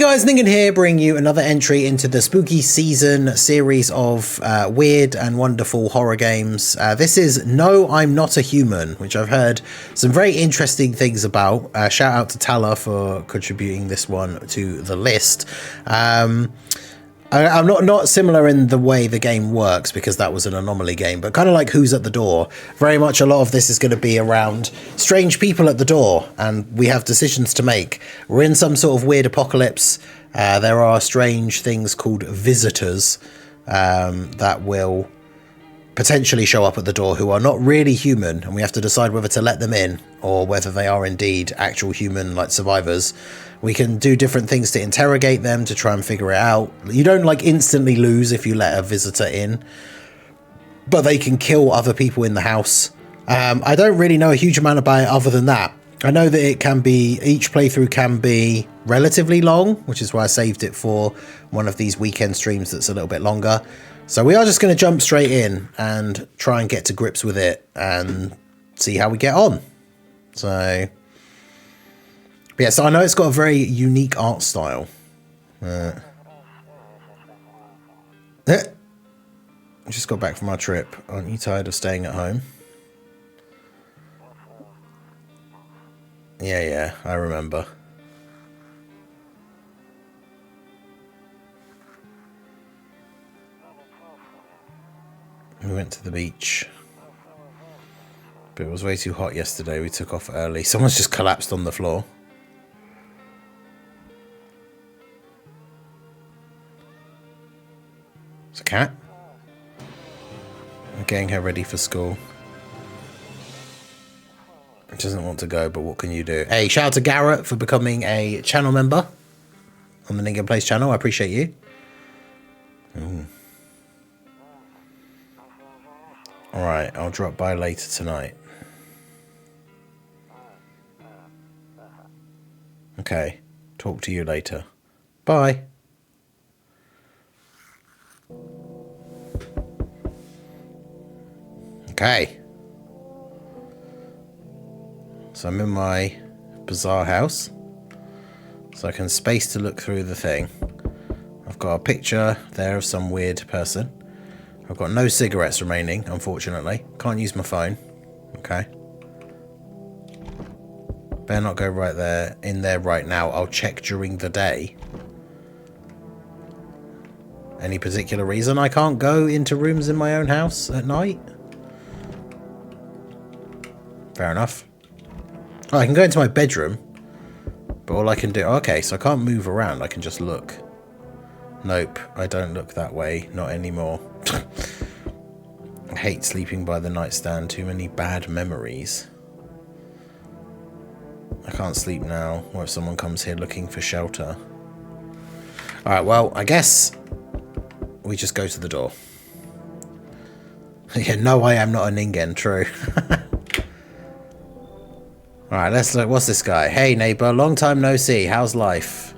guys, Ningen here, bringing you another entry into the spooky season series of weird and wonderful horror games. This is No, I'm Not a Human, which I've heard some very interesting things about. Shout out to Tala for contributing this one to the list. I'm not similar in the way the game works because that was an anomaly game, but kind of like Who's at the Door. Very much a lot of this is going to be around strange people at the door, and we have decisions to make. We're in some sort of weird apocalypse. There are strange things called visitors that will potentially show up at the door who are not really human, and we have to decide whether to let them in or whether they are indeed actual human, like survivors. We can do different things to interrogate them to try and figure it out. You don't like instantly lose if you let a visitor in, but they can kill other people in the house. I don't really know a huge amount about it other than that. I know that it can be, each playthrough can be relatively long, which is why I saved it for one of these weekend streams that's a little bit longer. So we are just going to jump straight in and try and get to grips with it and see how we get on. So yeah, so I know it's got a very unique art style. I just got back from our trip. Aren't you tired of staying at home? Yeah, I remember. We went to the beach, but it was way too hot yesterday. We took off early. Someone's just collapsed on the floor. It's a cat. I'm getting her ready for school. It doesn't want to go, but what can you do? Hey, shout out to Garrett for becoming a channel member on the Ningen Plays channel. I appreciate you. Alright, I'll drop by later tonight. Okay, talk to you later. Bye. Okay. So I'm in my bizarre house. So I can space to look through the thing. I've got a picture there of some weird person. I've got no cigarettes remaining, unfortunately. Can't use my phone. Okay. Better not go right there, in there right now. I'll check during the day. Any particular reason I can't go into rooms in my own house at night? Fair enough. Oh, I can go into my bedroom, but all I can do... Okay, so I can't move around. I can just look. Nope, I don't look that way. Not anymore. I hate sleeping by the nightstand. Too many bad memories. I can't sleep now. What if someone comes here looking for shelter? Alright, well, I guess we just go to the door. Yeah, no, I am not a Ningen, true. Alright, let's look. What's this guy? Hey, neighbour, long time no see. How's life?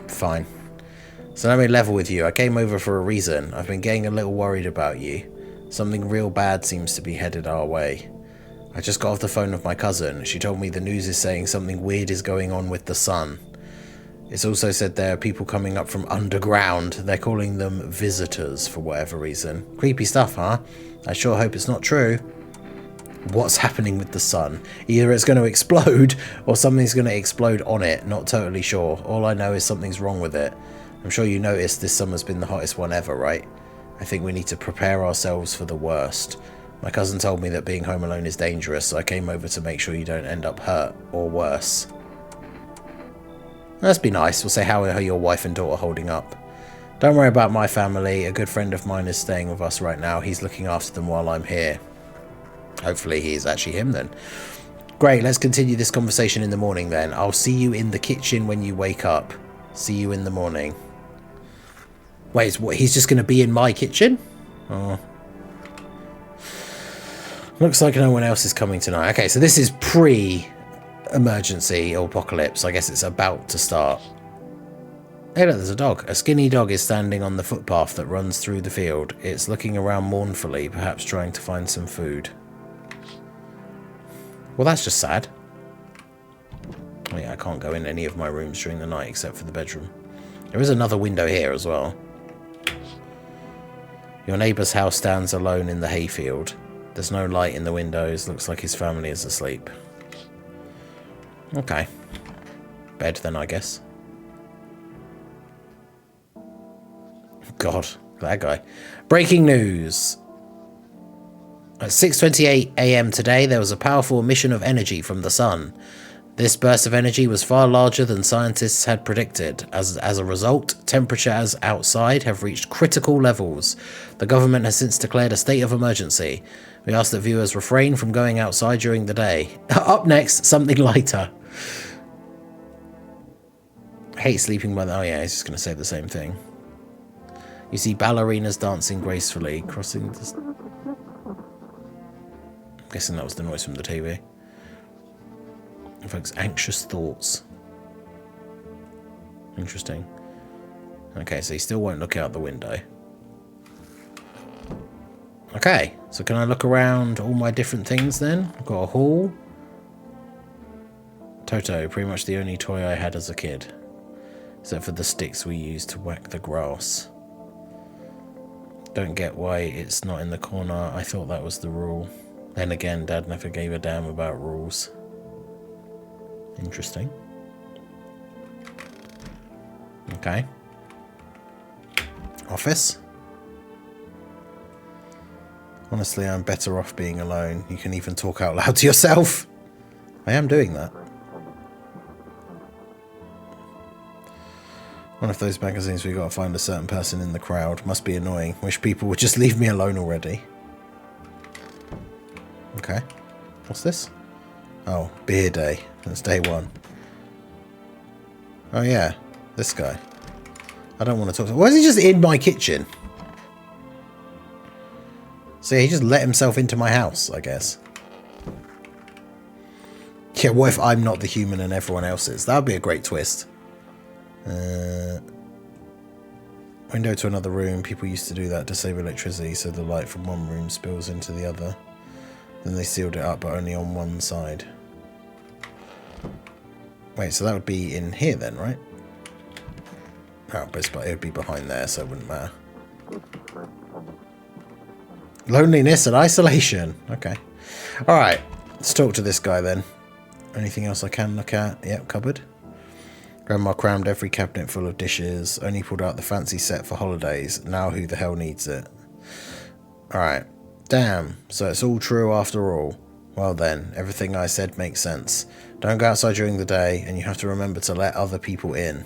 Fine. So let me level with you. I came over for a reason. I've been getting a little worried about you. Something real bad seems to be headed our way. I just got off the phone with my cousin. She told me the news is saying something weird is going on with the sun. It's also said there are people coming up from underground. They're calling them visitors for whatever reason. Creepy stuff, huh? I sure hope it's not true. What's happening with the sun? Either it's going to explode or something's going to explode on it. Not totally sure. All I know is something's wrong with it. I'm sure you noticed this summer's been the hottest one ever, right? I think we need to prepare ourselves for the worst. My cousin told me that being home alone is dangerous, so I came over to make sure you don't end up hurt or worse. Let's be nice. We'll say how are your wife and daughter holding up. Don't worry about my family. A good friend of mine is staying with us right now. He's looking after them while I'm here. Hopefully he is actually him then. Great, let's continue this conversation in the morning then. I'll see you in the kitchen when you wake up. See you in the morning. Wait, what, he's just going to be in my kitchen? Oh. Looks like no one else is coming tonight. Okay, so this is pre-emergency or apocalypse. I guess it's about to start. Hey, look, there's a dog. A skinny dog is standing on the footpath that runs through the field. It's looking around mournfully, perhaps trying to find some food. Well, that's just sad. Oh yeah, I can't go in any of my rooms during the night except for the bedroom. There is another window here as well. Your neighbour's house stands alone in the hayfield. There's no light in the windows. Looks like his family is asleep. Okay. Bed then, I guess. God, that guy. Breaking news. At 6:28 AM today, there was a powerful emission of energy from the sun. This burst of energy was far larger than scientists had predicted. As a result, temperatures outside have reached critical levels. The government has since declared a state of emergency. We ask that viewers refrain from going outside during the day. Up next, something lighter. I hate sleeping by the... Oh yeah, he's just going to say the same thing. You see ballerinas dancing gracefully, crossing the... I'm guessing that was the noise from the TV. Evokes anxious thoughts. Interesting. Okay, so he still won't look out the window. Okay, so can I look around all my different things then? I've got a hall. Toto, pretty much the only toy I had as a kid. Except for the sticks we used to whack the grass. Don't get why it's not in the corner. I thought that was the rule. Then again, Dad never gave a damn about rules. Interesting. Okay. Office. Honestly, I'm better off being alone. You can even talk out loud to yourself. I am doing that. One of those magazines we gotta find a certain person in the crowd. Must be annoying. Wish people would just leave me alone already. Okay. What's this? Oh, beer day. That's day one. Oh yeah, this guy. I don't want to talk to him. Why is he just in my kitchen? So yeah, he just let himself into my house, I guess. Yeah, what if I'm not the human and everyone else is? That would be a great twist. Window to another room. People used to do that to save electricity, so the light from one room spills into the other. Then they sealed it up, but only on one side. Wait, so that would be in here then, right? Oh, but it would be behind there, so it wouldn't matter. Loneliness and isolation. Okay. Alright, let's talk to this guy then. Anything else I can look at? Yep, cupboard. Grandma crammed every cabinet full of dishes. Only pulled out the fancy set for holidays. Now who the hell needs it? Alright. Damn, so it's all true after all. Well then, everything I said makes sense. Don't go outside during the day, and you have to remember to let other people in.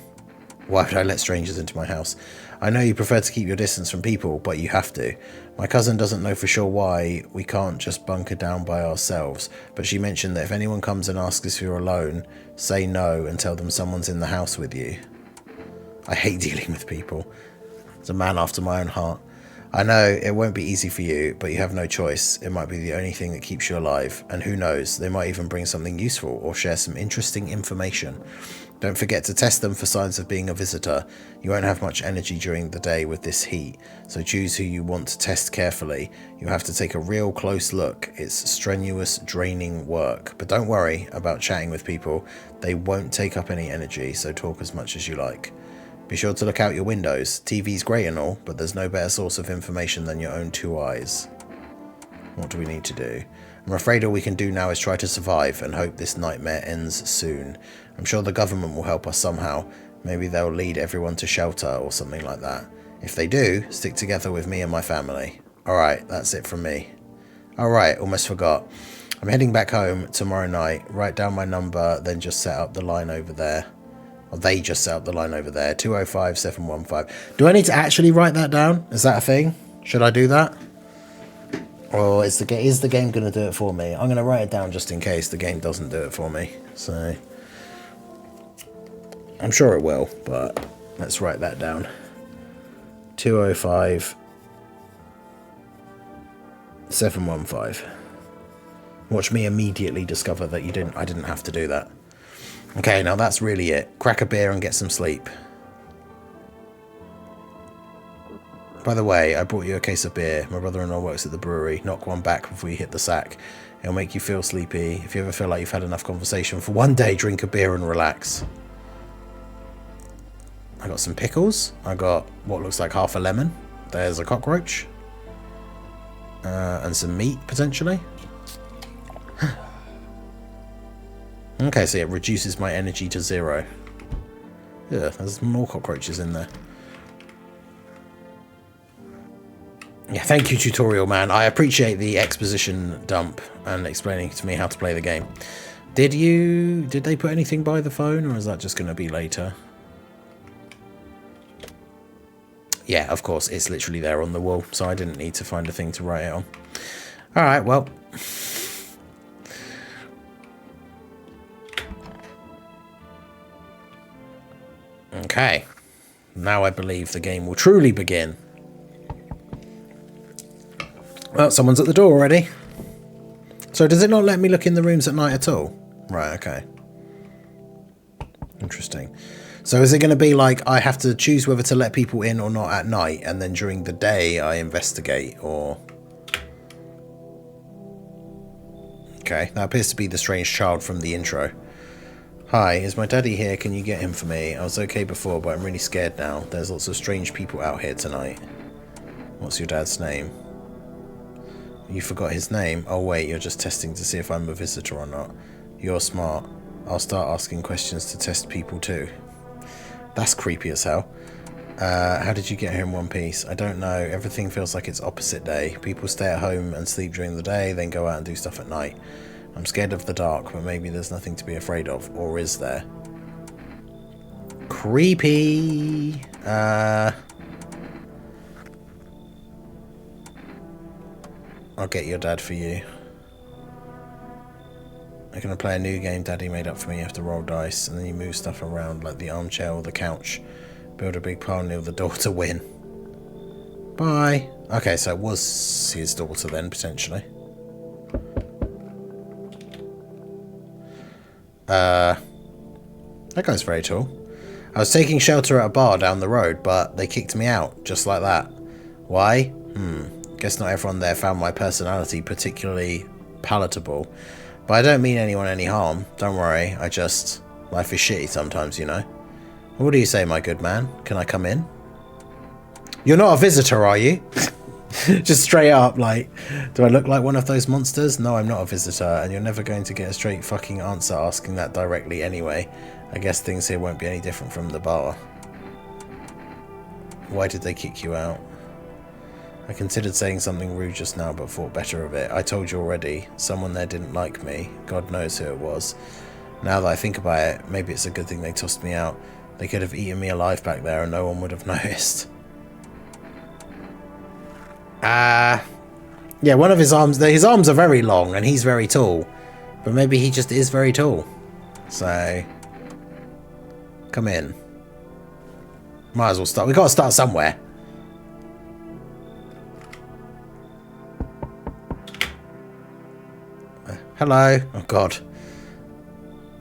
Why would I let strangers into my house? I know you prefer to keep your distance from people, but you have to. My cousin doesn't know for sure why we can't just bunker down by ourselves, but she mentioned that if anyone comes and asks if you're alone, say no and tell them someone's in the house with you. I hate dealing with people. It's a man after my own heart. I know it won't be easy for you, but you have no choice. It might be the only thing that keeps you alive, and who knows, they might even bring something useful or share some interesting information. Don't forget to test them for signs of being a visitor. You won't have much energy during the day with this heat, so choose who you want to test carefully. You have to take a real close look. It's strenuous, draining work, but don't worry about chatting with people. They won't take up any energy, so talk as much as you like. Be sure to look out your windows. TV's great and all, but there's no better source of information than your own two eyes. What do we need to do? I'm afraid all we can do now is try to survive and hope this nightmare ends soon. I'm sure the government will help us somehow. Maybe they'll lead everyone to shelter or something like that. If they do, stick together with me and my family. Alright, that's it from me. Alright, almost forgot. I'm heading back home tomorrow night. Write down my number, then just set up the line over there. Or they just set up the line over there. 205-715. Do I need to actually write that down? Is that a thing? Should I do that? Or is the game going to do it for me? I'm going to write it down just in case the game doesn't do it for me. So I'm sure it will, but let's write that down. 205-715. Watch me immediately discover that I didn't have to do that. Okay, now that's really it. Crack a beer and get some sleep. By the way, I brought you a case of beer. My brother-in-law works at the brewery. Knock one back before you hit the sack. It'll make you feel sleepy. If you ever feel like you've had enough conversation for one day, drink a beer and relax. I got some pickles. I got what looks like half a lemon. There's a cockroach. And some meat, potentially. Okay, so it reduces my energy to 0. Yeah, there's more cockroaches in there. Yeah, thank you, tutorial man. I appreciate the exposition dump and explaining to me how to play the game. Did they put anything by the phone, or is that just going to be later? Yeah, of course, it's literally there on the wall, so I didn't need to find a thing to write it on. Alright, well. Okay. Now I believe the game will truly begin. Well, someone's at the door already. So does it not let me look in the rooms at night at all? Right, okay. Interesting. So is it going to be like I have to choose whether to let people in or not at night, and then during the day I investigate, or... Okay, that appears to be the strange child from the intro. Hi, is my daddy here? Can you get him for me? I was okay before, but I'm really scared now. There's lots of strange people out here tonight. What's your dad's name? You forgot his name? Oh wait, you're just testing to see if I'm a visitor or not. You're smart. I'll start asking questions to test people too. That's creepy as hell. How did you get here in one piece? I don't know. Everything feels like it's opposite day. People stay at home and sleep during the day, then go out and do stuff at night. I'm scared of the dark, but maybe there's nothing to be afraid of. Or is there? Creepy! I'll get your dad for you. I'm going to play a new game Daddy made up for me. You have to roll dice, and then you move stuff around like the armchair or the couch. Build a big pile near the door to win. Bye. Okay, so it was his daughter then, potentially. That guy's very tall. I was taking shelter at a bar down the road, but they kicked me out, just like that. Why? Guess not everyone there found my personality particularly palatable. But I don't mean anyone any harm. Don't worry, life is shitty sometimes, you know. What do you say, my good man? Can I come in? You're not a visitor, are you? Just straight up, like, do I look like one of those monsters? No, I'm not a visitor, and you're never going to get a straight fucking answer asking that directly anyway. I guess things here won't be any different from the bar. Why did they kick you out? I considered saying something rude just now, but thought better of it. I told you already, someone there didn't like me. God knows who it was. Now that I think about it, maybe it's a good thing they tossed me out. They could have eaten me alive back there and no one would have noticed. Yeah, one of his arms are very long and he's very tall. But maybe he just is very tall. So, come in. Might as well start. We've got to start somewhere. Hello. Oh, God.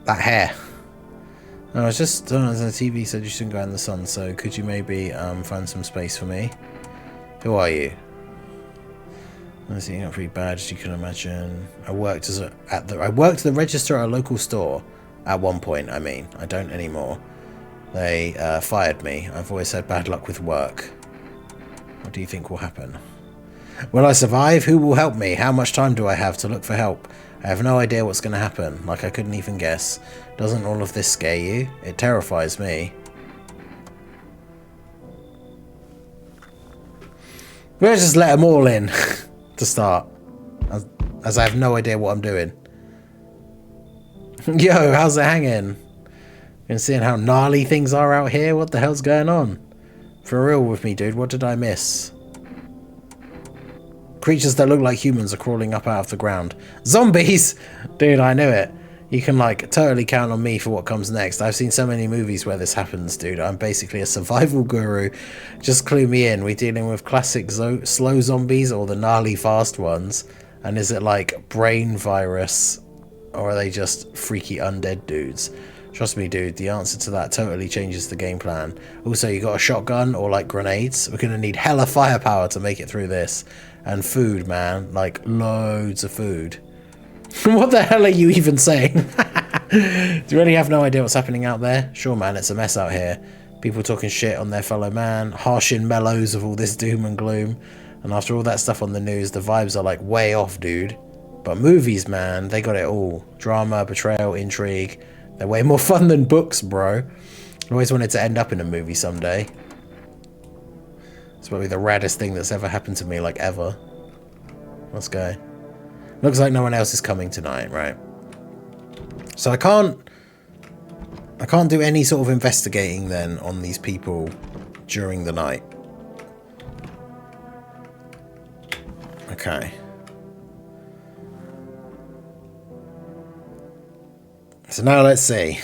That hair. I was just, the TV said you shouldn't go out in the sun, so could you maybe find some space for me? Who are you? I'm eating up pretty bad, as you can imagine. I worked at the register at a local store at one point. I mean, I don't anymore. They fired me. I've always had bad luck with work. What do you think will happen? Will I survive? Who will help me? How much time do I have to look for help? I have no idea what's going to happen. Like, I couldn't even guess. Doesn't all of this scare you? It terrifies me. We'll just let them all in to start. As I have no idea what I'm doing. Yo, how's it hanging? Been seeing how gnarly things are out here? What the hell's going on? For real with me, dude. What did I miss? Creatures that look like humans are crawling up out of the ground. Zombies! Dude, I knew it. You can, like, totally count on me for what comes next. I've seen so many movies where this happens, dude. I'm basically a survival guru. Just clue me in. We dealing with classic slow zombies or the gnarly fast ones? And is it, like, brain virus? Or are they just freaky undead dudes? Trust me, dude, the answer to that totally changes the game plan. Also, you got a shotgun or, like, grenades? We're gonna need hella firepower to make it through this. And food, man. Like, loads of food. What the hell are you even saying? Do you really have no idea what's happening out there? Sure, man, it's a mess out here. People talking shit on their fellow man, harshing mellows of all this doom and gloom. And after all that stuff on the news, the vibes are like way off, dude. But movies, man, they got it all. Drama, betrayal, intrigue. They're way more fun than books, bro. I always wanted to end up in a movie someday. It's probably the raddest thing that's ever happened to me, like ever. Let's go. Looks like no one else is coming tonight, right? So I can't do any sort of investigating then on these people during the night. Okay. So now let's see.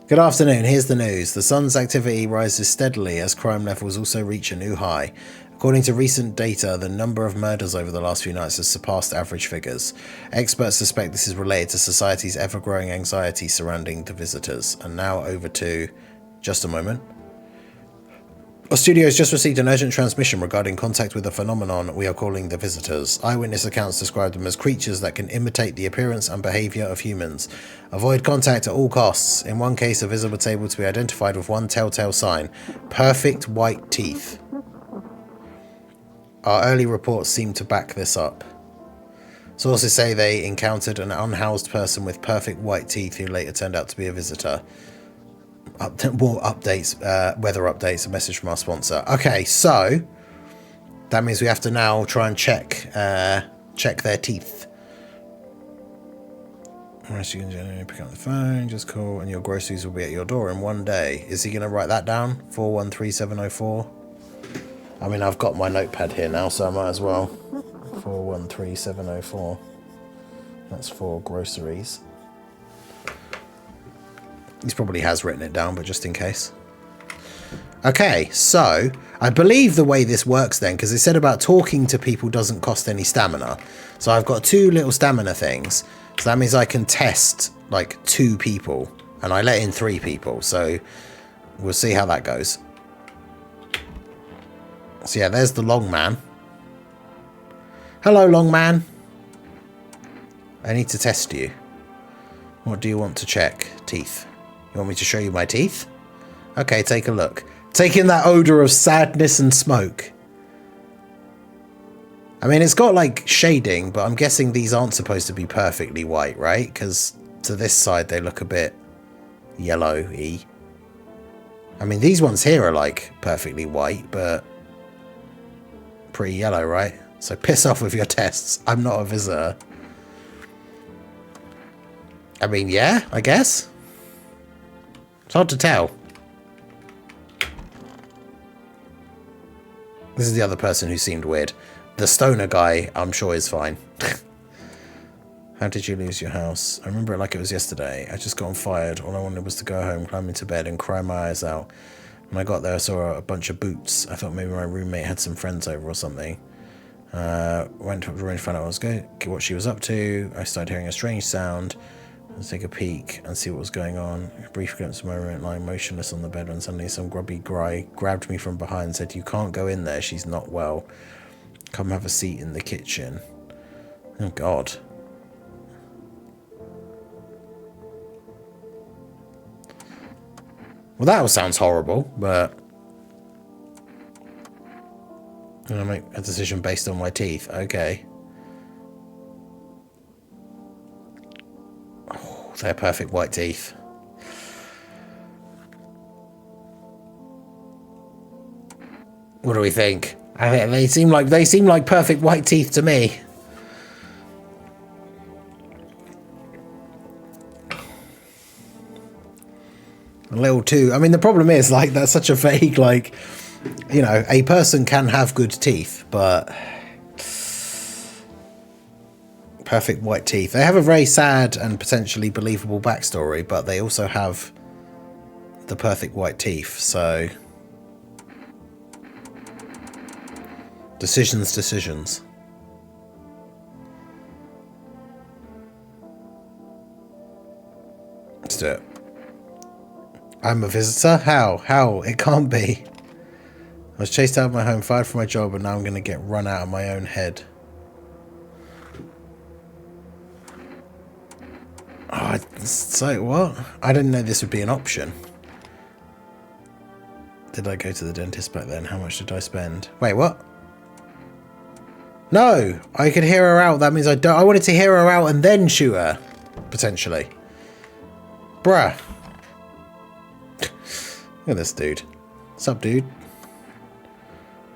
Good afternoon, here's the news. The sun's activity rises steadily as crime levels also reach a new high. According to recent data, the number of murders over the last few nights has surpassed average figures. Experts suspect this is related to society's ever-growing anxiety surrounding the visitors. And now over to... just a moment. Our studio has just received an urgent transmission regarding contact with a phenomenon we are calling the visitors. Eyewitness accounts describe them as creatures that can imitate the appearance and behaviour of humans. Avoid contact at all costs. In one case, a visitor was able to be identified with one telltale sign: perfect white teeth. Our early reports seem to back this up. Sources say they encountered an unhoused person with perfect white teeth who later turned out to be a visitor. More updates, weather updates, a message from our sponsor. Okay, so that means we have to now try and check their teeth. Unless you can pick up the phone, just call, and your groceries will be at your door in one day. Is he going to write that down? 413704. I mean, I've got my notepad here now, so I might as well. 413704. That's for groceries. He probably has written it down, but just in case. Okay, so I believe the way this works then, because it said about talking to people doesn't cost any stamina. So I've got 2 little stamina things. So that means I can test like 2 people, and I let in 3 people. So we'll see how that goes. So yeah, there's the long man. Hello, long man. I need to test you. What do you want to check? Teeth. You want me to show you my teeth? Okay, take a look. Take in that odour of sadness and smoke. I mean, it's got like shading, but I'm guessing these aren't supposed to be perfectly white, right? Because to this side, they look a bit yellow-y. I mean, these ones here are like perfectly white, but pretty yellow, right? So piss off with your tests. I'm not a visitor. I mean, yeah, I guess. It's hard to tell. This is the other person who seemed weird. The stoner guy, I'm sure, is fine. How did you lose your house? I remember it like it was yesterday. I just got fired. All I wanted was to go home, climb into bed, and cry my eyes out. When I got there, I saw a bunch of boots. I thought maybe my roommate had some friends over or something. Went to the room to find out what she was up to. I started hearing a strange sound. Let's take a peek and see what was going on. A brief glimpse of my roommate lying motionless on the bed when suddenly some grubby guy grabbed me from behind and said, "You can't go in there, she's not well. Come have a seat in the kitchen." Oh, God. Well, that sounds horrible, but I'm gonna make a decision based on my teeth. Okay. Oh, they're perfect white teeth. What do we think? I think they seem like perfect white teeth to me. A little too. I mean, the problem is, like, that's such a vague, like, you know, a person can have good teeth, but perfect white teeth. They have a very sad and potentially believable backstory, but they also have the perfect white teeth, so decisions. Let's do it. I'm a visitor? How? It can't be. I was chased out of my home, fired from my job, and now I'm going to get run out of my own head. Oh, so what? I didn't know this would be an option. Did I go to the dentist back then? How much did I spend? Wait, what? No! I could hear her out. That means I don't. I wanted to hear her out and then shoot her. Potentially. Bruh. Look at this dude. What's up, dude?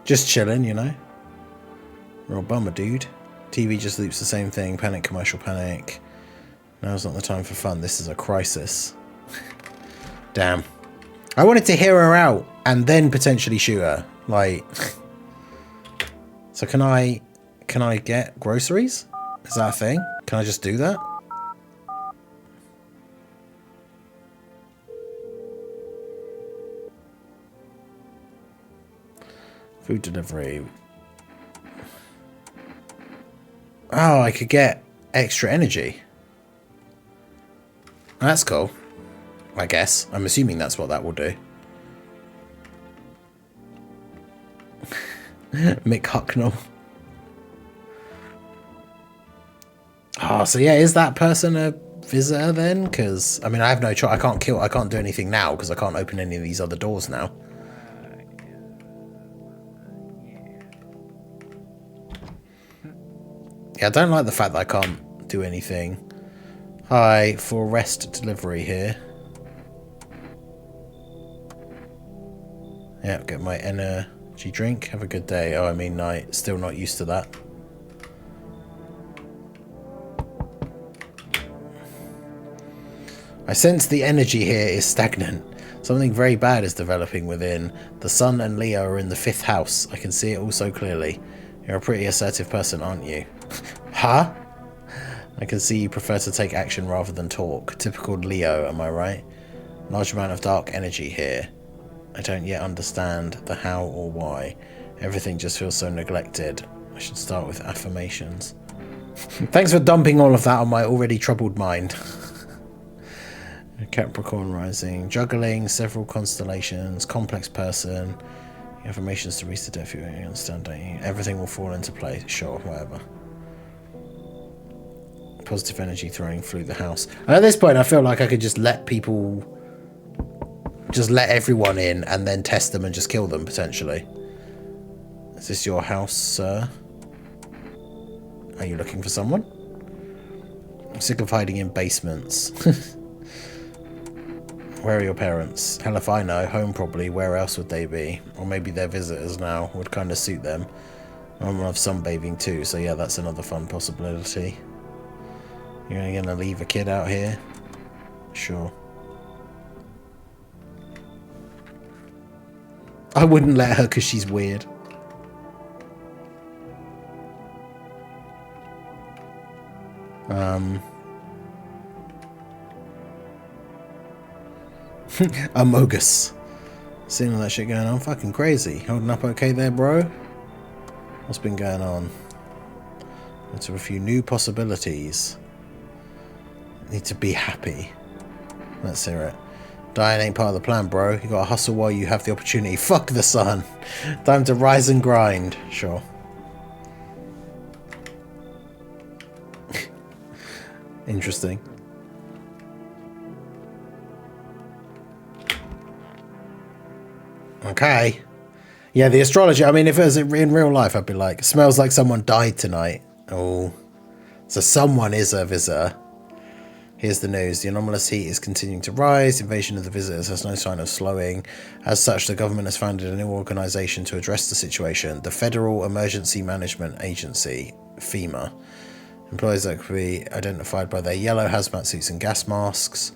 Just chilling, you know? Real bummer, dude. TV just loops the same thing. Panic, commercial panic. Now's not the time for fun. This is a crisis. Damn. I wanted to hear her out and then potentially shoot her. Like... So can I get groceries? Is that a thing? Can I just do that? Food delivery. Oh, I could get extra energy. That's cool. I guess. I'm assuming that's what that will do. Mick Hucknall. Oh, so yeah, is that person a visitor then? Because, I mean, I have no choice. I can't do anything now because I can't open any of these other doors now. Yeah, I don't like the fact that I can't do anything. Hi, for rest delivery here. Yeah, get my energy drink. Have a good day. Oh, I mean night. Still not used to that. I sense the energy here is stagnant. Something very bad is developing within. The sun and Leo are in the 5th house. I can see it all so clearly. You're a pretty assertive person, aren't you? Huh? I can see you prefer to take action rather than talk. Typical Leo, am I right? Large amount of dark energy here. I don't yet understand the how or why. Everything just feels so neglected. I should start with affirmations. Thanks for dumping all of that on my already troubled mind. Capricorn rising. Juggling, several constellations, complex person. Affirmations to reach the death, you understand, don't you? Everything will fall into place. Sure, whatever. Positive energy throwing through the house. And at this point, I feel like I could just let people... Just let everyone in and then test them and just kill them, potentially. Is this your house, sir? Are you looking for someone? I'm sick of hiding in basements. Where are your parents? Hell if I know. Home probably. Where else would they be? Or maybe they're visitors now. Would kind of suit them. I'm of sunbathing too, so yeah, that's another fun possibility. You're gonna leave a kid out here? Sure. I wouldn't let her because she's weird. Amogus. Seeing all that shit going on, fucking crazy. Holding up okay there, bro? What's been going on? Into a few new possibilities. Need to be happy. Let's hear it. Dying ain't part of the plan, bro. You gotta hustle while you have the opportunity. Fuck the sun. Time to rise and grind. Sure. Interesting. Okay. Yeah, the astrology. I mean, if it was in real life, I'd be like, smells like someone died tonight. Oh. So someone is a visitor. Here's the news. The anomalous heat is continuing to rise. Invasion of the visitors has no sign of slowing. As such, the government has founded a new organisation to address the situation. The Federal Emergency Management Agency, FEMA. Employees that could be identified by their yellow hazmat suits and gas masks.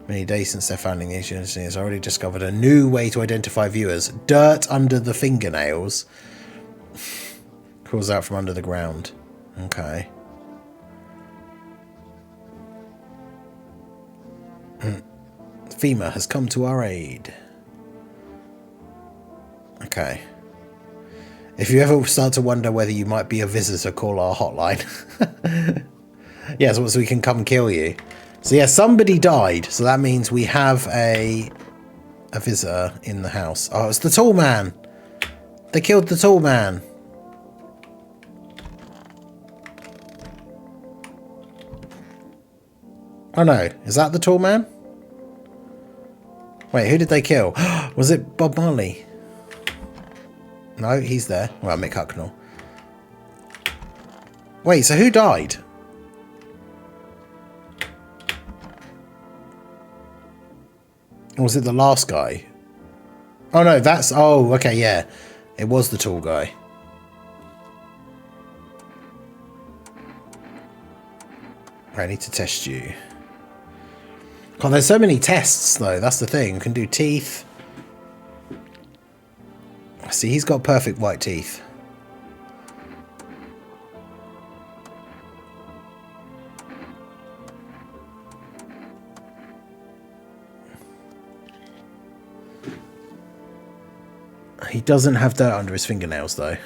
Many days since their founding, the agency has already discovered a new way to identify viewers. Dirt under the fingernails. Crawls out from under the ground. Okay. FEMA has come to our aid. Okay. If you ever start to wonder whether you might be a visitor, call our hotline. Yeah, so we can come kill you. So yeah, somebody died. So that means we have a visitor in the house. Oh, it's the tall man. They killed the tall man. Oh no, is that the tall man? Wait, who did they kill? Was it Bob Marley? No, he's there. Well, Mick Hucknall. Wait, so who died? Or was it the last guy? Oh no, that's... Oh, okay, yeah. It was the tall guy. I need to test you. God, there's so many tests, though. That's the thing. You can do teeth. See, he's got perfect white teeth. He doesn't have dirt under his fingernails, though.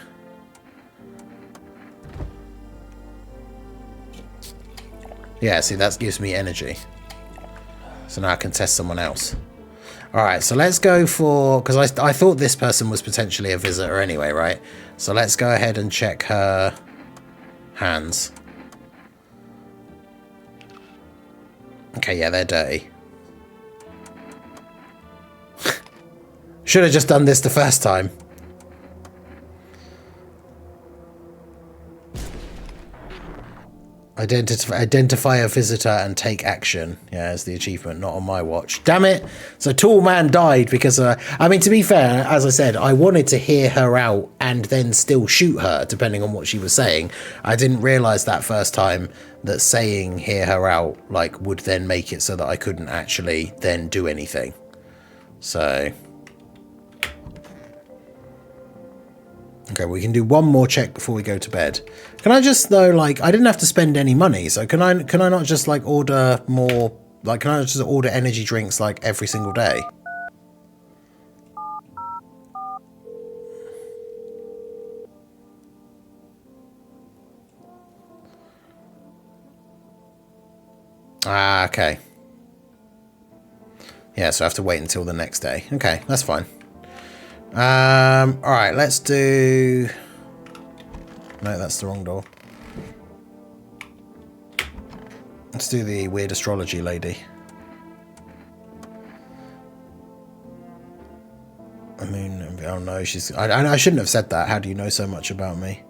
Yeah, see, that gives me energy. So now I can test someone else. Alright, so let's go for... Because I thought this person was potentially a visitor anyway, right? So let's go ahead and check her hands. Okay, yeah, they're dirty. Should have just done this the first time. Identify a visitor and take action. Yeah, it's the achievement, not on my watch. Damn it! So tall man died because... I mean, to be fair, as I said, I wanted to hear her out and then still shoot her, depending on what she was saying. I didn't realise that first time that saying hear her out, like, would then make it so that I couldn't actually then do anything. So... Okay, we can do one more check before we go to bed. Can I just, though, like, I didn't have to spend any money, so can I not just, like, order more, like, can I just order energy drinks, like, every single day? Ah, okay. Yeah, so I have to wait until the next day. Okay, that's fine. Alright, let's do... No, that's the wrong door. Let's do the weird astrology lady. I mean, oh no, she's... I shouldn't have said that. How do you know so much about me?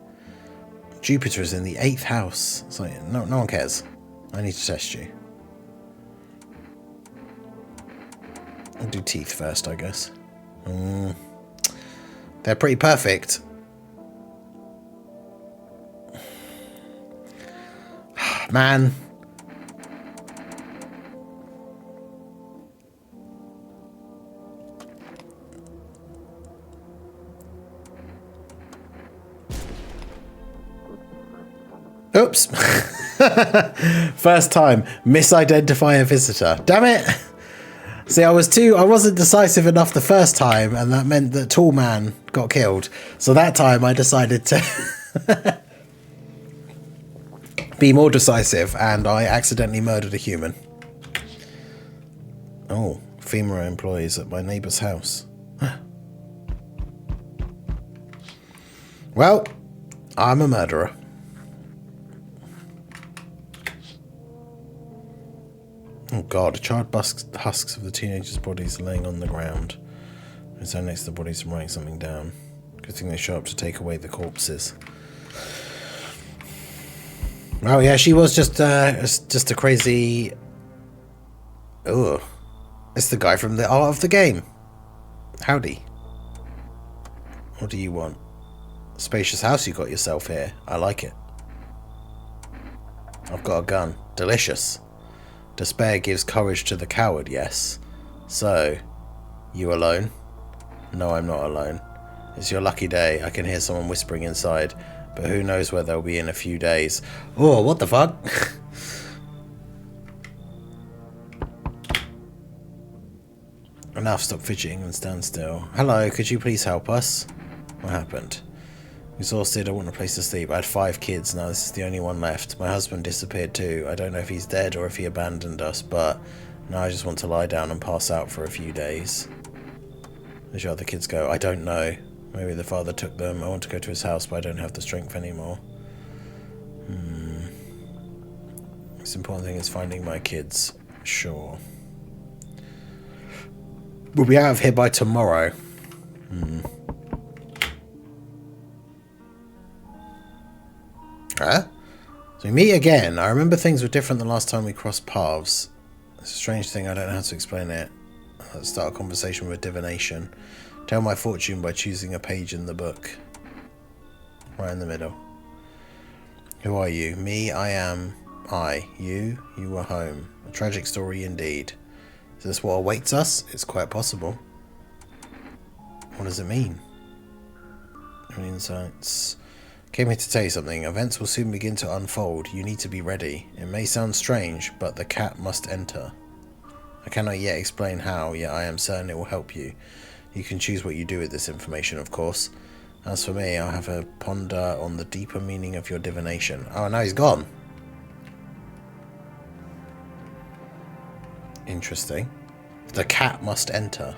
Jupiter is in the 8th house. So no one cares. I need to test you. I'll do teeth first, I guess. They're pretty perfect. Man. Oops. First time. Misidentify a visitor. Damn it. See, I wasn't decisive enough the first time, and that meant that tall man got killed. So that time I decided to be more decisive, and I accidentally murdered a human. Oh, female employees at my neighbour's house. Well, I'm a murderer. Oh god, charred husks of the teenagers' bodies laying on the ground. I stand next to the bodies and writing something down. Good thing they show up to take away the corpses. Oh yeah, she was just a crazy... Ugh. It's the guy from the art of the game. Howdy. What do you want? Spacious house you got yourself here. I like it. I've got a gun. Delicious. Despair gives courage to the coward, yes. So, you alone? No, I'm not alone. It's your lucky day. I can hear someone whispering inside, but who knows where they'll be in a few days. Oh, what the fuck? Enough, stop fidgeting and stand still. Hello, could you please help us? What happened? Exhausted, I want a place to sleep. I had 5 kids, now this is the only one left. My husband disappeared too. I don't know if he's dead or if he abandoned us, but now I just want to lie down and pass out for a few days. As your other kids go, I don't know. Maybe the father took them. I want to go to his house, but I don't have the strength anymore. Most important thing is finding my kids. Sure. We'll be out of here by tomorrow. Huh? So we meet again. I remember things were different the last time we crossed paths. It's a strange thing, I don't know how to explain it. Let's start a conversation with divination. Tell my fortune by choosing a page in the book. Right in the middle. Who are you? Me, I am I. You were home. A tragic story indeed. Is this what awaits us? It's quite possible. What does it mean? Any insights? Came here to tell you something. Events will soon begin to unfold. You need to be ready. It may sound strange, but the cat must enter. I cannot yet explain how, yet I am certain it will help you. You can choose what you do with this information, of course. As for me, I'll have a ponder on the deeper meaning of your divination. Oh, now he's gone. Interesting. The cat must enter.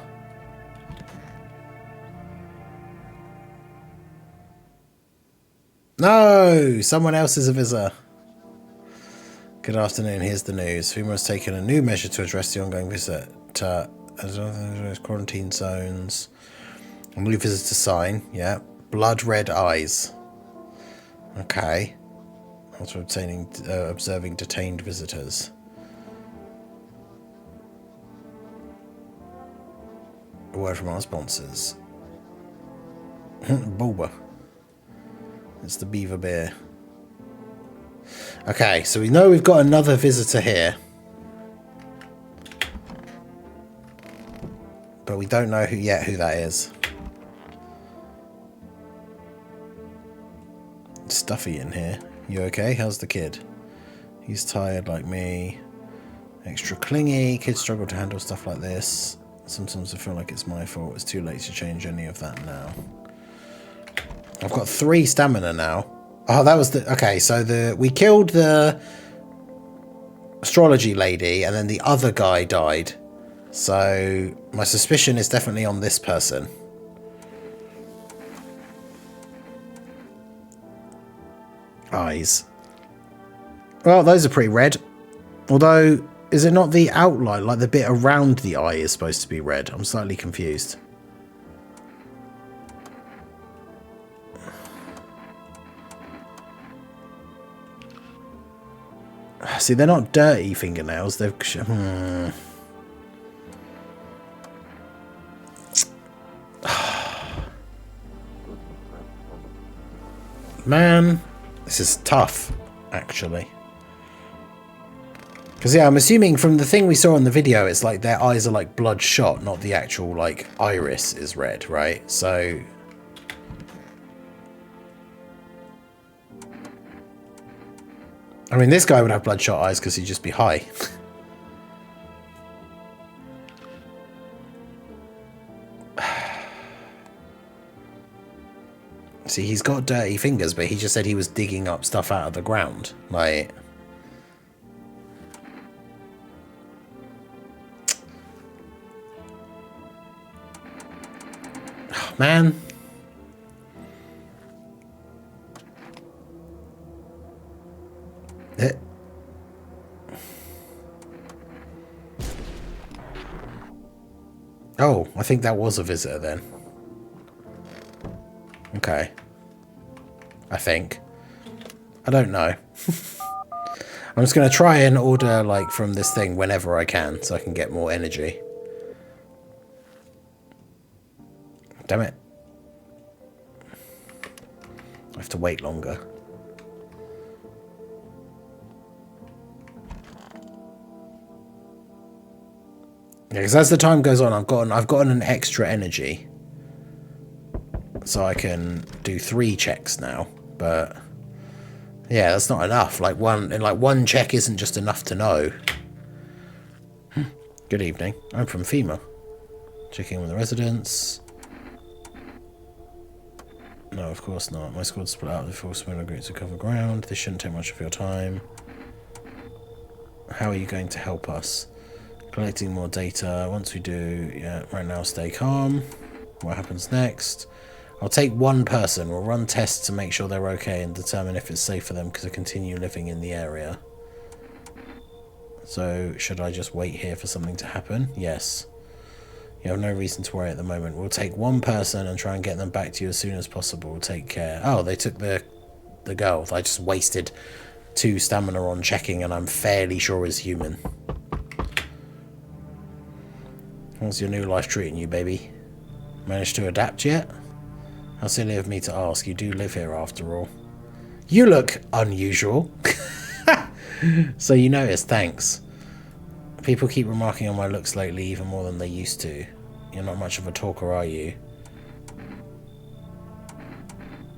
No! Someone else is a visitor. Good afternoon, here's the news. FEMA has taken a new measure to address the ongoing visit to quarantine zones. A new visitor sign, yeah. Blood red eyes. Okay. Also observing detained visitors. A word from our sponsors. Bulba. It's the beaver beer. Okay, so we know we've got another visitor here. But we don't know who that is. It's stuffy in here. You okay? How's the kid? He's tired like me. Extra clingy. Kids struggle to handle stuff like this. Sometimes I feel like it's my fault. It's too late to change any of that now. I've got 3 stamina now. Oh, that was the... Okay, so we killed the astrology lady, and then the other guy died. So my suspicion is definitely on this person. Eyes. Well, those are pretty red. Although, is it not the outline, like the bit around the eye is supposed to be red? I'm slightly confused. See, they're not dirty fingernails. They've... Man, this is tough, actually. Because, yeah, I'm assuming from the thing we saw in the video, it's like their eyes are like bloodshot, not the actual, like, iris is red, right? So... I mean, this guy would have bloodshot eyes because he'd just be high. See, he's got dirty fingers, but he just said he was digging up stuff out of the ground. Like... Oh, man. Oh, I think that was a visitor then. Okay. I think. I don't know. I'm just going to try and order, like, from this thing whenever I can, so I can get more energy. Damn it. I have to wait longer. Yeah, because as the time goes on, I've gotten an extra energy, so I can do 3 checks now. But yeah, that's not enough. Like one check isn't just enough to know. Good evening. I'm from FEMA. Checking with the residents. No, of course not. My squad split out before smaller groups to cover ground. This shouldn't take much of your time. How are you going to help us? Collecting more data. Once we do, yeah, right now stay calm. What happens next? I'll take 1 person. We'll run tests to make sure they're okay and determine if it's safe for them to continue living in the area. So should I just wait here for something to happen? Yes. You have no reason to worry at the moment. We'll take one person and try and get them back to you as soon as possible. Take care. Oh, they took the girl. I just wasted 2 stamina on checking, and I'm fairly sure is human. How's your new life treating you, baby? Managed to adapt yet? How silly of me to ask. You do live here after all. You look unusual. So you noticed, thanks. People keep remarking on my looks lately even more than they used to. You're not much of a talker, are you?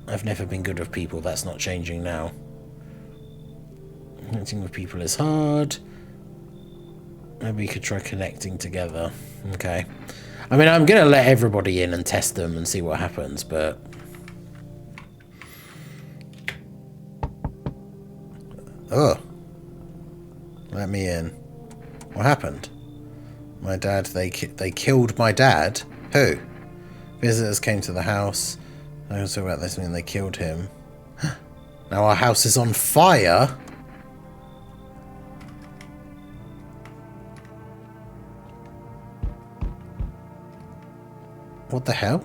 I've never been good with people, that's not changing now. Connecting with people is hard. Maybe we could try connecting together. Okay. I mean, I'm going to let everybody in and test them and see what happens, but... Oh. Let me in. What happened? My dad, they killed my dad? Who? Visitors came to the house. I don't know about this, I mean they killed him. Now our house is on fire? What the hell?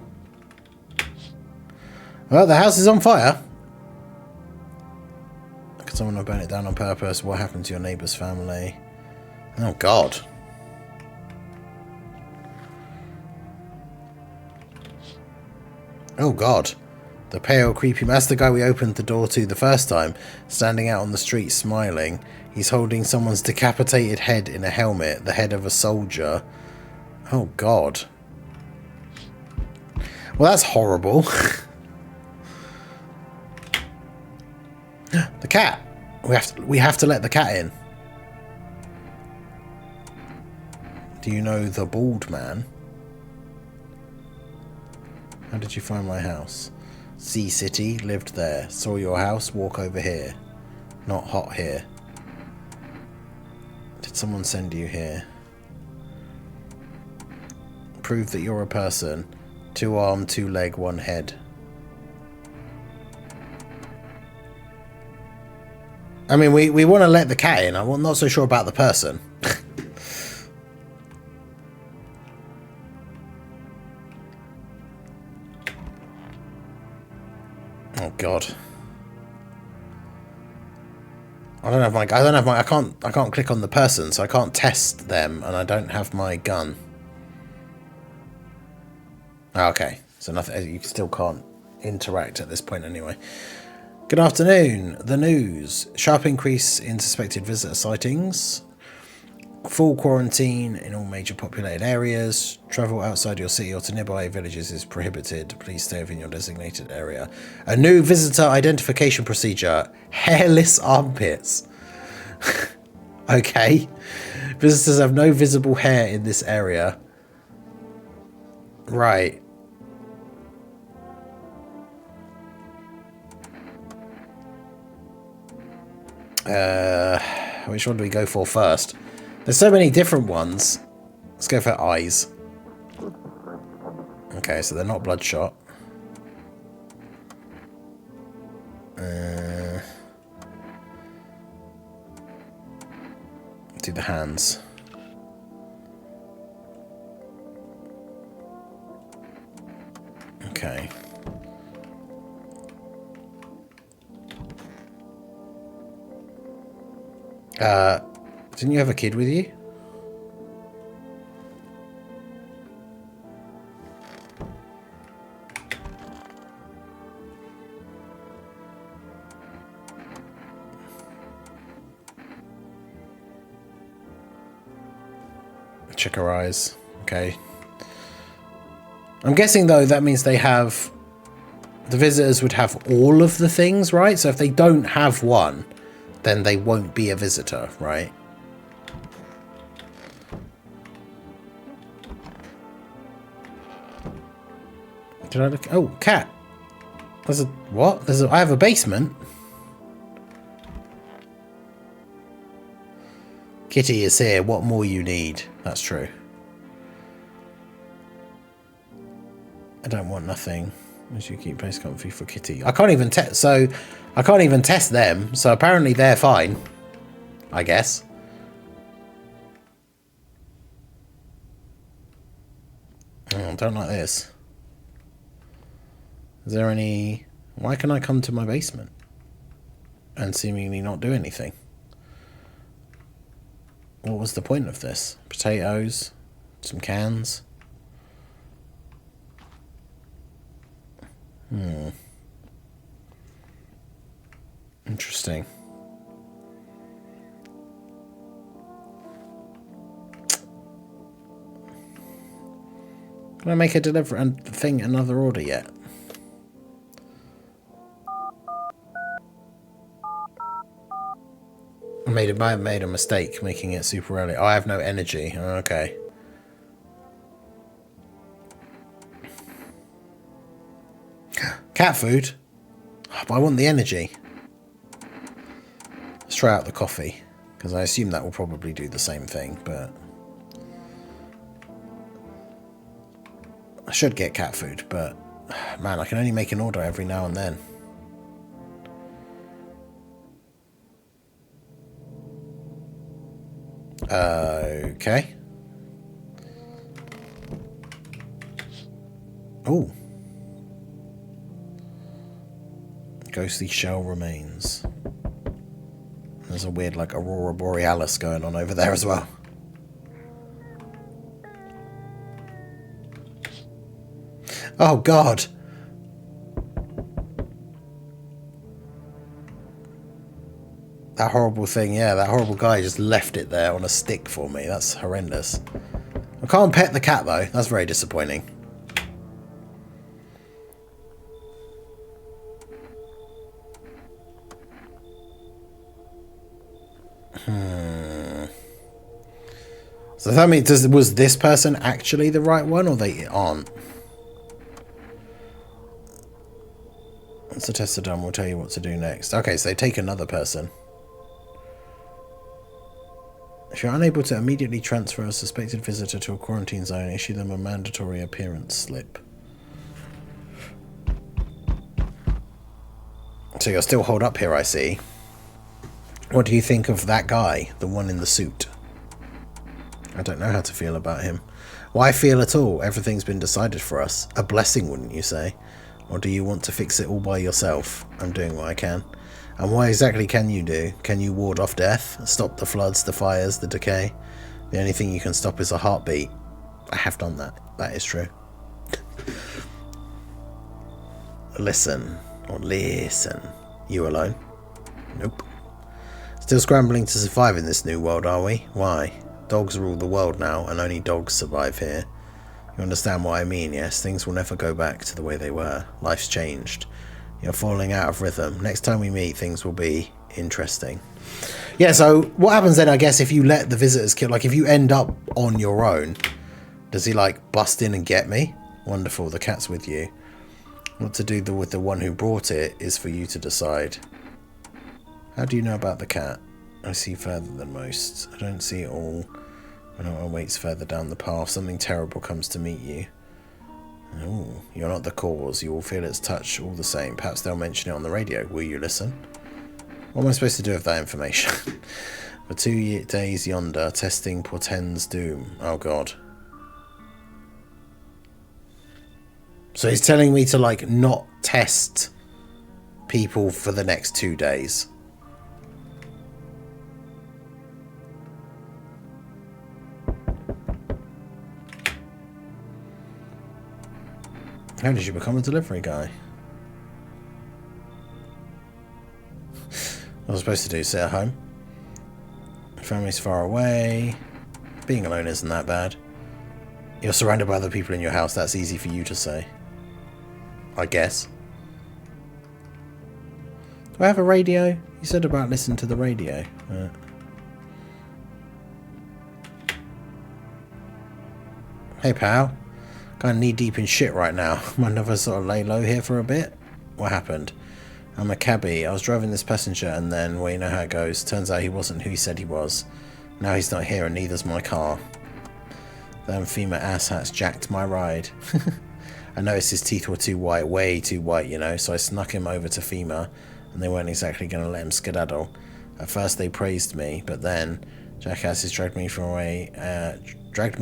Well, the house is on fire. Could someone have burned it down on purpose? What happened to your neighbour's family? Oh, God. Oh, God. The pale, creepy... That's the guy we opened the door to the first time. Standing out on the street, smiling. He's holding someone's decapitated head in a helmet. The head of a soldier. Oh, God. Well, that's horrible. The cat. We have to let the cat in. Do you know the bald man? How did you find my house? Sea City, lived there. Saw your house, walk over here. Not hot here. Did someone send you here? Prove that you're a person. 2 arm, 2 leg, 1 head. I mean, we want to let the cat in. I'm not so sure about the person. Oh God. I can't click on the person, so I can't test them, and I don't have my gun. Oh, okay, so nothing. You still can't interact at this point anyway. Good afternoon. The news. Sharp increase in suspected visitor sightings. Full quarantine in all major populated areas. Travel outside your city or to nearby villages is prohibited. Please stay within your designated area. A new visitor identification procedure. Hairless armpits. Okay. Visitors have no visible hair in this area. Right. Which one do we go for first? There's so many different ones. Let's go for eyes. Okay, so they're not bloodshot. Do the hands. Okay. Didn't you have a kid with you? Check her eyes. Okay. I'm guessing though that means they have... The visitors would have all of the things, right? So if they don't have one, then they won't be a visitor, right? Did I look? Oh, cat. There's a what? I have a basement. Kitty is here. What more you need? That's true. I don't want nothing. As you keep place comfy for Kitty. I can't even test. So I can't even test them. So apparently they're fine. I guess. don't like this. Is there any... Why can I come to my basement and seemingly not do anything? What was the point of this? Potatoes, some cans. Interesting. Can I make a delivery and thing another order yet? I made a mistake making it super early. Oh, I have no energy. Oh, okay. Cat food? Oh, but I want the energy. Let's try out the coffee, because I assume that will probably do the same thing, but... I should get cat food, but... Man, I can only make an order every now and then. Okay. Oh. Ghostly shell remains. There's a weird, like, aurora borealis going on over there as well. Oh, God. That horrible thing, yeah, that horrible guy just left it there on a stick for me. That's horrendous. I can't pet the cat, though. That's very disappointing. So that means, was this person actually the right one, or they aren't? Once the tests are done, we'll tell you what to do next. Okay, so they take another person. If you're unable to immediately transfer a suspected visitor to a quarantine zone, issue them a mandatory appearance slip. So you're still holed up here, I see. What do you think of that guy, the one in the suit? I don't know how to feel about him. Why feel at all? Everything's been decided for us. A blessing, wouldn't you say? Or do you want to fix it all by yourself? I'm doing what I can. And what exactly can you do? Can you ward off death? Stop the floods, the fires, the decay? The only thing you can stop is a heartbeat. I have done that. That is true. Listen. Or listen. You alone? Nope. Still scrambling to survive in this new world, are we? Why? Dogs rule the world now, and only dogs survive here. You understand what I mean, yes? Things will never go back to the way they were. Life's changed. You're falling out of rhythm. Next time we meet, things will be interesting. Yeah, so what happens then, I guess, if you let the visitors kill... Like, if you end up on your own, does he, like, bust in and get me? Wonderful, the cat's with you. What to do with the one who brought it is for you to decide. How do you know about the cat? I see further than most. I don't see it all. When I waits further down the path, something terrible comes to meet you. Oh, you're not the cause. You will feel its touch all the same. Perhaps they'll mention it on the radio. Will you listen? What am I supposed to do with that information? For 2 days yonder, testing portends doom. Oh, God. So he's telling me to, like, not test people for the next 2 days. How did you become a delivery guy? What was I supposed to do? Sit at home? Family's far away. Being alone isn't that bad. You're surrounded by other people in your house. That's easy for you to say. I guess. Do I have a radio? You said about listening to the radio. Hey, pal. Kind of knee deep in shit right now. Mind if I sort of lay low here for a bit? What happened? I'm a cabbie. I was driving this passenger and then, well, you know how it goes. Turns out he wasn't who he said he was. Now he's not here and neither's my car. Them FEMA asshats jacked my ride. I noticed his teeth were too white, way too white, you know, so I snuck him over to FEMA and they weren't exactly going to let him skedaddle. At first they praised me, but then Jackasses dragged me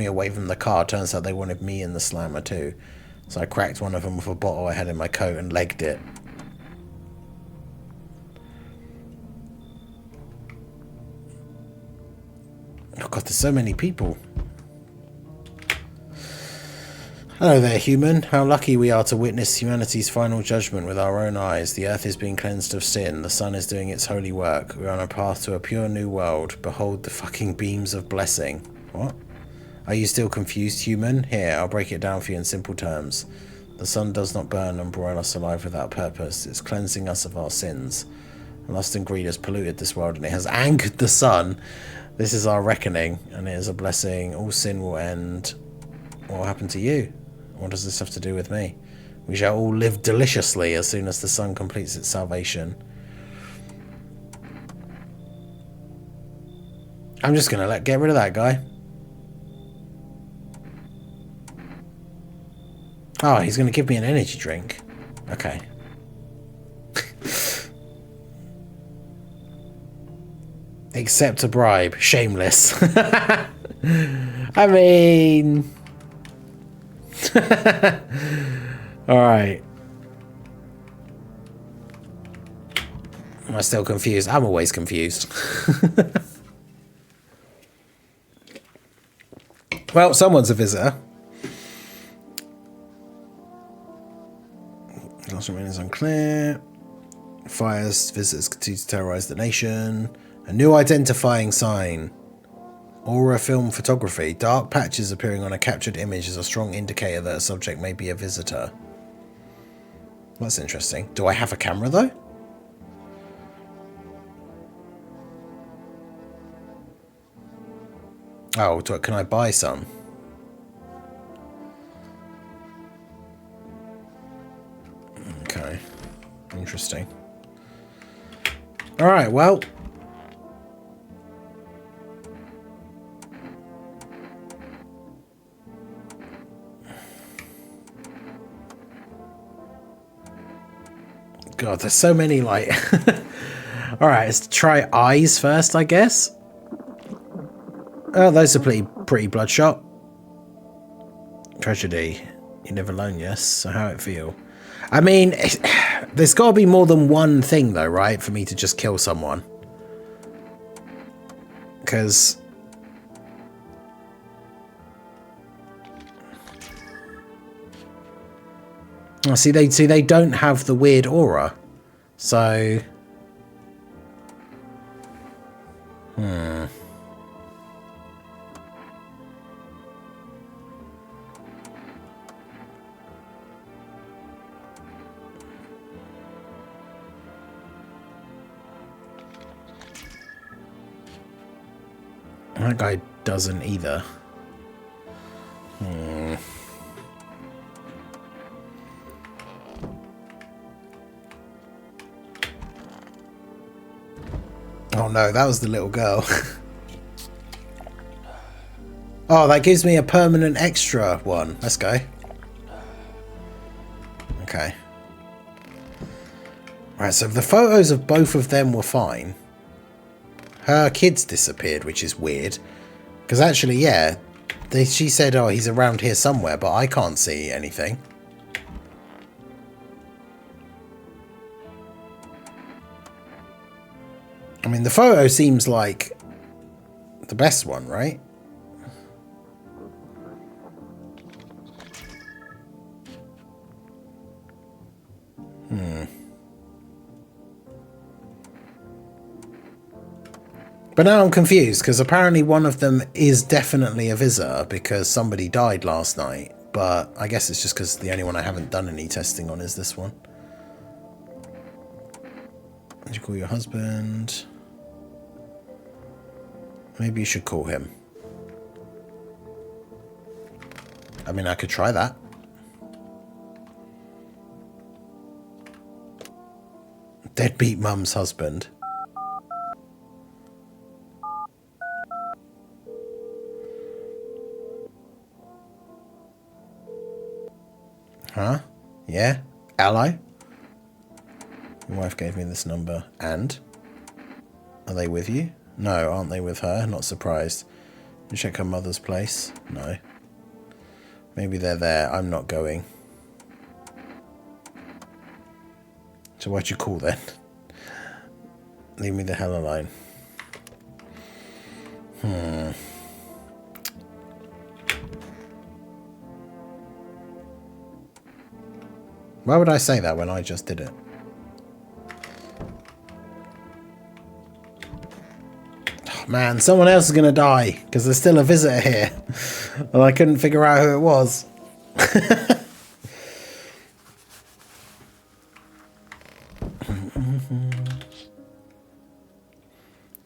away from the car. Turns out they wanted me in the slammer too. So I cracked one of them with a bottle I had in my coat and legged it. Oh god, there's so many people. Hello there, human. How lucky we are to witness humanity's final judgment with our own eyes. The earth is being cleansed of sin. The sun is doing its holy work. We're on a path to a pure new world. Behold the fucking beams of blessing. What? Are you still confused, human? Here, I'll break it down for you in simple terms. The sun does not burn and broil us alive without purpose. It's cleansing us of our sins. Lust and greed has polluted this world and it has angered the sun. This is our reckoning, and it is a blessing. All sin will end. What will happen to you? What does this have to do with me? We shall all live deliciously as soon as the sun completes its salvation. I'm just going to get rid of that guy. Oh, he's going to give me an energy drink. Okay. Accept a bribe. Shameless. I mean... Alright. Am I still confused? I'm always confused. Well, someone's a visitor. Last remain is unclear. Fires, visitors continue to terrorize the nation. A new identifying sign. Aura film photography. Dark patches appearing on a captured image is a strong indicator that a subject may be a visitor. That's interesting. Do I have a camera though? Oh, can I buy some? Okay. Interesting. Alright, well... God, there's so many, like... Alright, let's try eyes first, I guess. Oh, those are pretty bloodshot. Tragedy. You live alone, yes? So how it feel? I mean, there's got to be more than one thing, though, right? For me to just kill someone. Because... Oh, see, they don't have the weird aura, so. That guy doesn't either. Oh no, that was the little girl. Oh, that gives me a permanent extra one. Let's go. Okay. Right, so the photos of both of them were fine. Her kids disappeared, which is weird. Because actually, yeah, she said, oh, he's around here somewhere, but I can't see anything. I mean, the photo seems like the best one, right? But now I'm confused, because apparently one of them is definitely a visitor, because somebody died last night. But I guess it's just because the only one I haven't done any testing on is this one. Did you call your husband? Maybe you should call him. I mean, I could try that. Deadbeat mum's husband. Huh? Yeah? Ally? Your wife gave me this number. And? Are they with you? No, aren't they with her? Not surprised. You check her mother's place? No. Maybe they're there. I'm not going. So what'd you call then? Leave me the hell alone. Why would I say that when I just did it? Oh, man, someone else is going to die because there's still a visitor here. And I couldn't figure out who it was.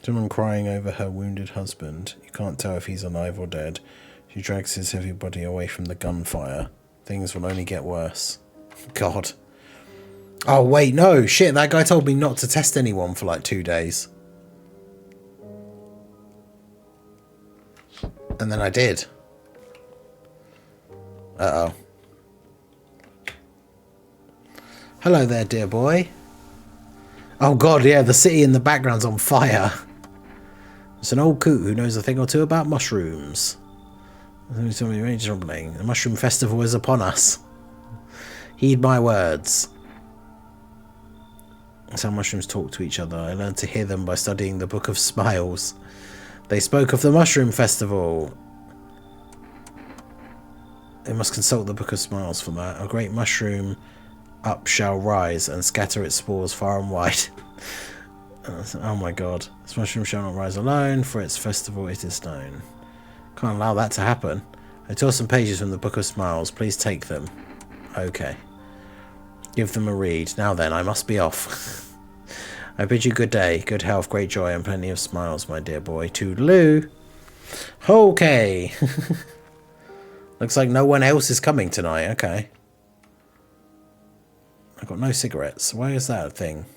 Someone crying over her wounded husband. You can't tell if he's alive or dead. She drags his heavy body away from the gunfire. Things will only get worse. God. Oh, wait, no. Shit, that guy told me not to test anyone for like 2 days. And then I did. Uh-oh. Hello there, dear boy. Oh, God, yeah, the city in the background's on fire. It's an old coot who knows a thing or two about mushrooms. The mushroom festival is upon us. Heed my words. That's how mushrooms talk to each other. I learned to hear them by studying the Book of Smiles. They spoke of the mushroom festival. They must consult the Book of Smiles for that. A great mushroom up shall rise and scatter its spores far and wide. Oh my god. This mushroom shall not rise alone, for its festival it is known. Can't allow that to happen. I tore some pages from the Book of Smiles. Please take them. Okay. Give them a read. Now then, I must be off. I bid you good day, good health, great joy, and plenty of smiles, my dear boy. Toodaloo. Okay. Looks like no one else is coming tonight. Okay. I've got no cigarettes. Why is that a thing?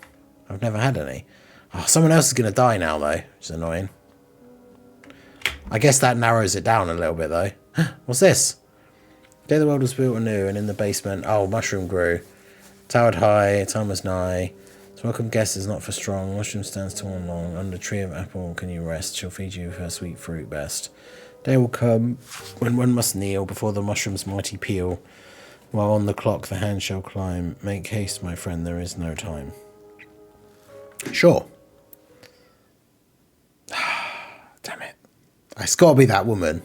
I've never had any. Oh, someone else is going to die now, though, which is annoying. I guess that narrows it down a little bit, though. What's this? Day the world was built anew, and in the basement... Oh, mushroom grew. Towered high, time was nigh. This welcome guest is not for strong. Mushroom stands tall and long. Under tree of apple can you rest. She'll feed you her sweet fruit best. Day will come when one must kneel before the mushroom's mighty peel. While on the clock the hand shall climb. Make haste, my friend, there is no time. Sure. Damn it. It's got to be that woman.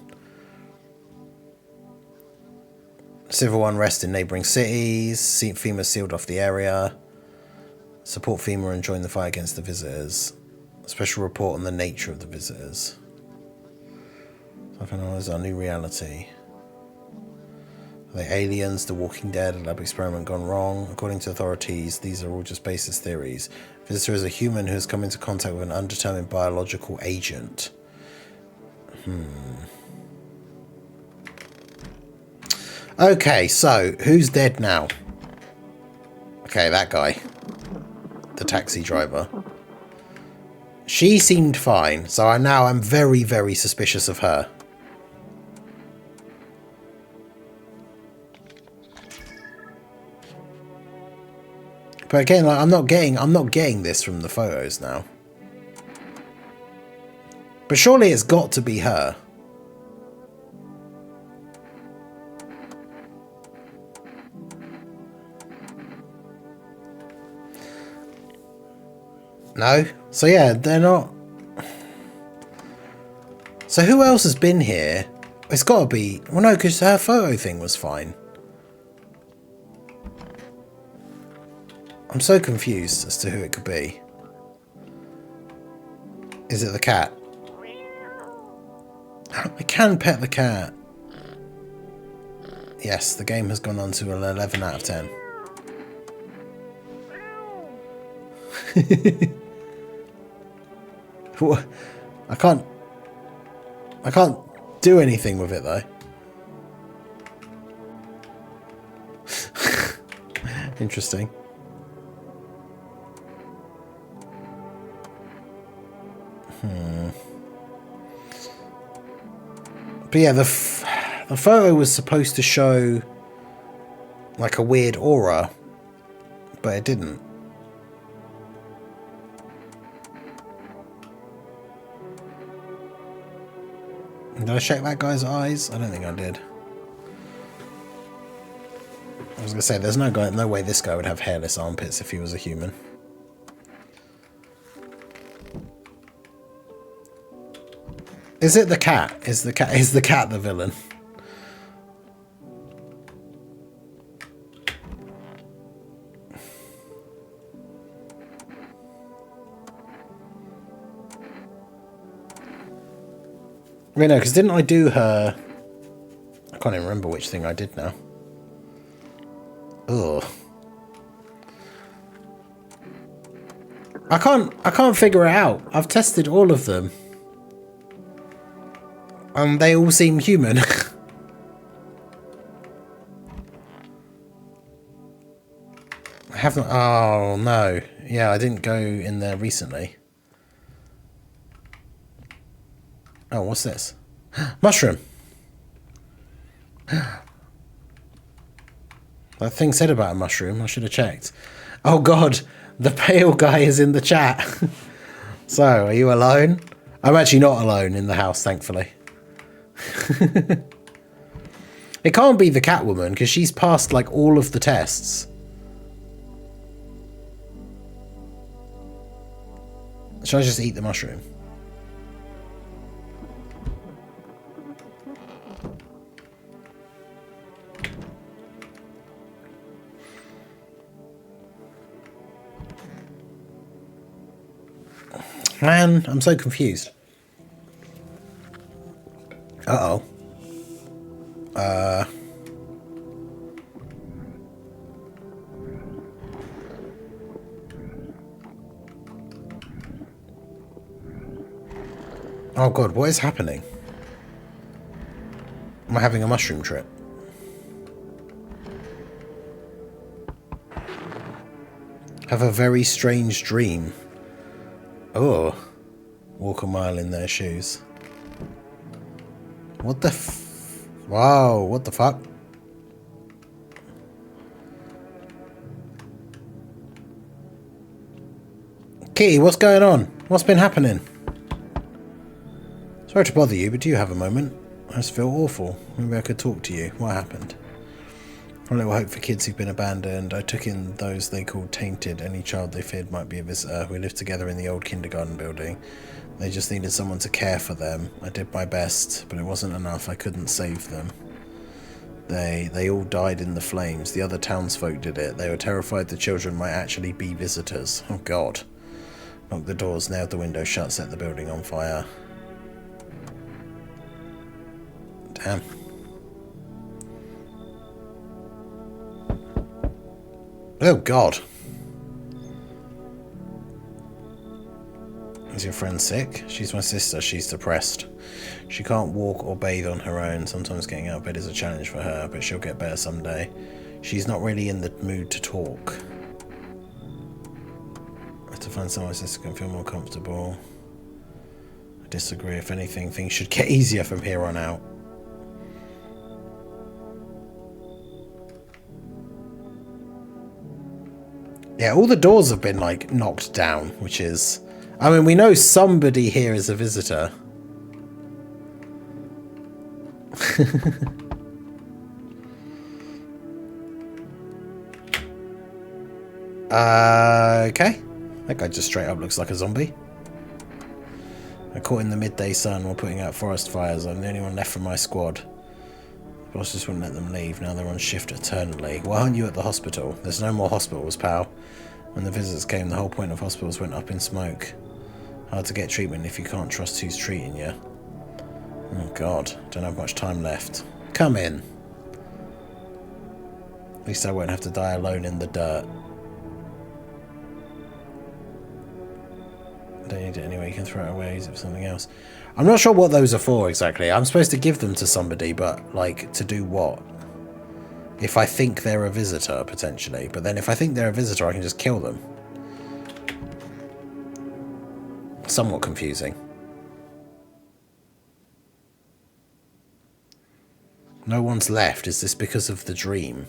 Civil unrest in neighbouring cities. FEMA sealed off the area. Support FEMA and join the fight against the visitors. Special report on the nature of the visitors. Is our new reality. Are they aliens, the Walking Dead, a lab experiment gone wrong? According to authorities, these are all just baseless theories. Visitor is a human who has come into contact with an undetermined biological agent. Okay, so who's dead now? Okay, that guy. The taxi driver. She seemed fine, so I'm very, very suspicious of her. But again, like, I'm not getting this from the photos now. But surely it's got to be her. No? So yeah, they're not... So who else has been here? It's got to be... Well, no, because her photo thing was fine. I'm so confused as to who it could be. Is it the cat? I can pet the cat. Yes, the game has gone on to an 11 out of 10. I can't do anything with it though. Interesting. But yeah, the photo was supposed to show like a weird aura, but it didn't. Did I check that guy's eyes? I don't think I did. I was going to say, there's no way this guy would have hairless armpits if he was a human. Is it the cat? Is the cat the villain? I mean, no, because didn't I do her... I can't even remember which thing I did now. Ugh. I can't figure it out. I've tested all of them. And they all seem human. I haven't... Oh, no. Yeah, I didn't go in there recently. Oh, what's this? Mushroom. That thing said about a mushroom. I should have checked. Oh, God. The pale guy is in the chat. So, are you alone? I'm actually not alone in the house, thankfully. It can't be the Catwoman, because she's passed, like, all of the tests. Should I just eat the mushroom? Man, I'm so confused. Uh-oh. Oh God, what is happening? Am I having a mushroom trip? Have a very strange dream. Oh. Walk a mile in their shoes. What the Wow, what the fuck? Kitty, what's going on? What's been happening? Sorry to bother you, but do you have a moment? I just feel awful. Maybe I could talk to you. What happened? A little hope for kids who've been abandoned. I took in those they called tainted. Any child they feared might be a visitor. We lived together in the old kindergarten building. They just needed someone to care for them. I did my best, but it wasn't enough. I couldn't save them. They all died in the flames. The other townsfolk did it. They were terrified the children might actually be visitors. Oh God. Locked the doors, nailed the window shut, set the building on fire. Damn. Oh God. Is your friend sick? She's my sister. She's depressed. She can't walk or bathe on her own. Sometimes getting out of bed is a challenge for her, but she'll get better someday. She's not really in the mood to talk. I have to find someone my sister can feel more comfortable. I disagree. If anything, things should get easier from here on out. Yeah, all the doors have been, like, knocked down, which is... I mean, we know somebody here is a visitor. Okay. That guy just straight up looks like a zombie. I caught in the midday sun while putting out forest fires. I'm the only one left from my squad. The boss just wouldn't let them leave. Now they're on shift eternally. Why aren't you at the hospital? There's no more hospitals, pal. When the visitors came, the whole point of hospitals went up in smoke. Hard to get treatment if you can't trust who's treating you. Oh God, don't have much time left. Come in. At least I won't have to die alone in the dirt. I don't need it anyway, you can throw it away, use it for something else. I'm not sure what those are for exactly. I'm supposed to give them to somebody, but, like, to do what? If I think they're a visitor, potentially. But then if I think they're a visitor, I can just kill them. Somewhat confusing. No one's left. Is this because of the dream?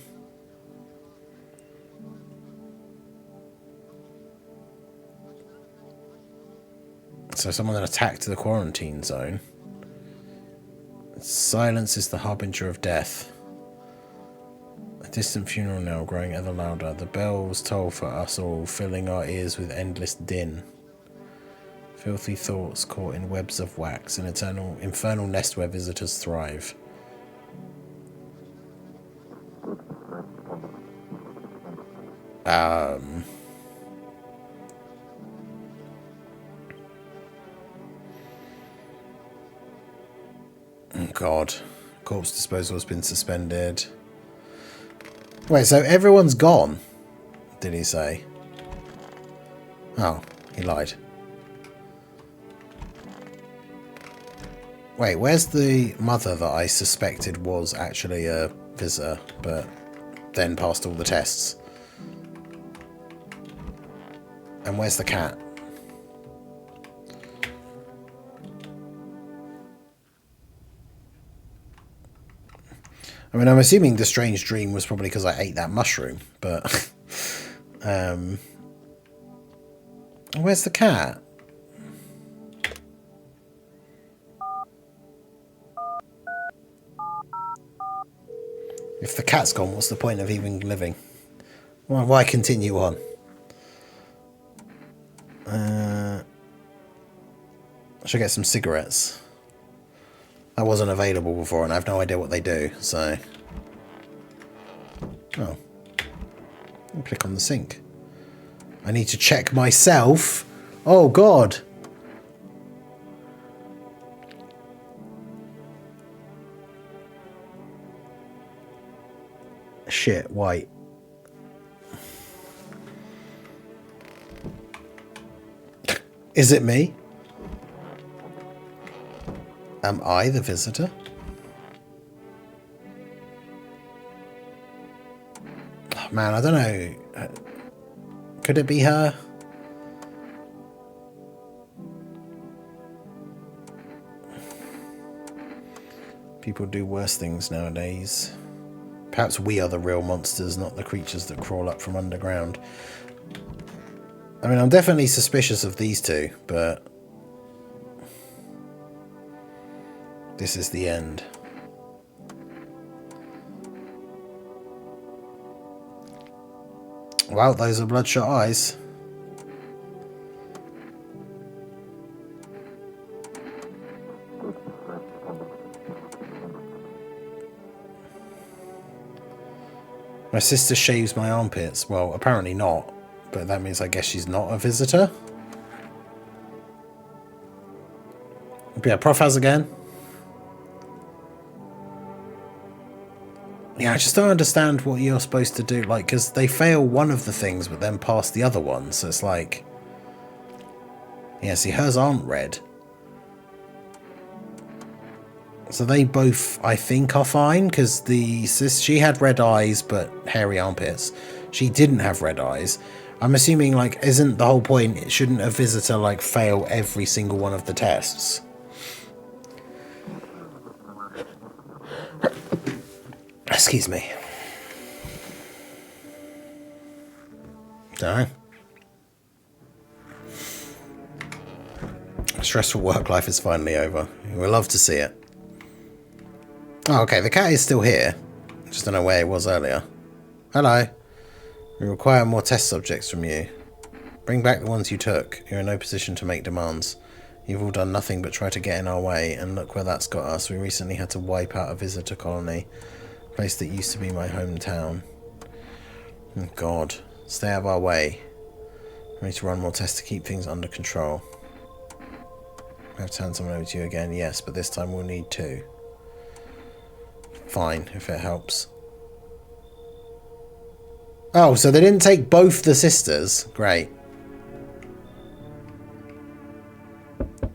So someone attacked the quarantine zone. Silence is the harbinger of death. A distant funeral knell growing ever louder. The bells toll for us all, filling our ears with endless din. Filthy thoughts caught in webs of wax, an infernal nest where visitors thrive. Oh God. Corpse disposal has been suspended. Wait, so everyone's gone? Did he say? Oh, he lied. Wait, where's the mother that I suspected was actually a visitor, but then passed all the tests? And where's the cat? I mean, I'm assuming the strange dream was probably because I ate that mushroom, but... where's the cat? If the cat's gone, what's the point of even living? Why continue on? I should get some cigarettes. That wasn't available before, and I have no idea what they do, so... Oh. I'll click on the sink. I need to check myself? Oh, God! Shit, white. Is it me? Am I the visitor? Oh, man, I don't know. Could it be her? People do worse things nowadays. Perhaps we are the real monsters, not the creatures that crawl up from underground. I mean, I'm definitely suspicious of these two, but... this is the end. Wow, those are bloodshot eyes. My sister shaves my armpits. Well, apparently not. But that means I guess she's not a visitor. But yeah, Prof has again. Yeah, I just don't understand what you're supposed to do. Like, because they fail one of the things, but then pass the other one. So it's like... yeah, see, hers aren't red. So they both, I think, are fine. Because she had red eyes, but hairy armpits. She didn't have red eyes. I'm assuming, like, isn't the whole point... shouldn't a visitor, like, fail every single one of the tests? Excuse me. Don't know. Stressful work life is finally over. We'll love to see it. Oh, okay, the cat is still here. Just don't know where it was earlier. Hello. We require more test subjects from you. Bring back the ones you took. You're in no position to make demands. You've all done nothing but try to get in our way, and look where that's got us. We recently had to wipe out a visitor colony. A place that used to be my hometown. Oh, God. Stay out of our way. We need to run more tests to keep things under control. I have to hand someone over to you again, yes, but this time we'll need two. Fine, if it helps. Oh, so they didn't take both the sisters. Great.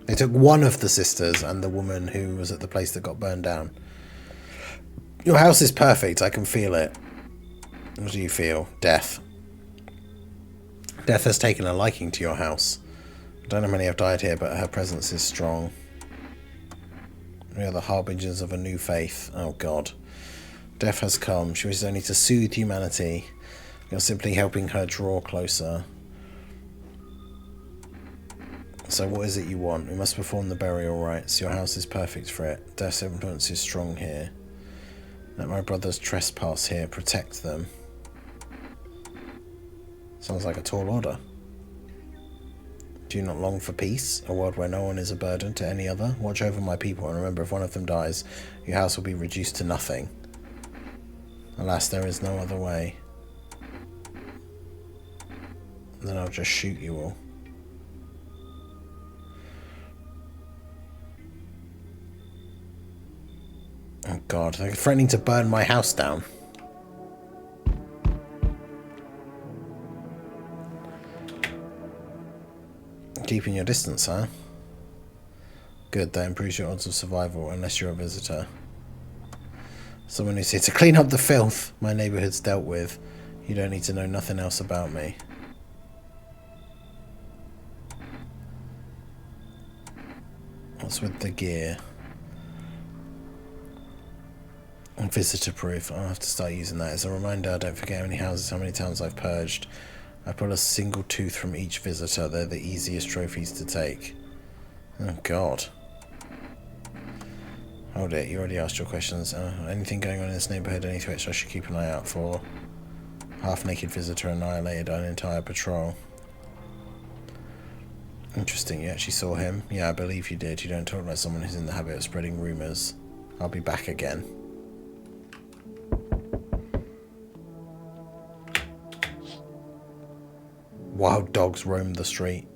They took one of the sisters and the woman who was at the place that got burned down. Your house is perfect. I can feel it. What do you feel? Death. Death has taken a liking to your house. I don't know how many have died here, but her presence is strong. We are the harbingers of a new faith. Oh, God. Death has come. She wishes only to soothe humanity. You're simply helping her draw closer. So what is it you want? We must perform the burial rites. Your house is perfect for it. Death's influence is strong here. Let my brothers trespass here. Protect them. Sounds like a tall order. Do you not long for peace? A world where no one is a burden to any other? Watch over my people and remember if one of them dies, your house will be reduced to nothing. Alas, there is no other way. Then I'll just shoot you all. Oh god, they're threatening to burn my house down. Keeping your distance, huh? Good, that improves your odds of survival, unless you're a visitor. Someone who's here to clean up the filth my neighbourhood's dealt with. You don't need to know nothing else about me. What's with the gear? And visitor proof. I'll have to start using that as a reminder. Don't forget how many houses, how many towns I've purged. I pull a single tooth from each visitor. They're the easiest trophies to take. Oh god. Hold it, you already asked your questions. Anything going on in this neighbourhood? Any threats I should keep an eye out for? Half-naked visitor annihilated an entire patrol. Interesting, you actually saw him? Yeah, I believe you did. You don't talk like someone who's in the habit of spreading rumours. I'll be back again. Wild dogs roam the street.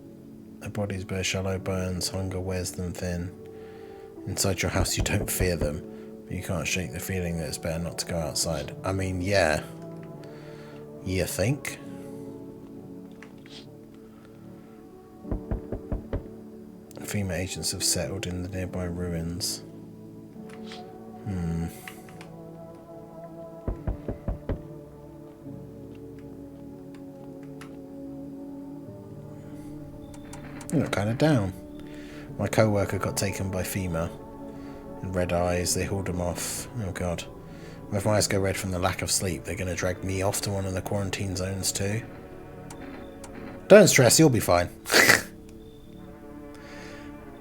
Their bodies bear shallow burns. Hunger wears them thin. Inside your house you don't fear them, but you can't shake the feeling that it's better not to go outside. I mean, yeah. You think? FEMA agents have settled in the nearby ruins. You look kind of down. My co-worker got taken by FEMA. And red eyes, they hauled him off. Oh god. If my eyes go red from the lack of sleep, they're going to drag me off to one of the quarantine zones too. Don't stress, you'll be fine.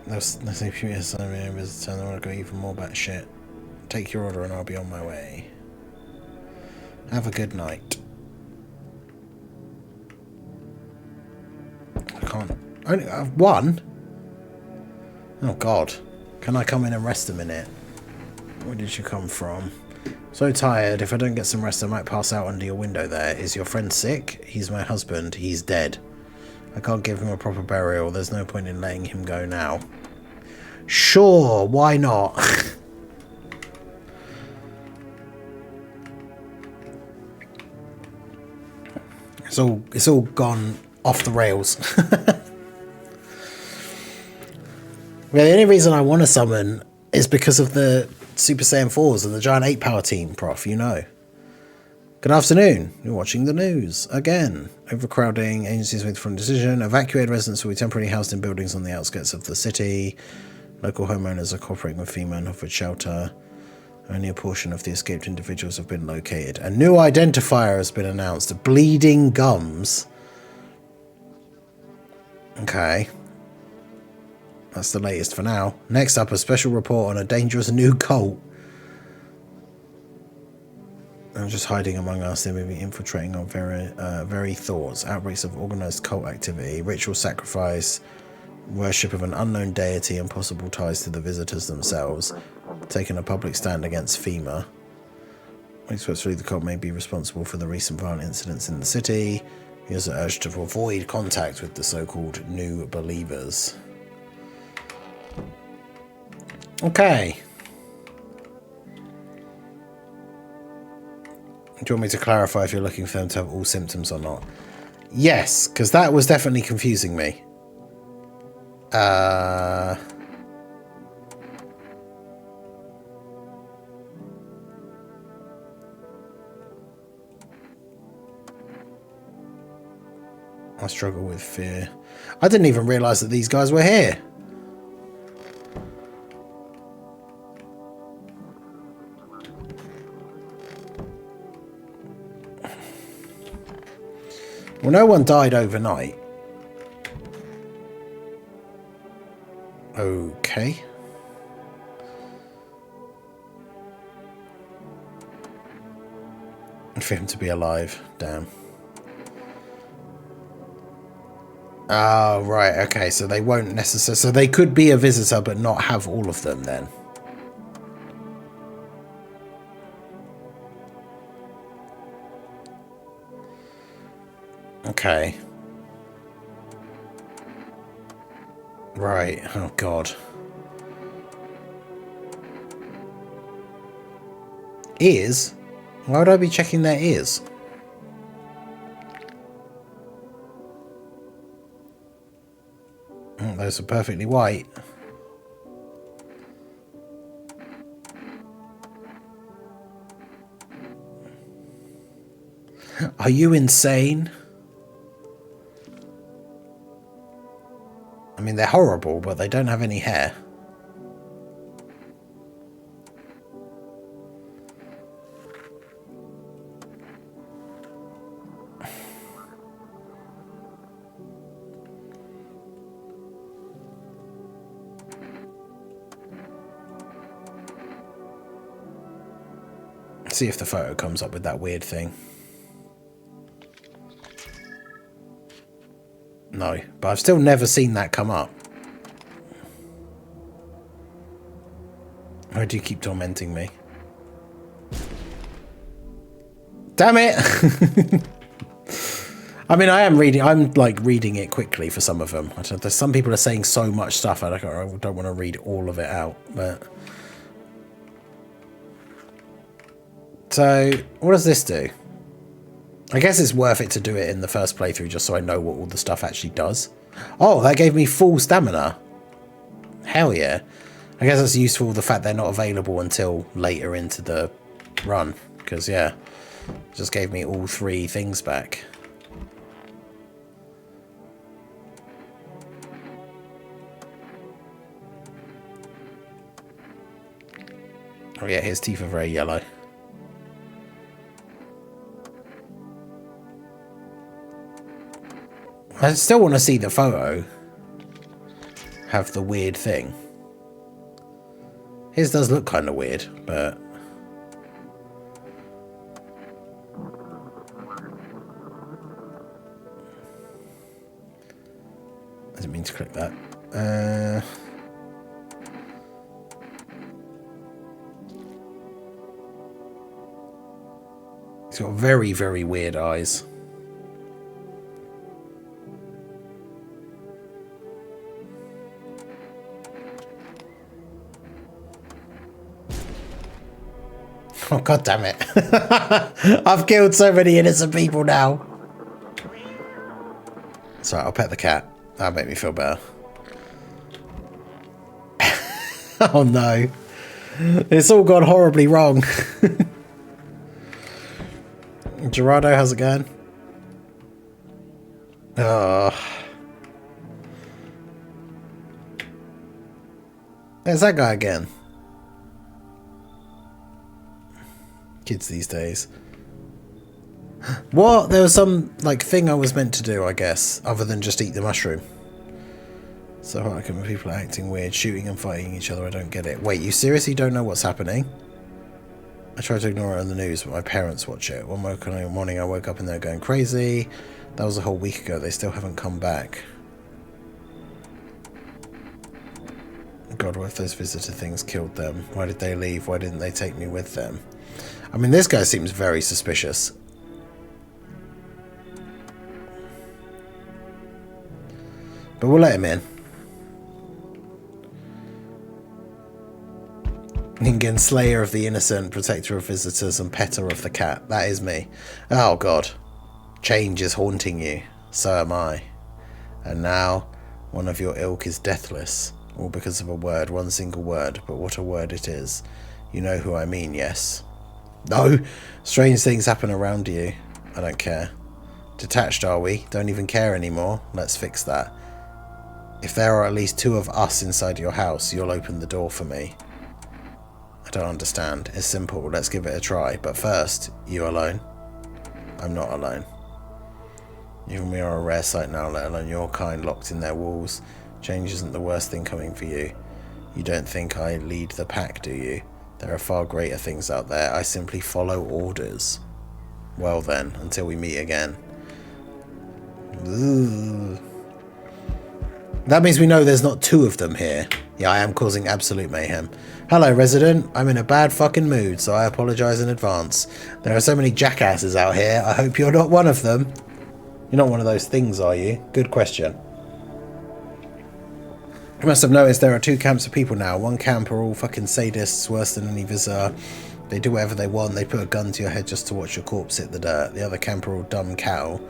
Let's see if you visit, I want to go even more batshit. Take your order and I'll be on my way. Have a good night. I can't. Only one? Oh god. Can I come in and rest a minute? Where did you come from? So tired. If I don't get some rest, I might pass out under your window there. Is your friend sick? He's my husband. He's dead. I can't give him a proper burial. There's no point in letting him go now. Sure, why not? It's all gone off the rails. Yeah, the only reason I want to summon is because of the Super Saiyan 4s and the giant 8 power team, Prof, you know. Good afternoon. You're watching the news. Again. Overcrowding, agencies wait for a decision. Evacuated residents will be temporarily housed in buildings on the outskirts of the city. Local homeowners are cooperating with FEMA and offered shelter. Only a portion of the escaped individuals have been located. A new identifier has been announced. Bleeding gums. Okay. That's the latest for now. Next up, a special report on a dangerous new cult. I'm just hiding among us. They may be infiltrating our very thoughts. Outbreaks of organised cult activity, ritual sacrifice, worship of an unknown deity, and possible ties to the visitors themselves. Taking a public stand against FEMA. Experts believe the cult may be responsible for the recent violent incidents in the city. He also urged to avoid contact with the so-called new believers. Okay. Do you want me to clarify if you're looking for them to have all symptoms or not? Yes, because that was definitely confusing me. I struggle with fear. I didn't even realise that these guys were here. Well, no one died overnight. Okay. For him to be alive. Damn. Oh, right. Okay, so they won't necessarily... So they could be a visitor, but not have all of them, then. Okay. Right. Oh, God. Ears? Why would I be checking their ears? Oh, those are perfectly white. Are you insane? I mean, they're horrible, but they don't have any hair. See if the photo comes up with that weird thing. No, but I've still never seen that come up. Why do you keep tormenting me? Damn it! I mean, I am reading. I'm like reading it quickly for some of them. There's some people are saying so much stuff. I don't want to read all of it out, but. So, what does this do? I guess it's worth it to do it in the first playthrough just so I know what all the stuff actually does. Oh, that gave me full stamina. Hell yeah. I guess that's useful, the fact they're not available until later into the run. Because, yeah, it just gave me all 3 things back. Oh yeah, his teeth are very yellow. I still want to see the photo have the weird thing. His does look kind of weird, but... I didn't mean to click that. He's got very, very weird eyes. Oh, God damn it. I've killed so many innocent people now. Sorry, I'll pet the cat. That'll make me feel better. Oh, no. It's all gone horribly wrong. Gerardo, how's it going? Oh. There's that guy again. Kids these days. What? There was some, like, thing I was meant to do, I guess, other than just eat the mushroom. So like when people are acting weird, shooting and fighting each other, I don't get it. Wait, you seriously don't know what's happening? I try to ignore it on the news, but my parents watch it. One morning I woke up and they're going crazy. That was a whole week ago. They still haven't come back. God, what if those visitor things killed them? Why did they leave? Why didn't they take me with them? I mean, this guy seems very suspicious. But we'll let him in. Ningen, slayer of the innocent, protector of visitors, and petter of the cat. That is me. Oh, God. Change is haunting you. So am I. And now, one of your ilk is deathless. All because of a word, one single word. But what a word it is. You know who I mean, yes? No! Strange things happen around you. I don't care. Detached, are we? Don't even care anymore. Let's fix that. If there are at least 2 of us inside your house, you'll open the door for me. I don't understand. It's simple. Let's give it a try. But first, you alone? I'm not alone. Even we are a rare sight now, let alone your kind locked in their walls. Change isn't the worst thing coming for you. You don't think I lead the pack, do you? There are far greater things out there. I simply follow orders. Well then, until we meet again. Ooh. That means we know there's not two of them here. Yeah, I am causing absolute mayhem. Hello, resident. I'm in a bad fucking mood, so I apologise in advance. There are so many jackasses out here. I hope you're not one of them. You're not one of those things, are you? Good question. You must have noticed there are two camps of people now. One camp are all fucking sadists, worse than any visitor. They do whatever they want. They put a gun to your head just to watch your corpse hit the dirt. The other camp are all dumb cattle.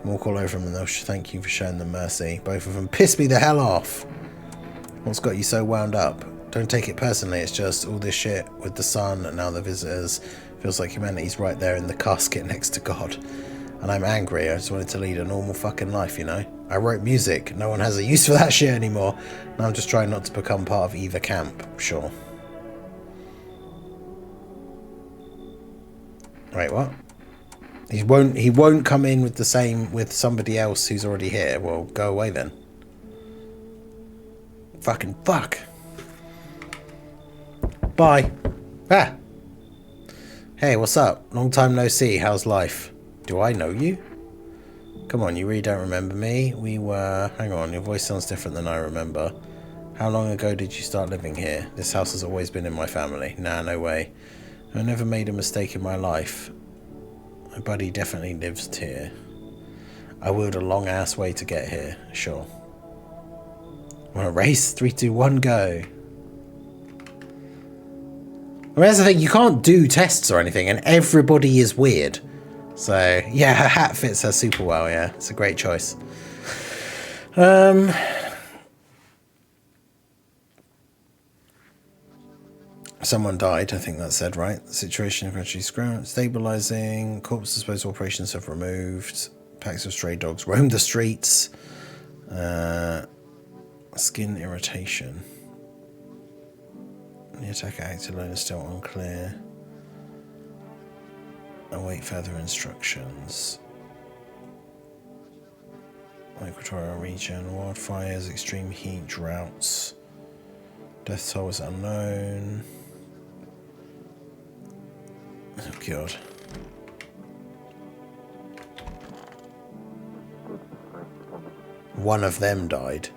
Walk all over them and they'll thank you for showing them mercy. Both of them piss me the hell off. What's got you so wound up? Don't take it personally, it's just all this shit with the sun and now the visitors. Feels like humanity's right there in the casket next to God. And I'm angry, I just wanted to lead a normal fucking life, you know? I wrote music, no one has a use for that shit anymore. And I'm just trying not to become part of either camp, sure. Wait, what? He won't come in with the same, with somebody else who's already here. Well, go away then. Fucking fuck. Bye. Ah. Hey, what's up? Long time no see. How's life? Do I know you? Come on, you really don't remember me? We were... Hang on, your voice sounds different than I remember. How long ago did you start living here? This house has always been in my family. Nah, no way. I never made a mistake in my life. My buddy definitely lives here. I wheeled a long ass way to get here, sure. Want to race? 3, 2, 1, go. Well, that's the thing, you can't do tests or anything, and everybody is weird. So, yeah, her hat fits her super well, yeah. It's a great choice. Someone died, I think that said, right? The situation gradually stabilizing. Corpse disposal operations have removed. Packs of stray dogs roam the streets. Skin irritation. The attacker acted alone is still unclear. Await further instructions. Equatorial region. Wildfires, extreme heat, droughts. Death toll is unknown. Oh god. One of them died.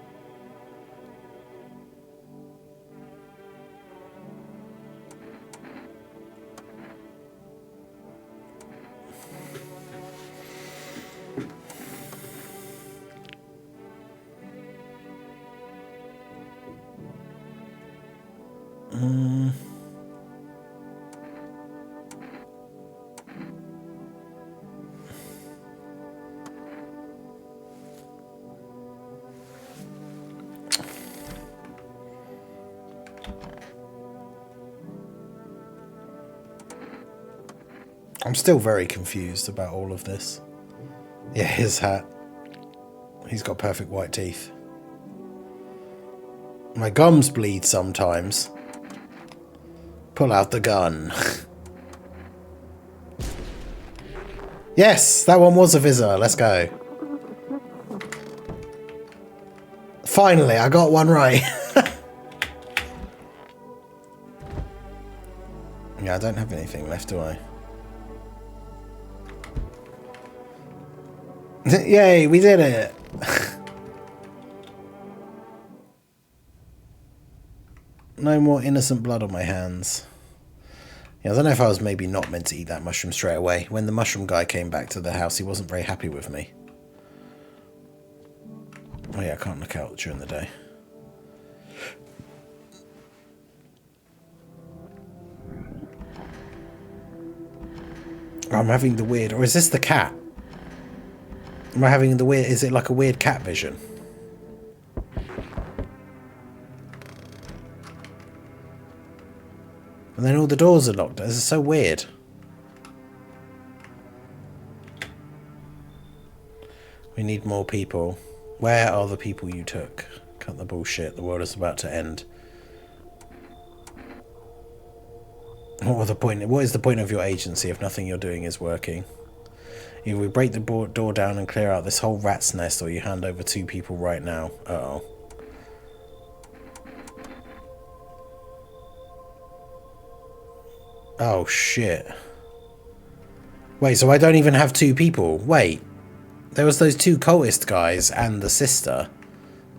I'm still very confused about all of this. Yeah, his hat. He's got perfect white teeth. My gums bleed sometimes. Pull out the gun. Yes, that one was a visitor. Let's go. Finally, I got one right. Yeah, I don't have anything left, do I? Yay, we did it! No more innocent blood on my hands. Yeah, I don't know if I was maybe not meant to eat that mushroom straight away. When the mushroom guy came back to the house, he wasn't very happy with me. Oh yeah, I can't look out during the day. Oh, I'm having the weird... Or is this the cat? Am I having the weird... Is it like a weird cat vision? And then all the doors are locked. This is so weird. We need more people. Where are the people you took? Cut the bullshit. The world is about to end. What is the point of your agency if nothing you're doing is working? Either we break the door down and clear out this whole rat's nest, or you hand over 2 people right now. Uh-oh. Oh, shit. Wait, so I don't even have 2 people. Wait. There was those 2 cultist guys and the sister.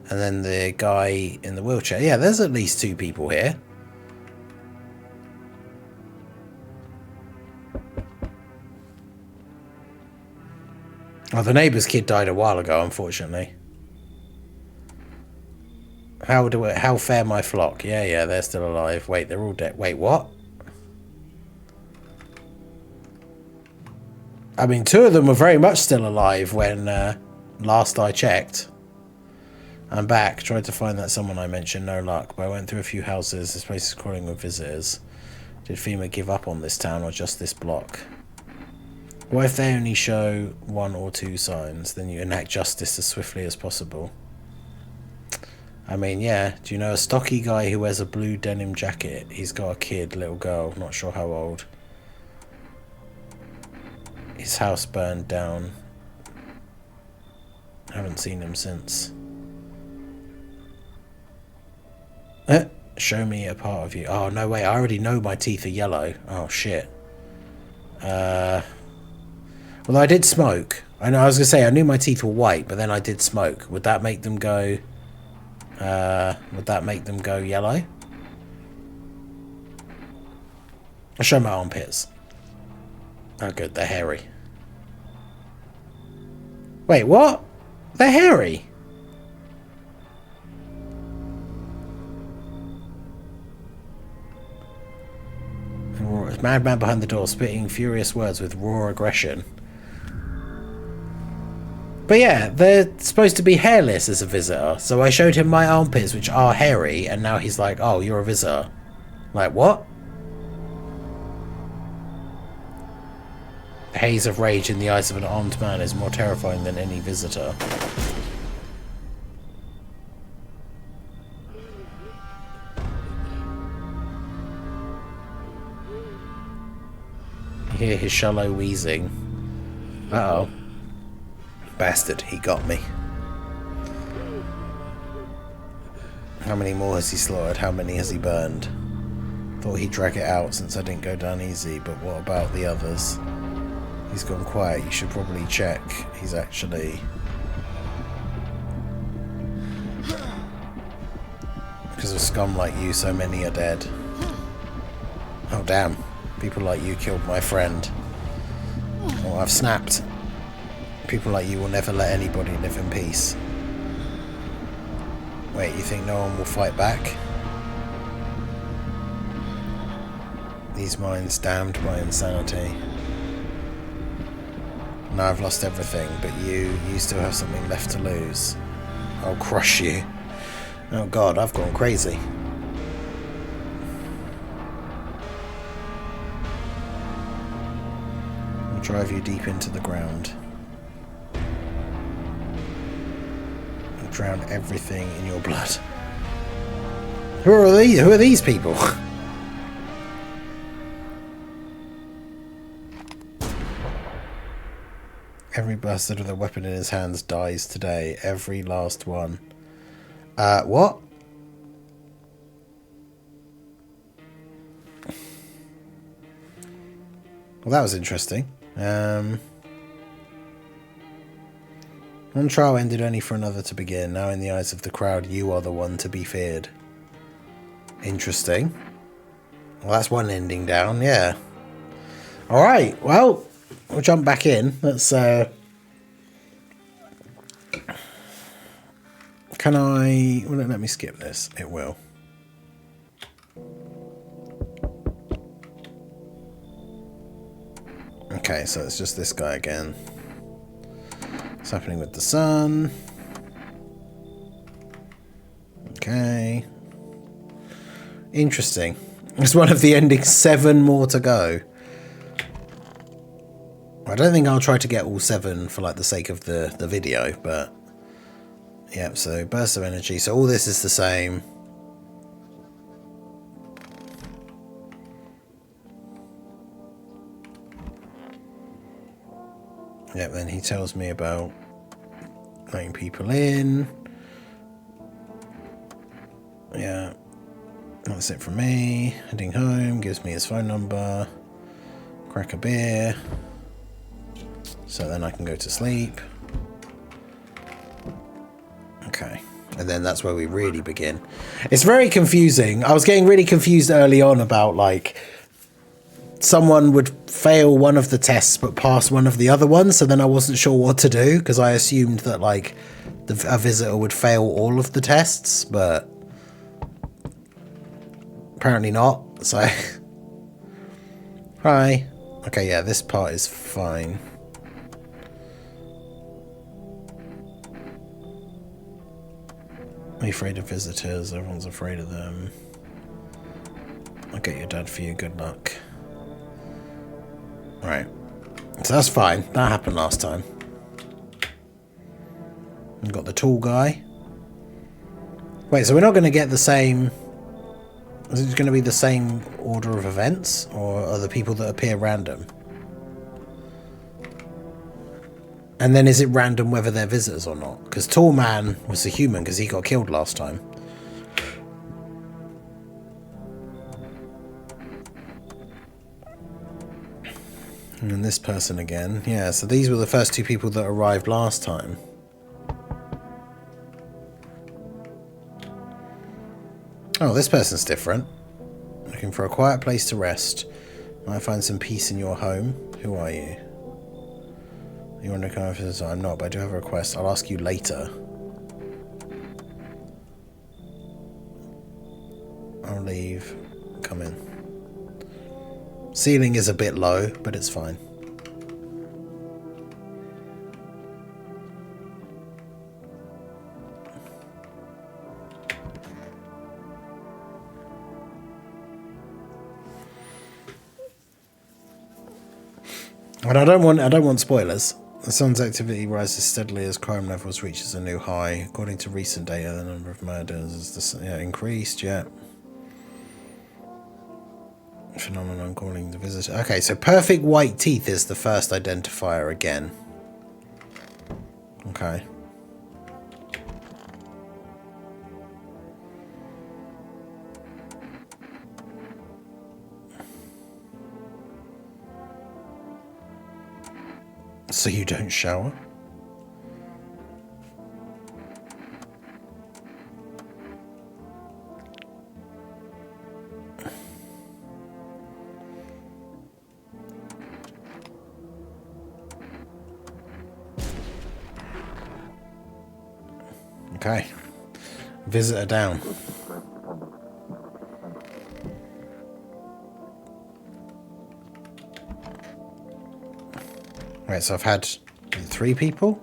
And then the guy in the wheelchair. Yeah, there's at least 2 people here. Oh, the neighbour's kid died a while ago, unfortunately. How fare my flock? Yeah, they're still alive. Wait, they're all dead. Wait, what? I mean, 2 of them were very much still alive when last I checked. I'm back. Tried to find that someone I mentioned. No luck. But I went through a few houses. This place is crawling with visitors. Did FEMA give up on this town or just this block? What if they only show 1 or 2 signs? Then you enact justice as swiftly as possible. I mean, yeah. Do you know a stocky guy who wears a blue denim jacket? He's got a kid, little girl. Not sure how old. His house burned down. Haven't seen him since. Show me a part of you. Oh, no way. I already know my teeth are yellow. Oh, shit. Well, I did smoke. I know. I was going to say, I knew my teeth were white, but then I did smoke. Would that make them go... would that make them go yellow? I'll show my armpits. Oh, good. They're hairy. Wait, what? They're hairy? Madman behind the door, spitting furious words with raw aggression. But yeah, they're supposed to be hairless as a visitor. So I showed him my armpits, which are hairy, and now he's like, oh, you're a visitor. Like, what? The haze of rage in the eyes of an armed man is more terrifying than any visitor. You hear his shallow wheezing. Uh-oh. Bastard, he got me. How many more has he slaughtered? How many has he burned? Thought he'd drag it out since I didn't go down easy, but what about the others? He's gone quiet. You should probably check. He's actually... Because of scum like you, so many are dead. Oh, damn. People like you killed my friend. Oh, I've snapped. People like you will never let anybody live in peace. Wait, you think no one will fight back? These minds damned by insanity. Now I've lost everything, but you still have something left to lose. I'll crush you. Oh god, I've gone crazy. I'll drive you deep into the ground. I'll drown everything in your blood. Who are these? Who are these people? Every bastard with a weapon in his hands dies today. Every last one. What? Well, that was interesting. One trial ended only for another to begin. Now in the eyes of the crowd, you are the one to be feared. Interesting. Well, that's one ending down, yeah. Alright, well... We'll jump back in. Let's, can I... Will it let me skip this? It will. Okay, so it's just this guy again. What's happening with the sun? Okay. Interesting. It's one of the endings. 7 more to go. I don't think I'll try to get all 7 for like the sake of the video, but yeah, so burst of energy. So all this is the same. Yep, then he tells me about letting people in. Yeah. That's it from me. Heading home, gives me his phone number. Crack a beer. So then I can go to sleep. Okay. And then that's where we really begin. It's very confusing. I was getting really confused early on about, like, someone would fail one of the tests but pass one of the other ones. So then I wasn't sure what to do because I assumed that, like, a visitor would fail all of the tests, but apparently not. So, hi. Okay, yeah, this part is fine. Are you afraid of visitors? Everyone's afraid of them. I'll get your dad for you. Good luck. Right. So that's fine. That happened last time. We've got the tall guy. Wait, so we're not going to get the same... Is it going to be the same order of events? Or are the people that appear random? And then is it random whether they're visitors or not? Because Tall Man was a human because he got killed last time. And then this person again. Yeah, so these were the first two people that arrived last time. Oh, this person's different. Looking for a quiet place to rest. Might find some peace in your home. Who are you? You want to come over this? I'm not, but I do have a request. I'll ask you later. I'll leave. Come in. Ceiling is a bit low, but it's fine. And I don't want spoilers. The sun's activity rises steadily as crime levels reaches a new high. According to recent data, the number of murders is increased. Yeah. Phenomenon calling the visitor. Okay, so perfect white teeth is the first identifier again. Okay. So you don't shower? Okay. Visitor down. Right, so I've had 3 people.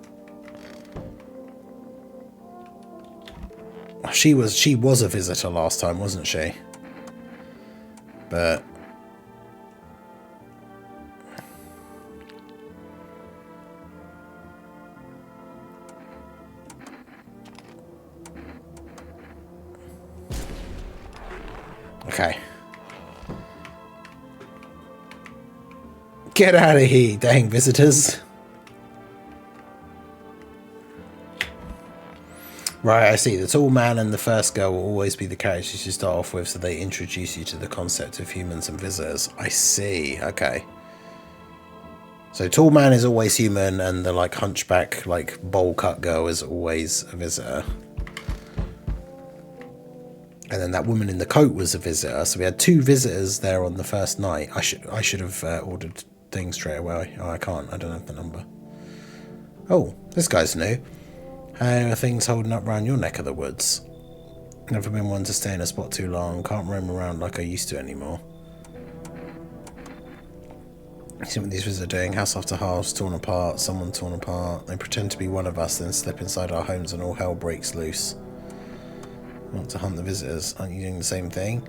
She was a visitor last time, wasn't she? But okay. Get out of here, dang visitors. Right, I see. The tall man and the first girl will always be the characters you start off with, so they introduce you to the concept of humans and visitors. I see. Okay. So tall man is always human, and the like hunchback, like bowl cut girl is always a visitor. And then that woman in the coat was a visitor. So we had 2 visitors there on the first night. I should have ordered things straight away. Oh, I can't. I don't have the number. Oh, this guy's new. How are things holding up around your neck of the woods? Never been one to stay in a spot too long. Can't roam around like I used to anymore. See what these visitors are doing. House after house, torn apart, someone torn apart. They pretend to be one of us, then slip inside our homes and all hell breaks loose. Want to hunt the visitors. Aren't you doing the same thing?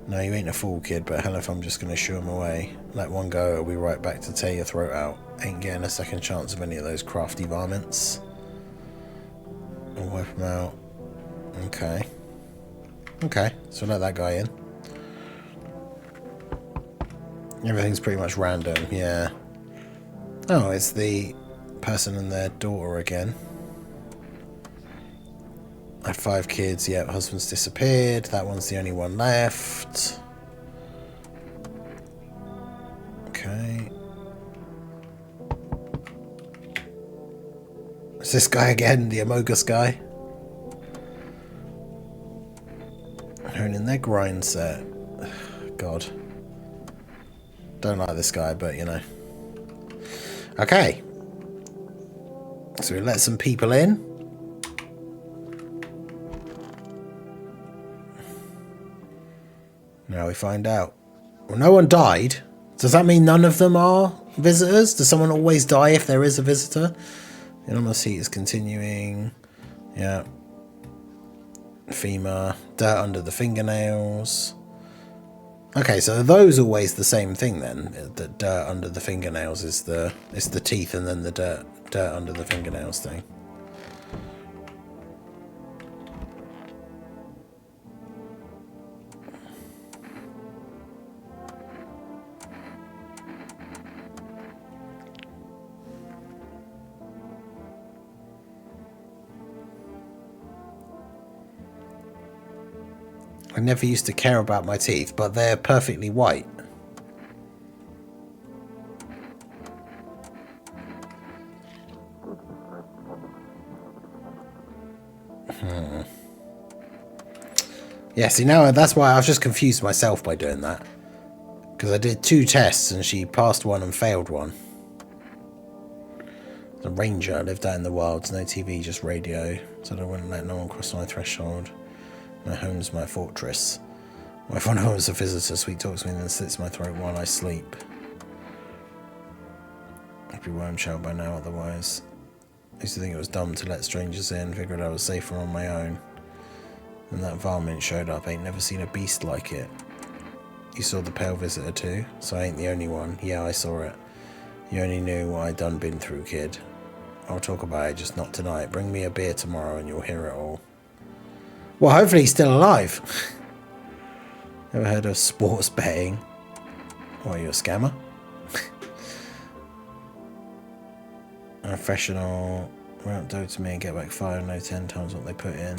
No, you ain't a fool, kid, but hell if I'm just going to shoo them away. Let one go, I'll be right back to tear your throat out. Ain't getting a second chance of any of those crafty varmints. I'll wipe them out. Okay. Okay, so let that guy in. Everything's pretty much random, yeah. Oh, it's the person and their daughter again. I had 5 kids. Yeah, husband's disappeared. That one's the only one left. Okay. It's this guy again, the Amogus guy. Honing their grind set. God. Don't like this guy, but you know. Okay. So we let some people in. Now we find out. Well, no one died. Does that mean none of them are visitors? Does someone always die if there is a visitor? The anonymous heat is continuing. Yeah. Femur. Dirt under the fingernails. Okay, so are those always the same thing then? The dirt under the fingernails is the teeth, and then the dirt under the fingernails thing. I never used to care about my teeth, but they're perfectly white. Yeah, see now that's why I've just confused myself by doing that. Because I did 2 tests and she passed one and failed one. The ranger lived out in the wilds, no TV, just radio. So I wouldn't let no one cross my threshold. My home's my fortress. My fun home is a visitor, sweet talks me and then slits my throat while I sleep. I'd be worm shell by now otherwise. I used to think it was dumb to let strangers in, figured I was safer on my own. Then that varmint showed up, ain't never seen a beast like it. You saw the pale visitor too, so I ain't the only one. Yeah, I saw it. You only knew what I'd done been through, kid. I'll talk about it, just not tonight. Bring me a beer tomorrow and you'll hear it all. Well, hopefully he's still alive. Ever heard of sports betting? What, are you a scammer? A professional. Won't do it to me and get back 5, no 10 times what they put in.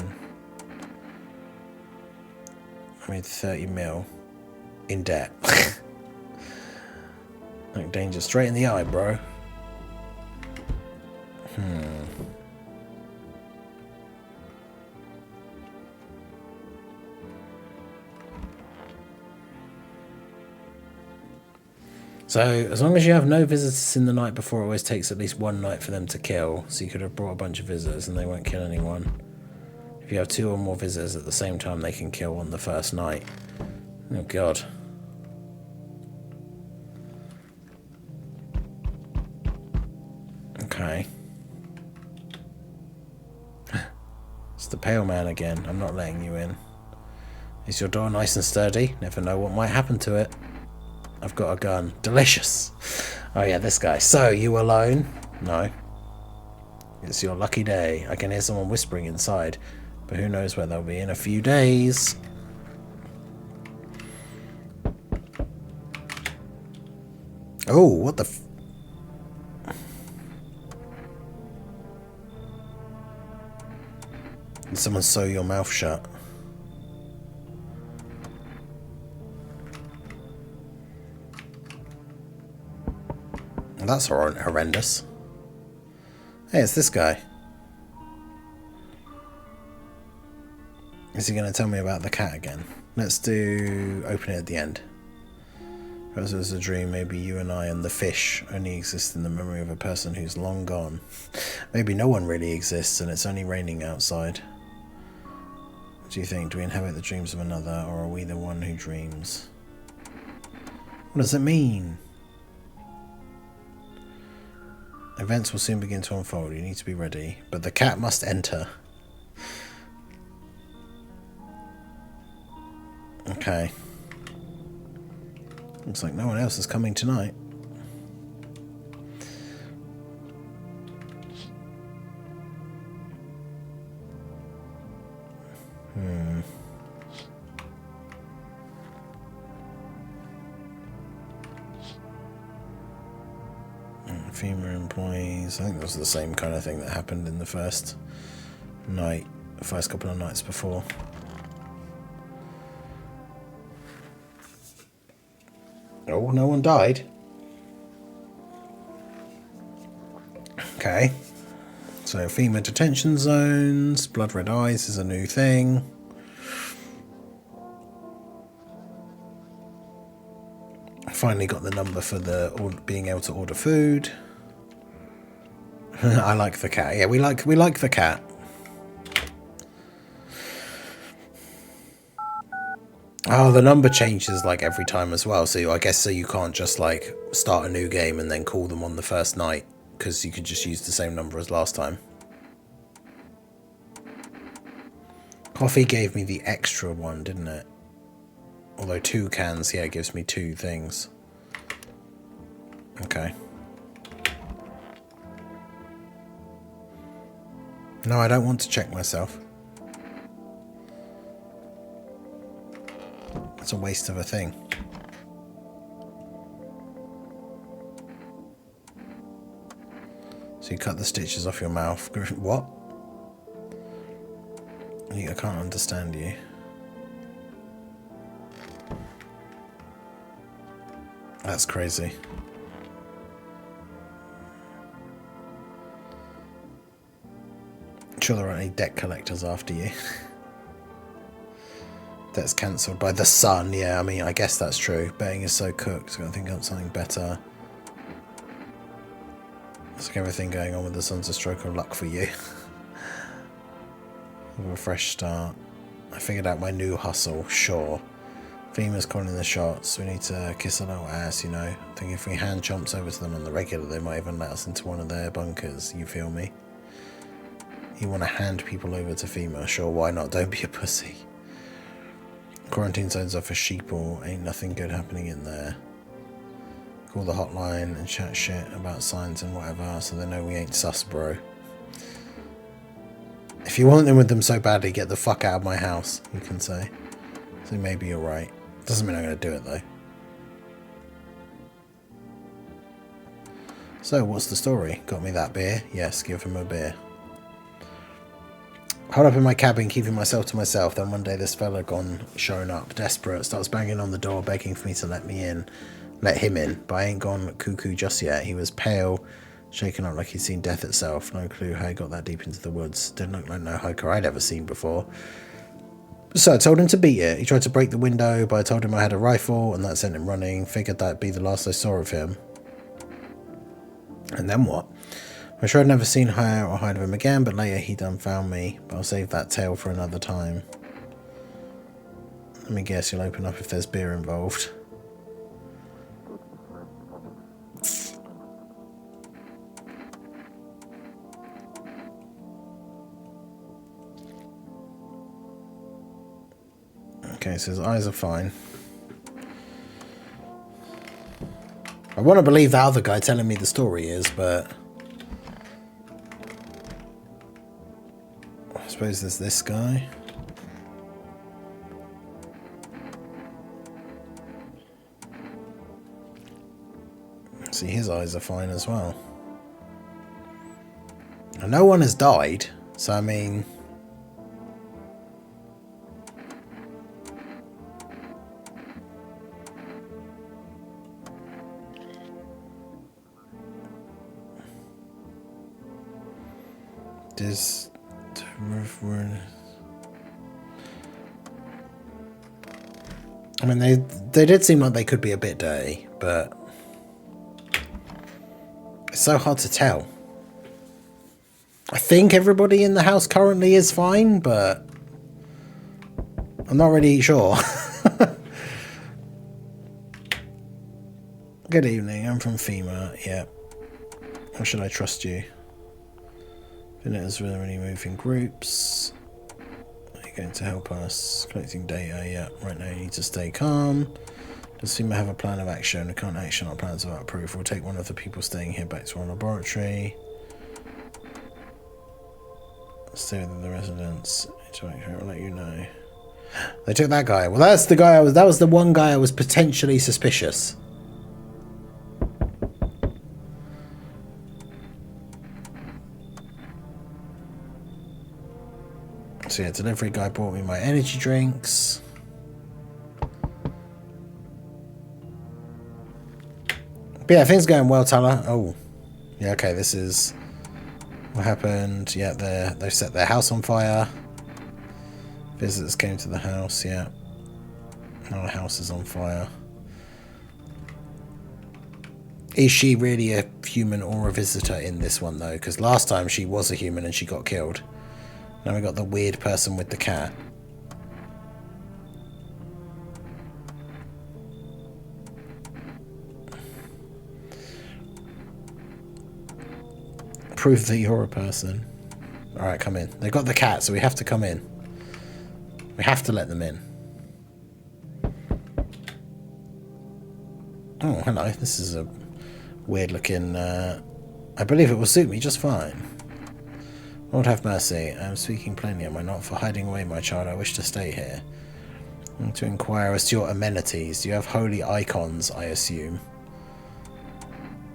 I made 30 mil in debt. Like danger straight in the eye, bro. So, as long as you have no visitors in the night before, it always takes at least 1 night for them to kill. So you could have brought a bunch of visitors and they won't kill anyone. If you have 2 or more visitors at the same time, they can kill on the first night. Oh, God. Okay. It's the pale man again. I'm not letting you in. Is your door nice and sturdy? Never know what might happen to it. I've got a gun. Delicious. Oh yeah, this guy. So, you alone? No. It's your lucky day. I can hear someone whispering inside, but who knows where they'll be in a few days. Oh, what the Did someone sew your mouth shut? That's horrendous. Hey, it's this guy. Is he going to tell me about the cat again? Let's do open it at the end. Perhaps it was a dream. Maybe you and I and the fish only exist in the memory of a person who's long gone. Maybe no one really exists and it's only raining outside. What do you think? Do we inhabit the dreams of another, or are we the one who dreams? What does it mean? Events will soon begin to unfold. You need to be ready. But the cat must enter. Okay. Looks like no one else is coming tonight. Female employees. I think that was the same kind of thing that happened in the first night. the first couple of nights before. Oh, no one died. Okay. So FEMA detention zones, blood red eyes is a new thing. I finally got the number for the being able to order food. I like the cat. Yeah, we like the cat. Oh, the number changes like every time as well. So I guess so you can't just like start a new game and then call them on the first night, because you could just use the same number as last time. Coffee gave me the extra one, didn't it? Although 2 cans, yeah, it gives me 2 things. Okay. No, I don't want to check myself. It's a waste of a thing. So you cut the stitches off your mouth. What? I can't understand you. That's crazy. I'm sure there aren't any debt collectors after you. That's cancelled by the sun. Yeah, I mean, I guess that's true. Betting is so cooked. So I think I'm something better. It's like everything going on with the sun's a stroke of luck for you. With a fresh start. I figured out my new hustle. Sure. FEMA's calling the shots. We need to kiss a little ass, you know. I think if we hand chomps over to them on the regular, they might even let us into one of their bunkers. You feel me? You want to hand people over to FEMA? Sure, why not? Don't be a pussy. Quarantine zones are for sheeple. Ain't nothing good happening in there. Call the hotline and chat shit about signs and whatever, so they know we ain't sus, bro. If you want in with them so badly, get the fuck out of my house, you can say. So maybe you're right. Doesn't mean I'm going to do it, though. So, what's the story? Got me that beer? Yes, give him a beer. Hold up in my cabin, keeping myself to myself. Then one day this fella shown up, desperate, starts banging on the door, begging for me to let him in. But I ain't gone cuckoo just yet. He was pale, shaken up like he'd seen death itself. No clue how he got that deep into the woods. Didn't look like no hiker I'd ever seen before. So I told him to beat it. He tried to break the window, but I told him I had a rifle, and that sent him running. Figured that'd be the last I saw of him. And then what? I'm sure I'd never seen higher or hide of him again, but later he done found me. But I'll save that tale for another time. Let me guess, you'll open up if there's beer involved. Okay, so his eyes are fine. I want to believe the other guy telling me the story is, but I suppose there's this guy. See, his eyes are fine as well. And no one has died, so I mean, I mean, they did seem like they could be a bit dirty, but it's so hard to tell. I think everybody in the house currently is fine, but I'm not really sure. Good evening, I'm from FEMA. Yeah. How should I trust you? Visitors will only move in groups. Are you going to help us? Collecting data, yeah. Right now you need to stay calm. Does FEMA have a plan of action? We can't action our plans without proof. We'll take one of the people staying here back to our laboratory. Stay with the residents. I'll let you know. They took that guy. Well, that's the guy that was the one guy I was potentially suspicious. So yeah, delivery guy brought me my energy drinks. But yeah, things going well, Tyler. Oh, yeah, okay, this is what happened. Yeah, they set their house on fire. Visitors came to the house, yeah. Now the house is on fire. Is she really a human or a visitor in this one, though? Because last time she was a human and she got killed. Now we got the weird person with the cat. Prove that you're a person. Alright, come in. They got the cat, so we have to come in. We have to let them in. Oh, hello. This is a weird looking... I believe it will suit me just fine. Lord have mercy. I am speaking plainly, am I not? For hiding away, my child, I wish to stay here. And to inquire as to your amenities. You have holy icons, I assume.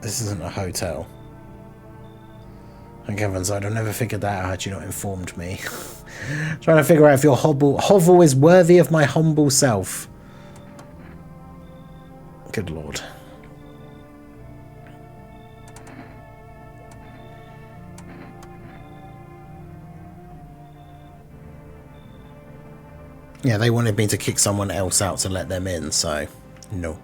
This isn't a hotel. Thank heavens, I'd have never figured that out had you not informed me. Trying to figure out if your hovel is worthy of my humble self. Good lord. Yeah, they wanted me to kick someone else out to let them in, so no.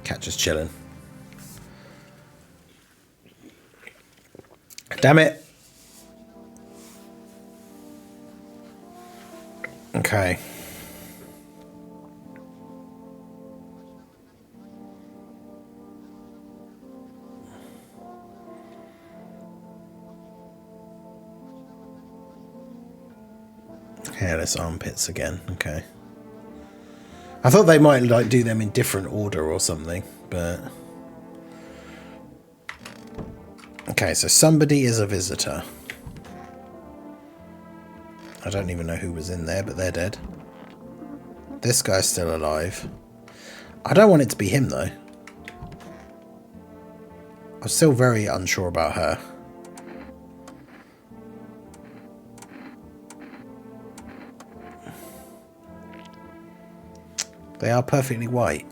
Cat just chilling. Damn it. Okay. Hairless armpits again. Okay. I thought they might like do them in different order or something, but okay. So somebody is a visitor. I don't even know who was in there, but they're dead. This guy's still alive. I don't want it to be him though. I'm still very unsure about her. They are perfectly white.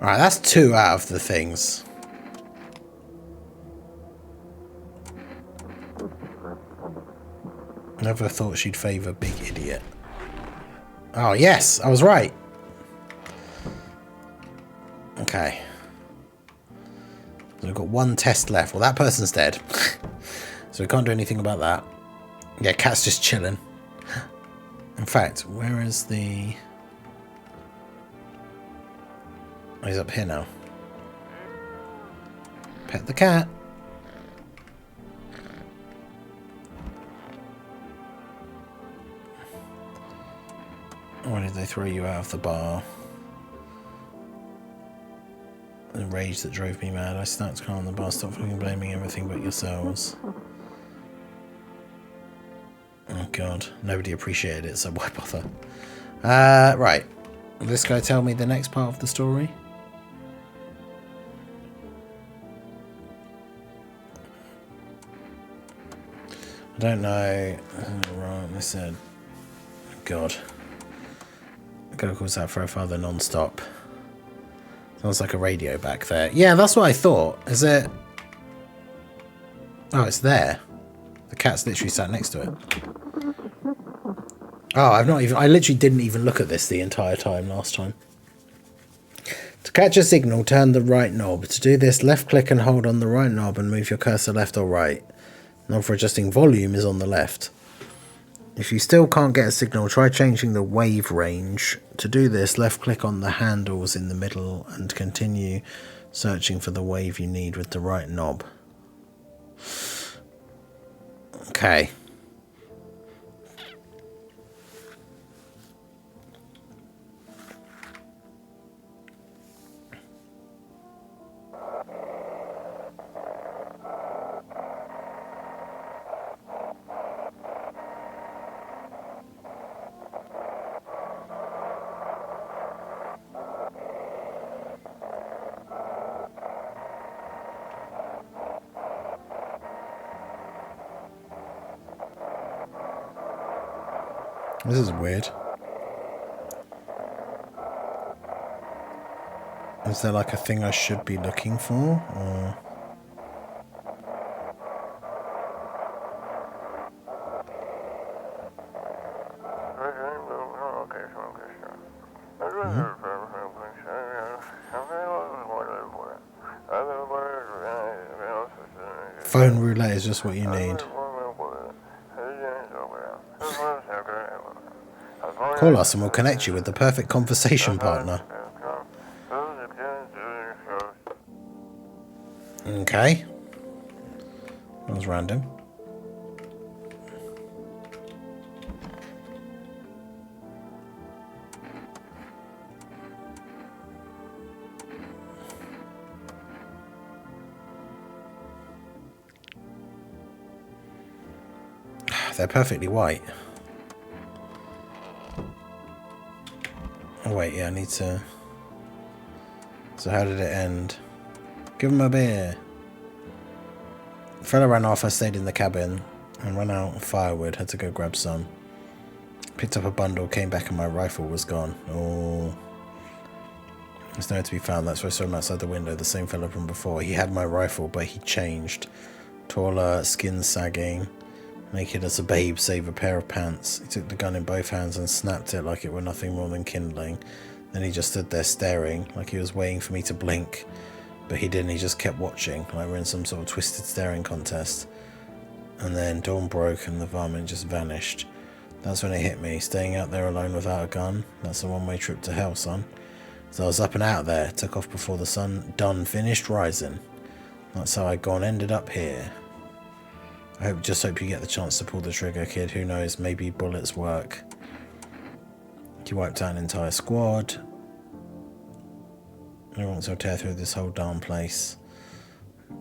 Alright, that's 2 out of the things. Never thought she'd favour big idiot. Oh, yes, I was right. Okay. So we've got 1 test left. Well, that person's dead. So we can't do anything about that. Yeah, cat's just chilling. In fact, where is the... Oh, he's up here now. Pet the cat. Why did they throw you out of the bar? The rage that drove me mad. I snapped calm on the bar. Stop fucking blaming everything but yourselves. Oh god. Nobody appreciated it, so why bother? Right. Will this guy tell me the next part of the story? I don't know. Right, they said... God. Gotta call out for a father non-stop. Sounds like a radio back there. Yeah, that's what I thought. Is it... Oh, it's there. The cat's literally sat next to it. Oh, I've not even... I literally didn't even look at this the entire time last time. To catch a signal, turn the right knob. To do this, left click and hold on the right knob and move your cursor left or right. Knob for adjusting volume is on the left. If you still can't get a signal, try changing the wave range. To do this, left click on the handles in the middle and continue searching for the wave you need with the right knob. Okay. This is weird. Is there like a thing I should be looking for? Or... Phone roulette is just what you need. Call us and we'll connect you with the perfect conversation partner. Okay. That was random. They're perfectly white. Oh wait, yeah, I need to... So how did it end? Give him a beer. The fella ran off, I stayed in the cabin and ran out of firewood, had to go grab some. Picked up a bundle, came back and my rifle was gone. Oh. There's nowhere to be found. That's why I saw him outside the window, the same fella from before. He had my rifle, but he changed. Taller, skin sagging. Naked as a babe, save a pair of pants. He took the gun in both hands and snapped it like it were nothing more than kindling. Then he just stood there staring, like he was waiting for me to blink. But he didn't, he just kept watching, like we're in some sort of twisted staring contest. And then dawn broke and the varmint just vanished. That's when it hit me, staying out there alone without a gun. That's a one-way trip to hell, son. So I was up and out there, took off before the sun done finished rising. That's how I gone ended up here. Just hope you get the chance to pull the trigger, kid. Who knows, maybe bullets work. You wiped out an entire squad. Who wants to tear through this whole darn place?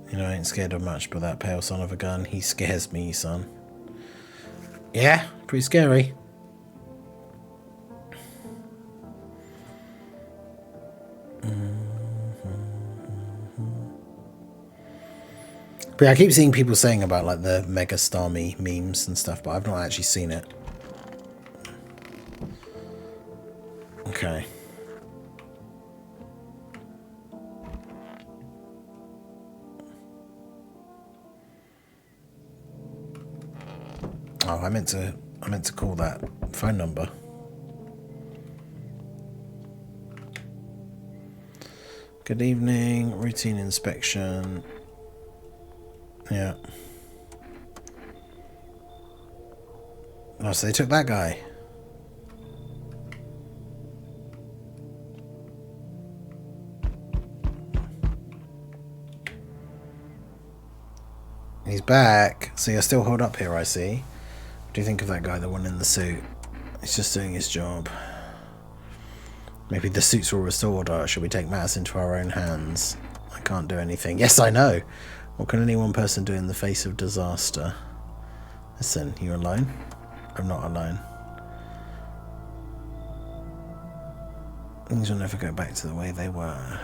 You know, I ain't scared of much, but that pale son of a gun, he scares me, son. Yeah, pretty scary. But yeah, I keep seeing people saying about like the Mega Starmie memes and stuff, but I've not actually seen it. Okay. Oh, I meant to call that phone number. Good evening, routine inspection. Yeah. Oh, so they took that guy. He's back. So you're still holed up here, I see. What do you think of that guy, the one in the suit? He's just doing his job. Maybe the suits were restored, or should we take matters into our own hands? I can't do anything. Yes, I know. What can any one person do in the face of disaster? Listen, you alone? I'm not alone. Things will never go back to the way they were.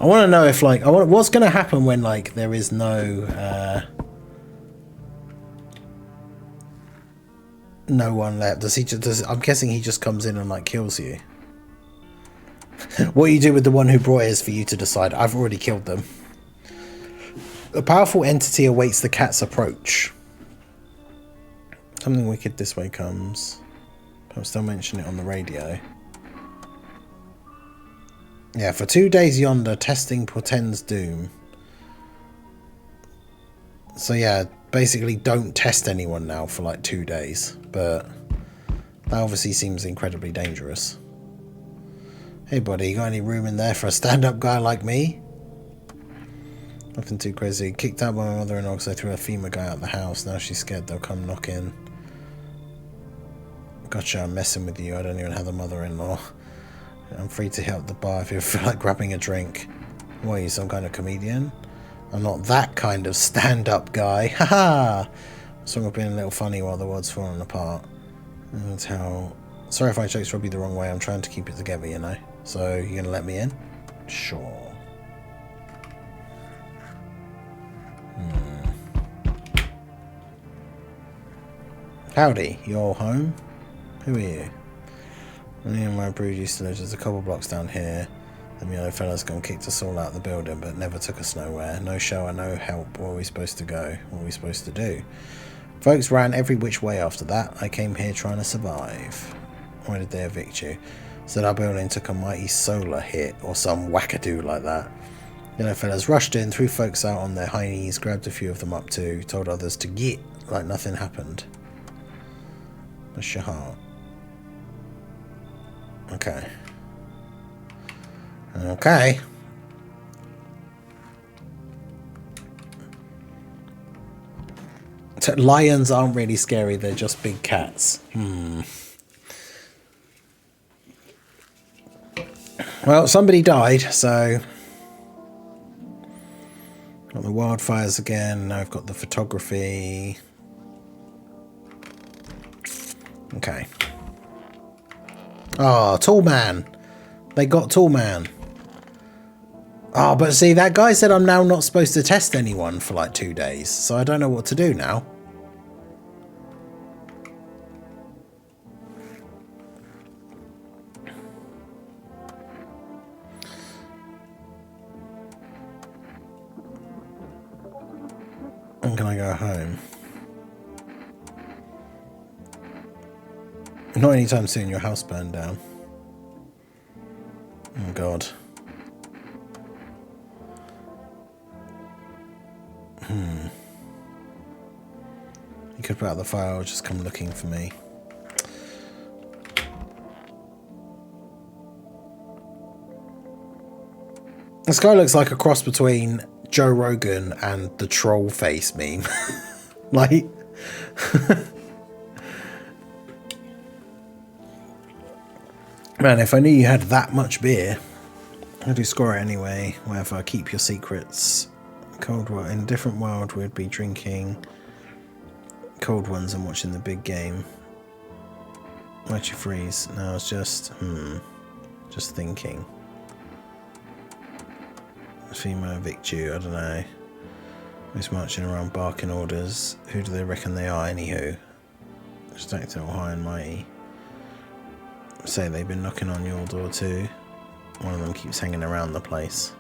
I want to know if, like, what's going to happen when, like, there is no, no one left. I'm guessing he just comes in and, like, kills you. What you do with the one who brought it is for you to decide. I've already killed them. A powerful entity awaits the cat's approach. Something wicked this way comes. I'll still mention it on the radio. Yeah, for 2 days yonder, testing portends doom. So yeah, basically don't test anyone now for like 2 days. But that obviously seems incredibly dangerous. Hey buddy, you got any room in there for a stand-up guy like me? Nothing too crazy. Kicked out by my mother-in-law because I threw a FEMA guy out the house. Now she's scared they'll come knock in. Gotcha, I'm messing with you. I don't even have a mother-in-law. I'm free to hit up the bar if you feel like grabbing a drink. What, are you some kind of comedian? I'm not that kind of stand-up guy. Haha! Song of being a little funny while the world's falling apart. That's how... Sorry if I choked Robbie the wrong way. I'm trying to keep it together, you know. So, you gonna let me in? Sure. Howdy, you're home? Who are you? Me and my brood used to live just a couple blocks down here. The yellow fella's gone kicked us all out of the building, but never took us nowhere. No shower, no help. Where are we supposed to go? What are we supposed to do? Folks ran every which way after that. I came here trying to survive. Why did they evict you? Said our building took a mighty solar hit, or some wackadoo like that. Yellow fellas rushed in, threw folks out on their high knees, grabbed a few of them up too, told others to get like nothing happened. Bless your heart. Okay. Okay. So lions aren't really scary, they're just big cats. Well, somebody died, so... Got the wildfires again, now I've got the photography. Okay. Oh, Tall Man. They got Tall Man. Oh, but see, that guy said I'm now not supposed to test anyone for like 2 days, so I don't know what to do now. When can I go home? Not anytime soon, your house burned down. Oh God. You could put out the fire or just come looking for me. This guy looks like a cross between Joe Rogan and the troll face meme. Like... Man, if I knew you had that much beer, I'd do score it anyway. Whatever, keep your secrets. Cold water. In a different world, we'd be drinking cold ones and watching the big game. Why'd you freeze? No, I was just thinking. Female evict you, I don't know. Who's marching around barking orders? Who do they reckon they are, anywho? Just acting all high and mighty. Say they've been knocking on your door too. One of them keeps hanging around the place.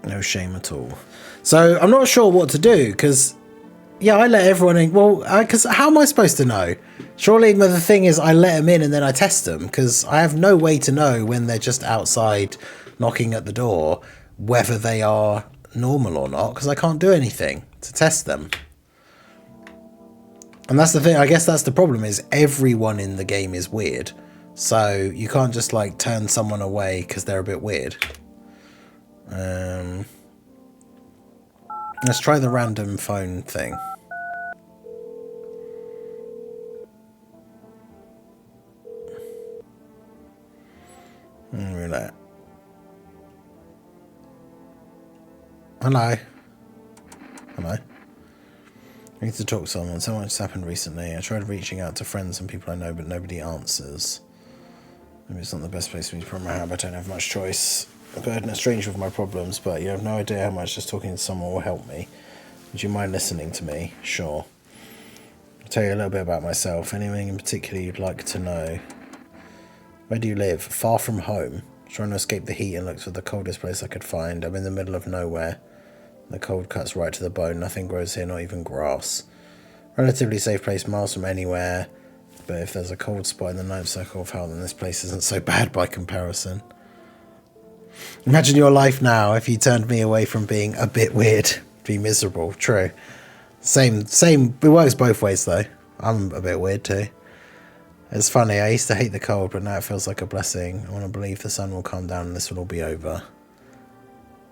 No shame at all. So I'm not sure what to do, because yeah, I let everyone in. Well, because how am I supposed to know? Surely the thing is I let them in and then I test them, because I have no way to know when they're just outside knocking at the door whether they are normal or not, because I can't do anything to test them. And that's the thing, I guess that's the problem, is everyone in the game is weird. So you can't just like turn someone away because they're a bit weird. Let's try the random phone thing. Roulette. Hello. Hello. I need to talk to someone. So much has happened recently. I tried reaching out to friends and people I know, but nobody answers. Maybe it's not the best place for me to put my hand. I don't have much choice. A burden is strange with my problems, but you have no idea how much just talking to someone will help me. Would you mind listening to me? Sure. I'll tell you a little bit about myself. Anything in particular you'd like to know? Where do you live? Far from home. Trying to escape the heat and look for the coldest place I could find. I'm in the middle of nowhere. The cold cuts right to the bone. Nothing grows here, not even grass. Relatively safe place, miles from anywhere. But if there's a cold spot in the ninth circle of hell, then this place isn't so bad by comparison. Imagine your life now if you turned me away from being a bit weird. Be miserable. True. Same. It works both ways though. I'm a bit weird too. It's funny. I used to hate the cold, but now it feels like a blessing. I want to believe the sun will come down and this will all be over.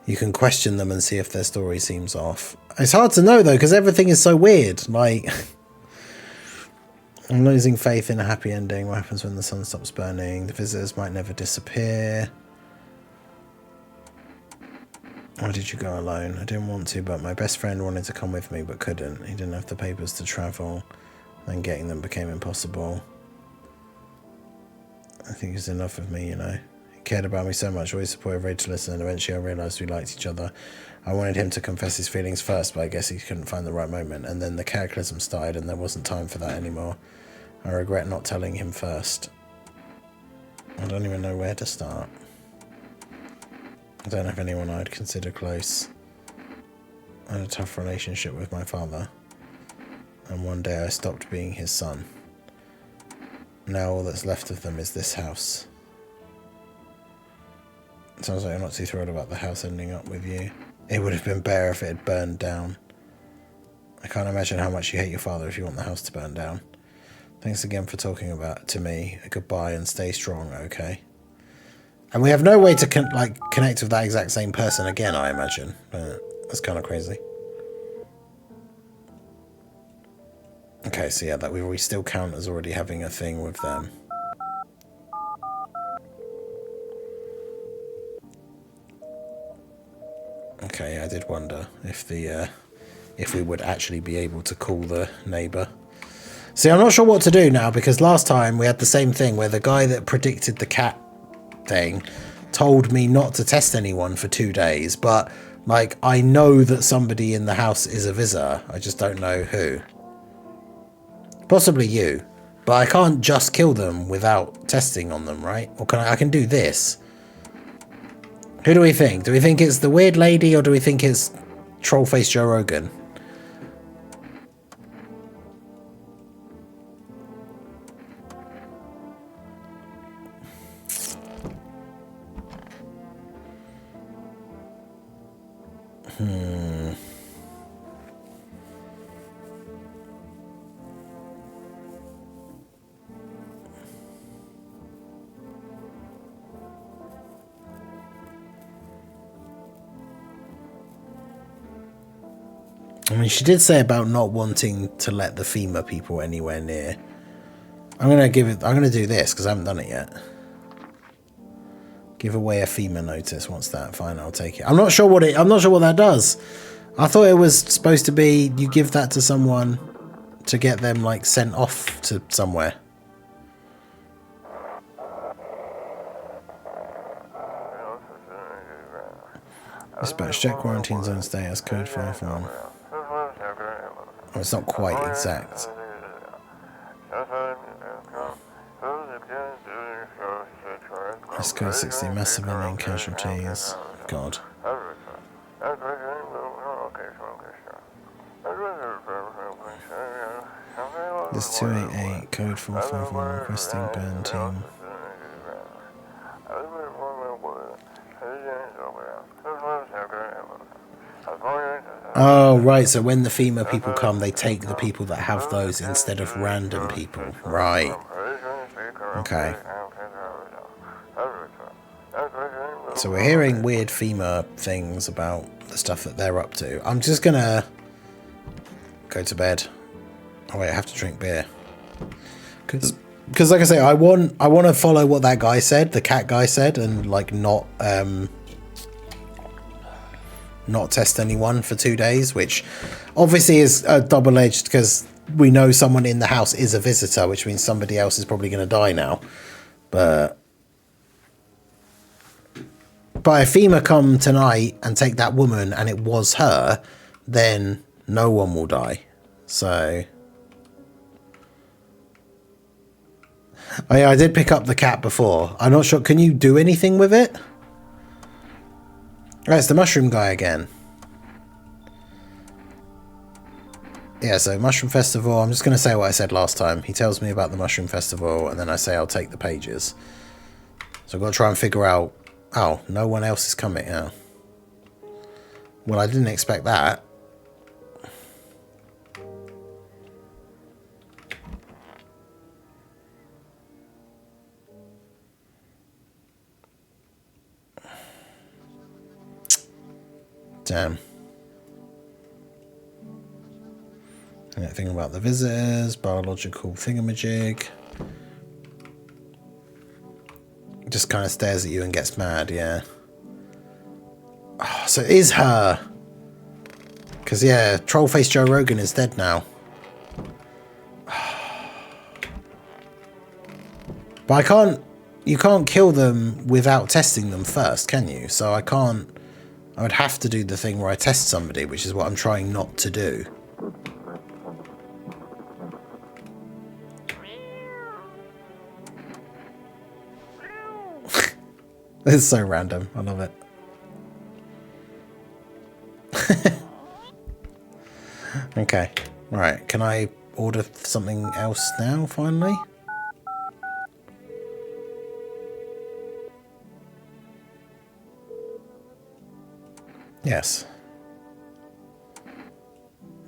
You can question them and see if their story seems off. It's hard to know though, because everything is so weird. Like, I'm losing faith in a happy ending. What happens when the sun stops burning? The visitors might never disappear. Why did you go alone? I didn't want to, but my best friend wanted to come with me, but couldn't. He didn't have the papers to travel. Then getting them became impossible. I think he's enough of me, you know. He cared about me so much, always supported, ready to listen, and eventually I realised we liked each other. I wanted him to confess his feelings first, but I guess he couldn't find the right moment, and then the cataclysm started and there wasn't time for that anymore. I regret not telling him first. I don't even know where to start. I don't have anyone I'd consider close. I had a tough relationship with my father, and one day I stopped being his son. Now all that's left of them is this house. It sounds like you're not too thrilled about the house ending up with you. It would have been better if it had burned down. I can't imagine how much you hate your father if you want the house to burn down. Thanks again for talking to me. Goodbye and stay strong, okay? And we have no way to connect with that exact same person again, I imagine. But that's kind of crazy. Okay, so yeah, that we still count as already having a thing with them. Okay, I did wonder if if we would actually be able to call the neighbour. See, I'm not sure what to do now, because last time we had the same thing where the guy that predicted the cat thing told me not to test anyone for 2 days, but like I know that somebody in the house is a visitor. I just don't know who. Possibly you, but I can't just kill them without testing on them, right? Or can I can do this. Who do we think? Do we think it's the weird lady, or do we think it's Trollface Joe Rogan? I mean, she did say about not wanting to let the FEMA people anywhere near. I'm gonna do this because I haven't done it yet. Give away a FEMA notice. What's that? Fine, I'll take it. I'm not sure what that does. I thought it was supposed to be you give that to someone to get them like sent off to somewhere. Dispatch, check quarantine zone status, code 51. Oh, it's not quite exact. Let's go 60 massive Indian casualties. God. This 288 code 451 requesting burn team. Oh, right, so when the FEMA people come, they take the people that have those instead of random people. Right. Okay. So we're hearing weird FEMA things about the stuff that they're up to. I'm just gonna go to bed. Oh wait, I have to drink beer. Because like I say, I want to follow what that guy said, the cat guy said, and like not test anyone for 2 days, which obviously is double-edged because we know someone in the house is a visitor, which means somebody else is probably going to die now. But if FEMA come tonight and take that woman and it was her, then no one will die. So oh yeah, I did pick up the cat before. I'm not sure. Can you do anything with it? Oh, it's the mushroom guy again. Yeah, so Mushroom Festival. I'm just going to say what I said last time. He tells me about the Mushroom Festival, and then I say I'll take the pages. So I've got to try and figure out... Oh, no one else is coming. Oh. Well, I didn't expect that. Damn. Anything about the visitors, biological thingamajig. Just kind of stares at you and gets mad, yeah. Oh, so it is her. Because, yeah, Trollface Joe Rogan is dead now. But I can't... You can't kill them without testing them first, can you? So I can't... I would have to do the thing where I test somebody, which is what I'm trying not to do. This is so random. I love it. Okay. Right. Can I order something else now, finally? Yes.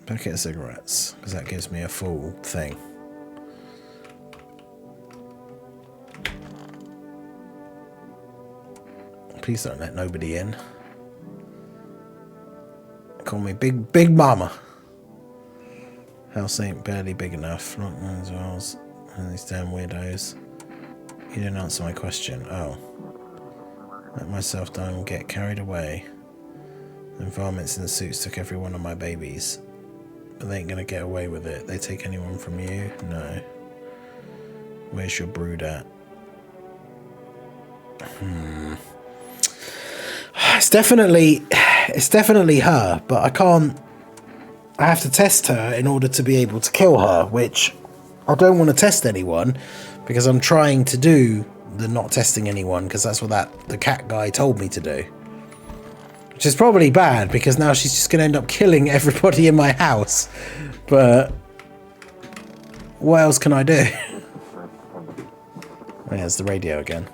Packet of cigarettes, because that gives me a full thing. Please don't let nobody in. Call me Big Mama. House ain't barely big enough. Not as well as these damn weirdos. You didn't answer my question. Oh. Let myself down and get carried away. The varmints in the suits took every one of my babies. But they ain't gonna get away with it. They take anyone from you? No. Where's your brood at? It's definitely her, but I can't... I have to test her in order to be able to kill her, which I don't want to test anyone because I'm trying to do the not testing anyone because that's what the cat guy told me to do. Which is probably bad because now she's just going to end up killing everybody in my house. But what else can I do? There's the radio again.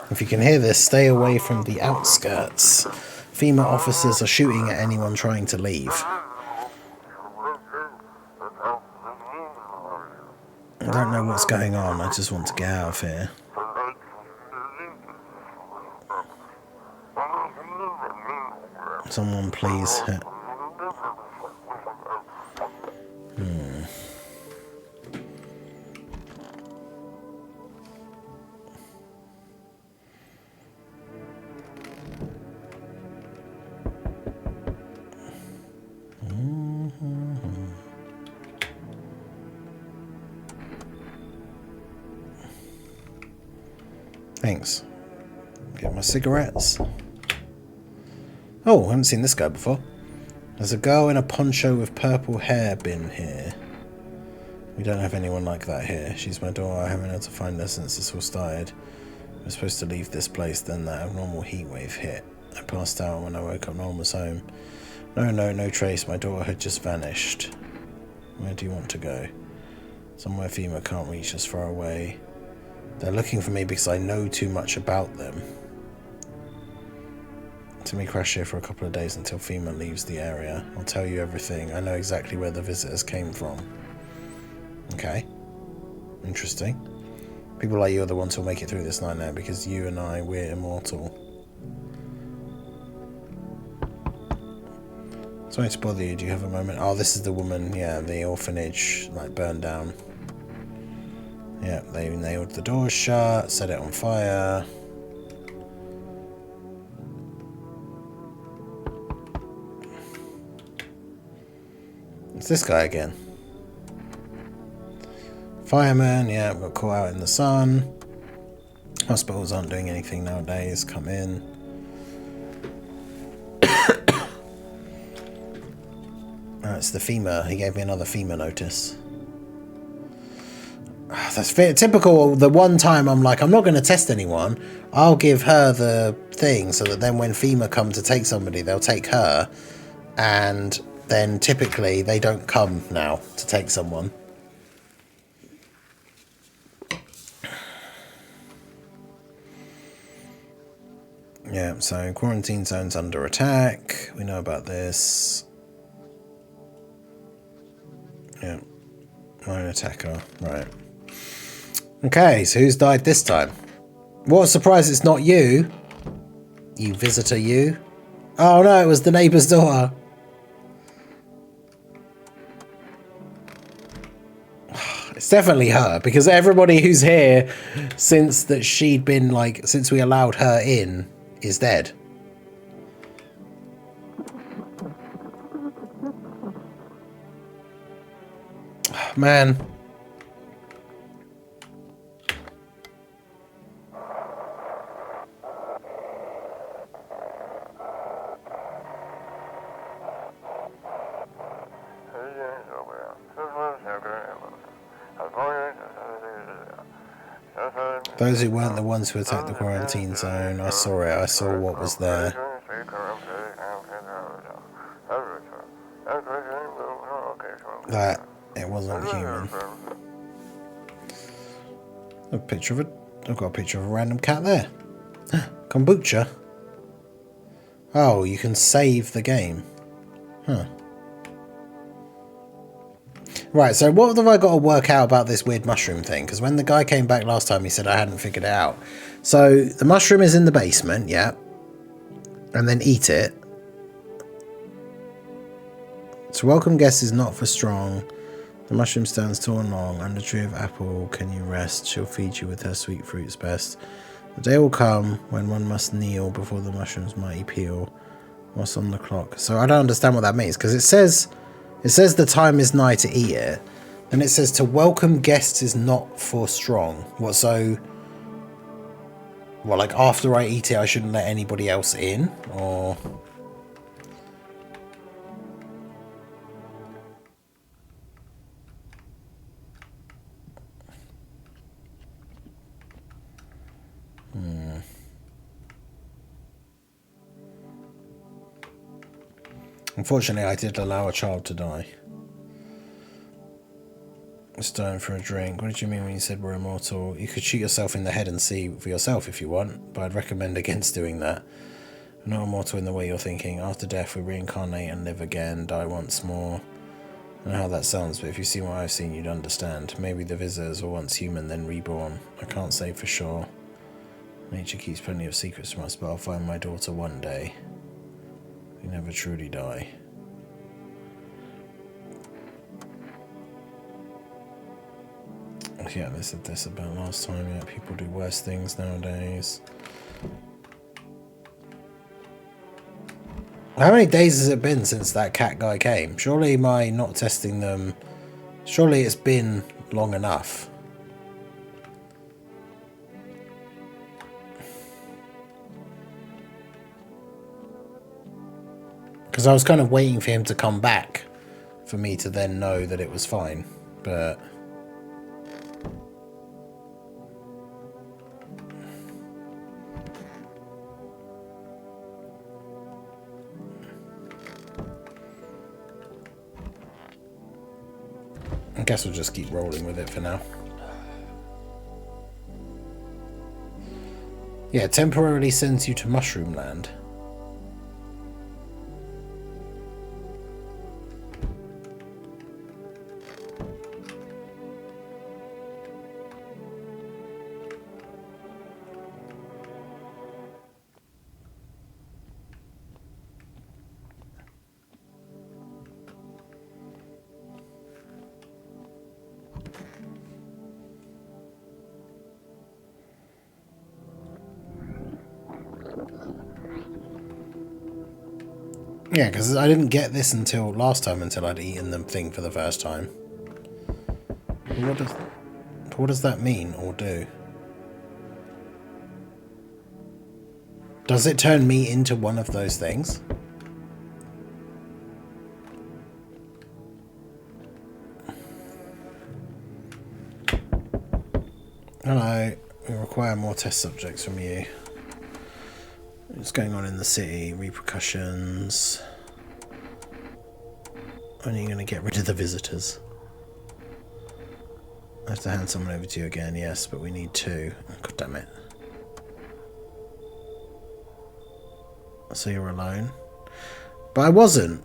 If you can hear this, stay away from the outskirts. FEMA officers are shooting at anyone trying to leave. I don't know what's going on, I just want to get out of here. Someone please hit. Thanks. Get my cigarettes. Oh, I haven't seen this guy before. There's a girl in a poncho with purple hair bin here. We don't have anyone like that here. She's my daughter. I haven't had to find her since this all started. I was supposed to leave this place, then that abnormal heat wave hit. I passed out when I woke up. No one was home. No trace. My daughter had just vanished. Where do you want to go? Somewhere FEMA can't reach us far away. They're looking for me because I know too much about them. Let me crash here for a couple of days until FEMA leaves the area. I'll tell you everything. I know exactly where the visitors came from. Okay. Interesting. People like you are the ones who'll make it through this nightmare because you and I, we're immortal. Sorry to bother you. Do you have a moment? Oh, this is the woman. Yeah, the orphanage, like, burned down. Yeah, they nailed the doors shut, set it on fire. It's this guy again. Fireman, yeah, got caught out in the sun. Hospitals aren't doing anything nowadays. Come in. It's the FEMA. He gave me another FEMA notice. That's typical. The one time I'm like, I'm not going to test anyone. I'll give her the thing so that then when FEMA come to take somebody, they'll take her. And then typically they don't come now to take someone. Yeah, so quarantine zone's under attack. We know about this. Yeah, lone attacker. Right. Okay, so who's died this time? What a surprise it's not you. You visitor, you. Oh no, it was the neighbour's daughter. It's definitely her, because everybody who's here since that she'd been, like, since we allowed her in is dead. Man. Those who weren't the ones who attacked the quarantine zone. I saw it. I saw what was there. That it wasn't human. A picture of I've got a picture of a random cat there. Kombucha. Oh, you can save the game. Huh. Right, so what have I got to work out about this weird mushroom thing? Because when the guy came back last time, he said I hadn't figured it out. So the mushroom is in the basement, yeah. And then eat it. To welcome guests is not for strong. The mushroom stands tall and long. Under tree of apple can you rest. She'll feed you with her sweet fruits best. The day will come when one must kneel before the mushroom's mighty peel. What's on the clock? So I don't understand what that means, because it says the time is nigh to eat it. Then it says to welcome guests is not for strong. What, so... Well, like after I eat it, I shouldn't let anybody else in? Or... Unfortunately, I did allow a child to die. It's dying for a drink. What did you mean when you said we're immortal? You could shoot yourself in the head and see for yourself if you want, but I'd recommend against doing that. We're not immortal in the way you're thinking. After death, we reincarnate and live again, die once more. I know how that sounds, but if you've seen what I've seen, you'd understand. Maybe the visitors were once human, then reborn. I can't say for sure. Nature keeps plenty of secrets from us, but I'll find my daughter one day. We never truly die. Yeah, they said this about last time. Yeah, people do worse things nowadays. How many days has it been since that cat guy came? Surely my not testing them... Surely it's been long enough. Because I was kind of waiting for him to come back for me to then know that it was fine. But... I guess we'll just keep rolling with it for now. Yeah, temporarily sends you to Mushroom Land. Yeah, because I didn't get this until last time, until I'd eaten the thing for the first time. What does that mean or do? Does it turn me into one of those things? Hello, we require more test subjects from you. What's going on in the city? Repercussions. When are you going to get rid of the visitors? I have to hand someone over to you again, yes, but we need two. God damn it. So you're alone? But I wasn't.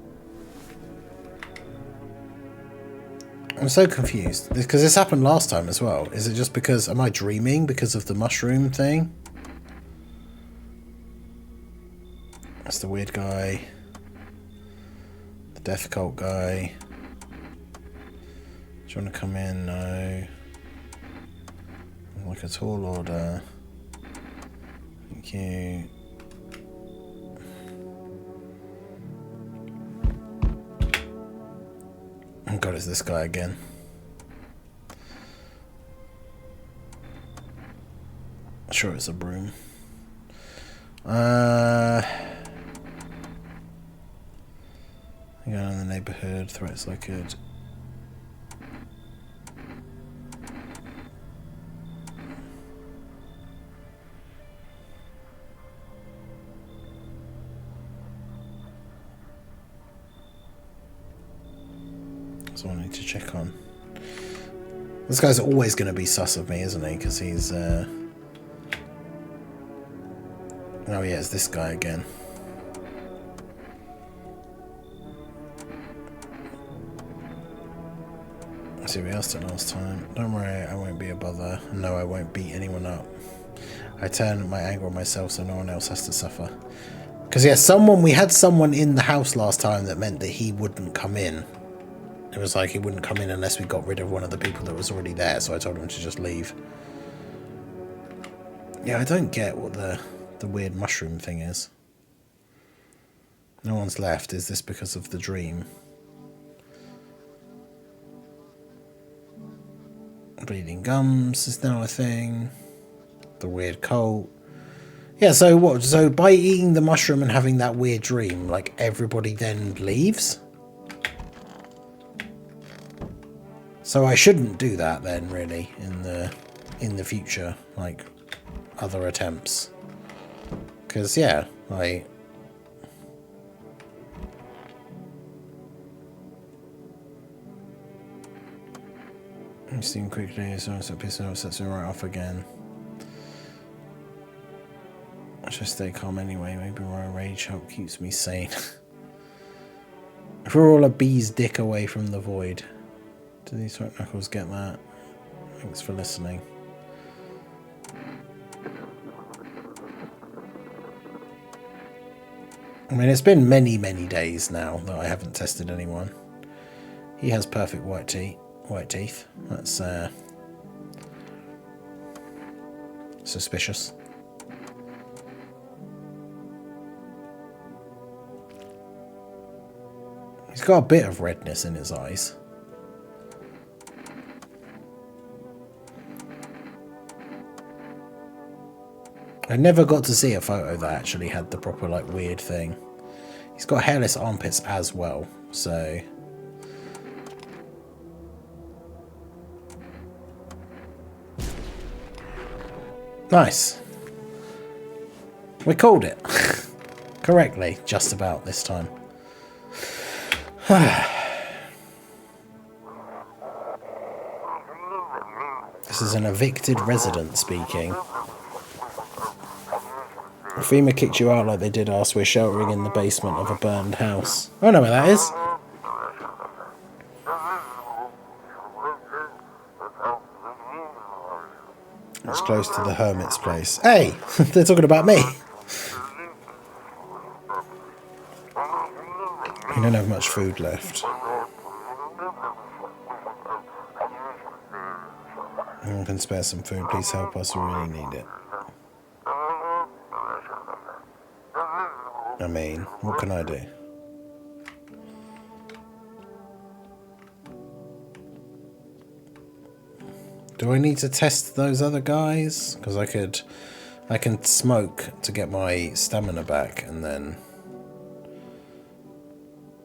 I'm so confused. Because this happened last time as well. Is it just because... Am I dreaming because of the mushroom thing? That's the weird guy. The death cult guy. Do you want to come in? No. Like a tall order. Thank you. Oh god, it's this guy again. Sure, it's a broom. Go in the neighborhood, threats I could. That's what I need to check on. This guy's always going to be sus of me, isn't he? Because he's, oh yeah, it's this guy again. Let's see, we asked it last time. Don't worry, I won't be a bother. No, I won't beat anyone up. I turn my anger on myself so no one else has to suffer. Because, yeah, we had someone in the house last time that meant that he wouldn't come in. It was like he wouldn't come in unless we got rid of one of the people that was already there, so I told him to just leave. Yeah, I don't get what the weird mushroom thing is. No one's left. Is this because of the dream? Bleeding gums is now a thing. The weird cult. Yeah, so what? So by eating the mushroom and having that weird dream, like everybody then leaves? So I shouldn't do that then, really, in the future, like other attempts. Because yeah, like you seem quickly, so pissing off, sets me right off again. I should stay calm anyway. Maybe my rage help keeps me sane. If we're all a bee's dick away from the void. Do these white knuckles get that? Thanks for listening. I mean, it's been many, many days now that I haven't tested anyone. He has perfect white teeth. That's suspicious. He's got a bit of redness in his eyes. I never got to see a photo that actually had the proper, like, weird thing. He's got hairless armpits as well, so... Nice. We called it. Correctly, just about this time. This is an evicted resident speaking. FEMA kicked you out like they did us. We're sheltering in the basement of a burned house. I know where that is. It's close to the hermit's place. Hey! They're talking about me. We don't have much food left. Anyone can spare some food. Please help us. We really need it. I mean, what can I do? Do I need to test those other guys? Because I can smoke to get my stamina back and then...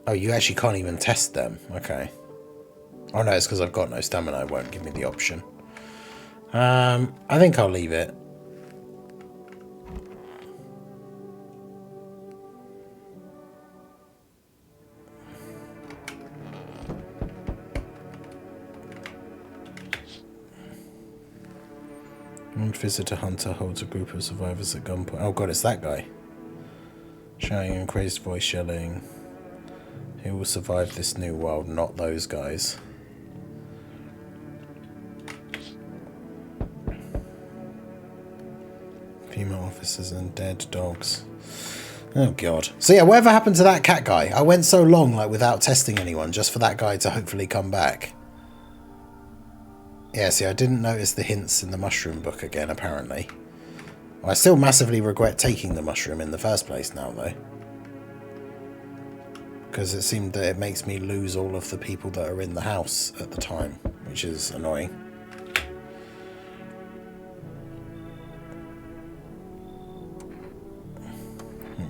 Oh, you actually can't even test them. Okay. Oh no, it's because I've got no stamina. It won't give me the option. I think I'll leave it. One visitor hunter holds a group of survivors at gunpoint. Oh god, it's that guy. Shouting in crazed voice, yelling. Who will survive this new world? Not those guys. Female officers and dead dogs. Oh god. So yeah, whatever happened to that cat guy? I went so long, like, without testing anyone, just for that guy to hopefully come back. Yeah, see, I didn't notice the hints in the mushroom book again, apparently. Well, I still massively regret taking the mushroom in the first place now, though. Because it seemed that it makes me lose all of the people that are in the house at the time, which is annoying.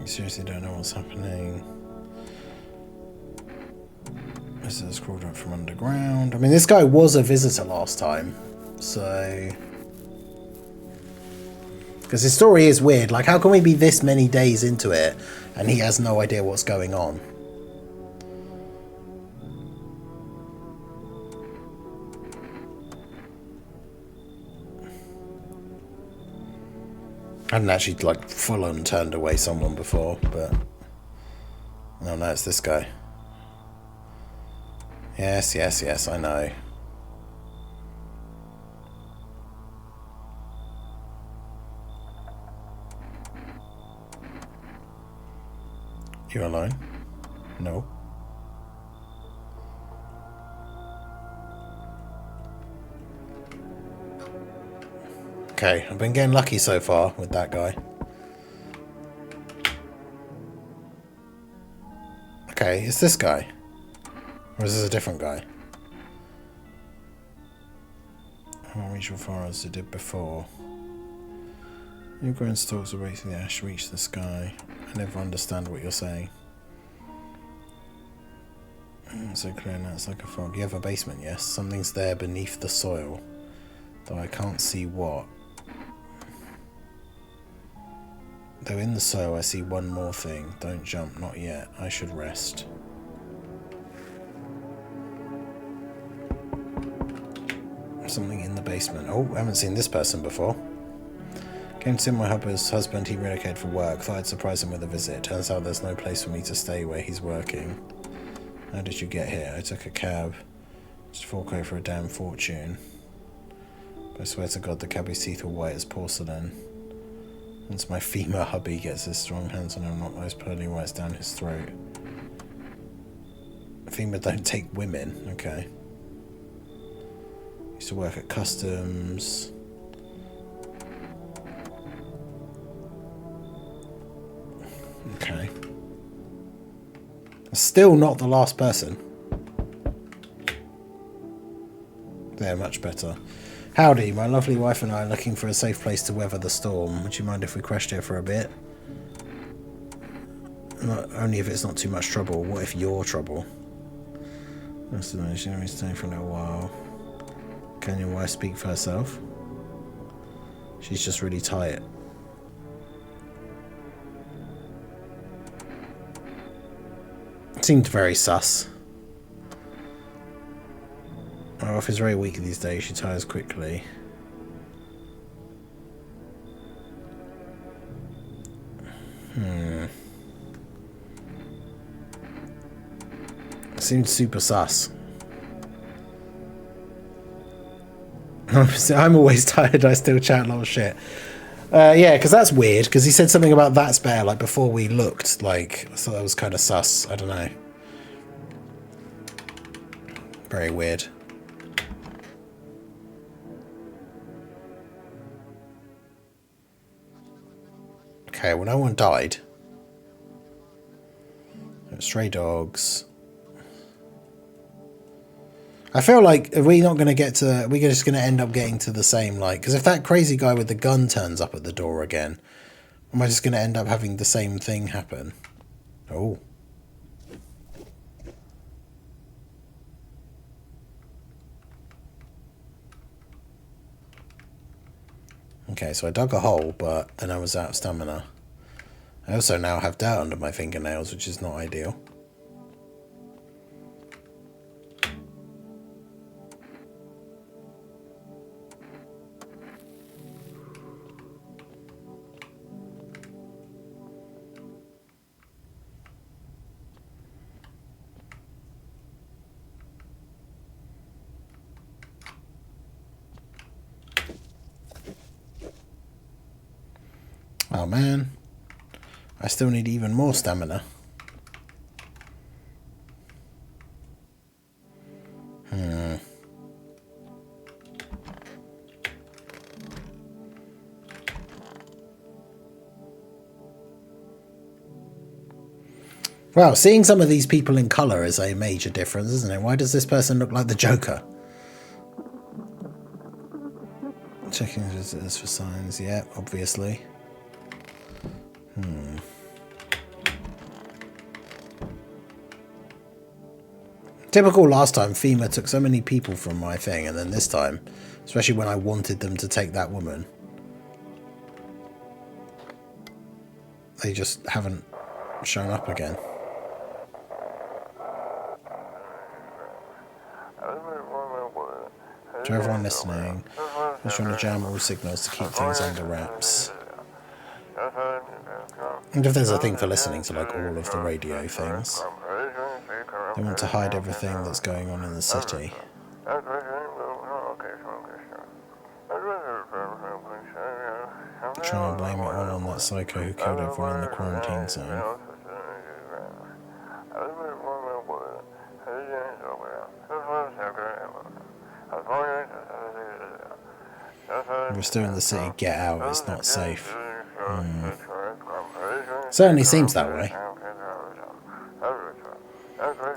You seriously don't know what's happening. This is crawled up from underground. I mean, this guy was a visitor last time, so... Because his story is weird. Like, how can we be this many days into it and he has no idea what's going on? I hadn't actually, like, full-on turned away someone before, but... Oh, no, it's this guy. Yes, yes, yes, I know. You alone? No. Okay, I've been getting lucky so far with that guy. Okay, it's this guy. Or is this a different guy? I won't reach as far as it did before. Your growing stalks away through the ash reach the sky. I never understand what you're saying. So clear now, it's like a fog. You have a basement, yes? Something's there beneath the soil. Though I can't see what. Though in the soil I see one more thing. Don't jump, not yet. I should rest. Something in the basement. Oh, I haven't seen this person before. Came to see my husband. He relocated for work. Thought I'd surprise him with a visit. Turns out there's no place for me to stay where he's working. How did you get here? I took a cab. Just fork over a damn fortune. But I swear to God, the cabbie's teeth were white as porcelain. Once my female hubby gets his strong hands on him, knock those pearly whites down his throat. Female don't take women. Okay. Used to work at customs. Okay. Still not the last person. They're much better. Howdy, my lovely wife and I are looking for a safe place to weather the storm. Would you mind if we crashed here for a bit? Only if it's not too much trouble. What if you're trouble? That's the nice. She's staying for a little while. Can your wife speak for herself? She's just really tired. Seemed very sus. My wife is very weak these days. She tires quickly. Seemed super sus. I'm always tired. I still chat a lot of shit. Yeah, because that's weird. Because he said something about that's better. Like before we looked. Like I thought that was kind of sus. I don't know. Very weird. Okay, well, no one died. Stray dogs. I feel like if we're not going to get to, we're just going to end up getting to the same, like, because if that crazy guy with the gun turns up at the door again, am I just going to end up having the same thing happen? Oh. Okay, so I dug a hole, but then I was out of stamina. I also now have dirt under my fingernails, which is not ideal. Oh man, I still need even more stamina. Well, seeing some of these people in colour is a major difference, isn't it? Why does this person look like the Joker? Checking visitors for signs, yeah, obviously. Typical last time, FEMA took so many people from my thing, and then this time, especially when I wanted them to take that woman, they just haven't shown up again. To everyone listening, I'm trying to jam all signals to keep things under wraps. And if there's a thing for listening to like all of the radio things, they want to hide everything that's going on in the city. Trying to blame it all on that psycho who killed everyone in the quarantine zone. We're still in the city, get out, it's not safe. Certainly seems that way.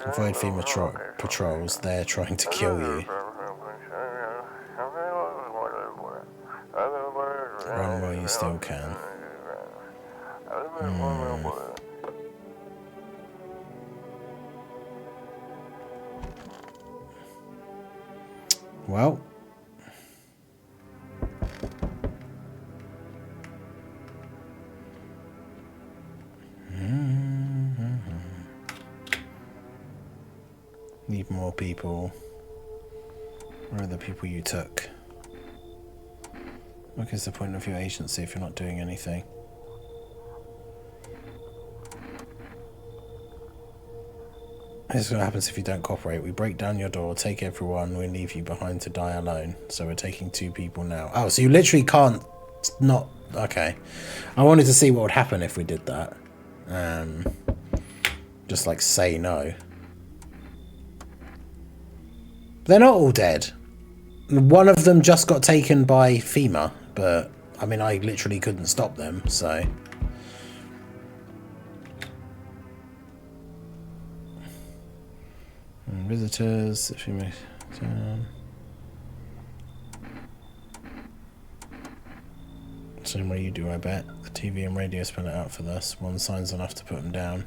Avoid FEMA patrols, they're trying to kill you. Run while you still can. Well. Need more people. Where are the people you took? What is the point of your agency if you're not doing anything? This is what happens if you don't cooperate. We break down your door, take everyone, we leave you behind to die alone. So we're taking 2 people now. Oh, so you literally can't not... Okay. I wanted to see what would happen if we did that. Just like say no. They're not all dead. One of them just got taken by FEMA, but I mean, I literally couldn't stop them, so. And visitors, if you may. Same way you do, I bet. The TV and radio spell it out for this. One sign's enough to put them down.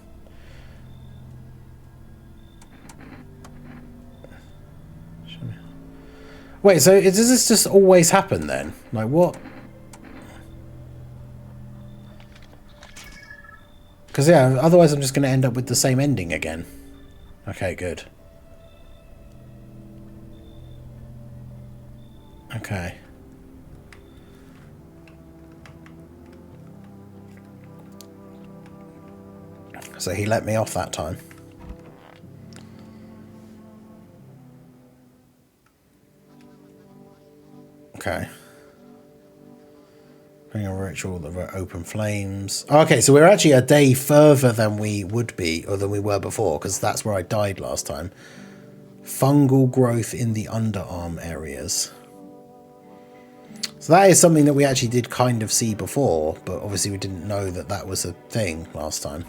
Wait, so does this just always happen then? Like, what? Because, yeah, otherwise I'm just going to end up with the same ending again. Okay, good. Okay. So he let me off that time. Okay. Bring a ritual that open flames. Okay, so we're actually a day further than we would be, or than we were before, because that's where I died last time. Fungal growth in the underarm areas. So that is something that we actually did kind of see before, but obviously we didn't know that that was a thing last time.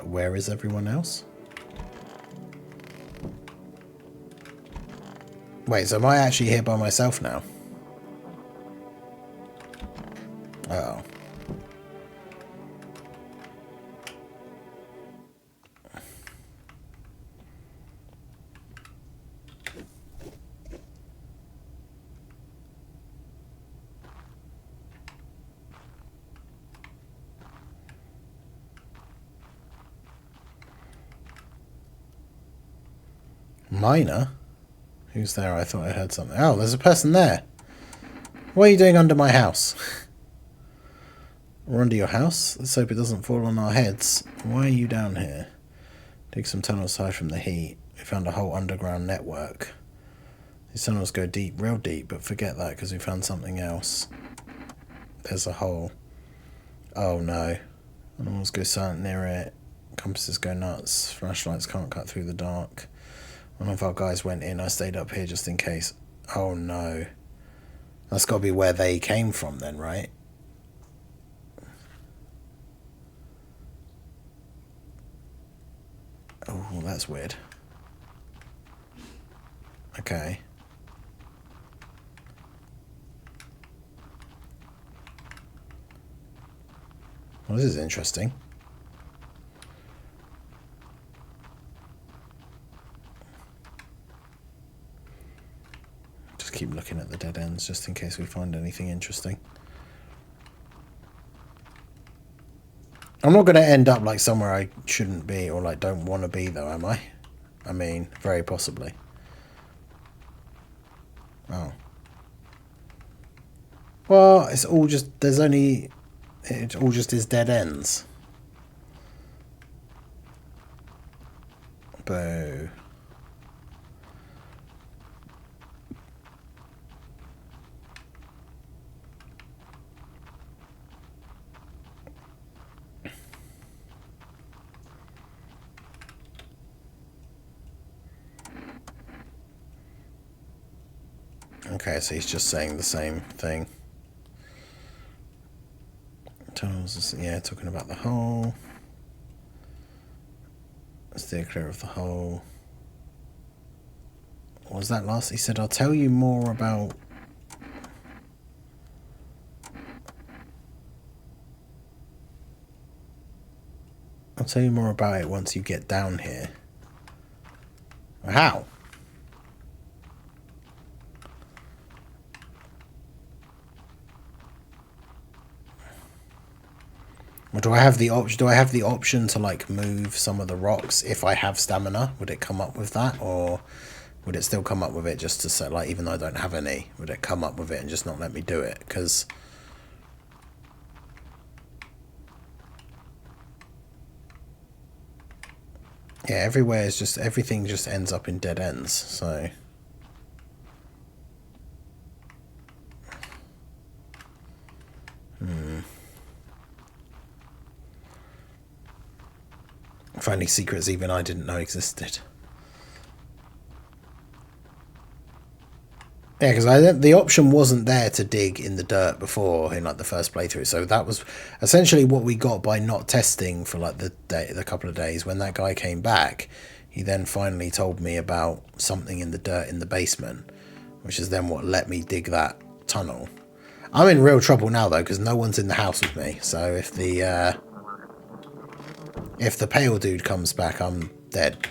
Where is everyone else? Wait, so am I actually here by myself now? Uh-oh. Miner? Who's there? I thought I heard something. Oh, there's a person there. What are you doing under my house? We're under your house? Let's hope it doesn't fall on our heads. Why are you down here? Dig some tunnels aside from the heat. We found a whole underground network. These tunnels go deep, real deep, but forget that because we found something else. There's a hole. Oh no. Animals go silent near it. Compasses go nuts. Flashlights can't cut through the dark. One of our guys went in. I stayed up here just in case. Oh no. That's got to be where they came from then, right? Oh, that's weird. Okay. Well, this is interesting. Just keep looking at the dead ends just in case we find anything interesting. I'm not going to end up like somewhere I shouldn't be or like don't want to be though, am I? I mean, very possibly. Oh. Well, it's all just, there's only, it all just is dead ends. Boo. Okay, so he's just saying the same thing. Tunnels, yeah, talking about the hole. Steer clear of the hole. What was that last? He said, I'll tell you more about... I'll tell you more about it once you get down here. How? Or do I have the option? Do I have the option to like move some of the rocks if I have stamina? Would it come up with that, or would it still come up with it just to say like, even though I don't have any, would it come up with it and just not let me do it? Because yeah, everywhere is just everything just ends up in dead ends. So. Finding secrets even I didn't know existed. Yeah, because the option wasn't there to dig in the dirt before in like the first playthrough, so that was essentially what we got by not testing for like the couple of days. When that guy came back, he then finally told me about something in the dirt in the basement, which is then what let me dig that tunnel. I'm in real trouble now though, because no one's in the house with me. So if the pale dude comes back, I'm dead.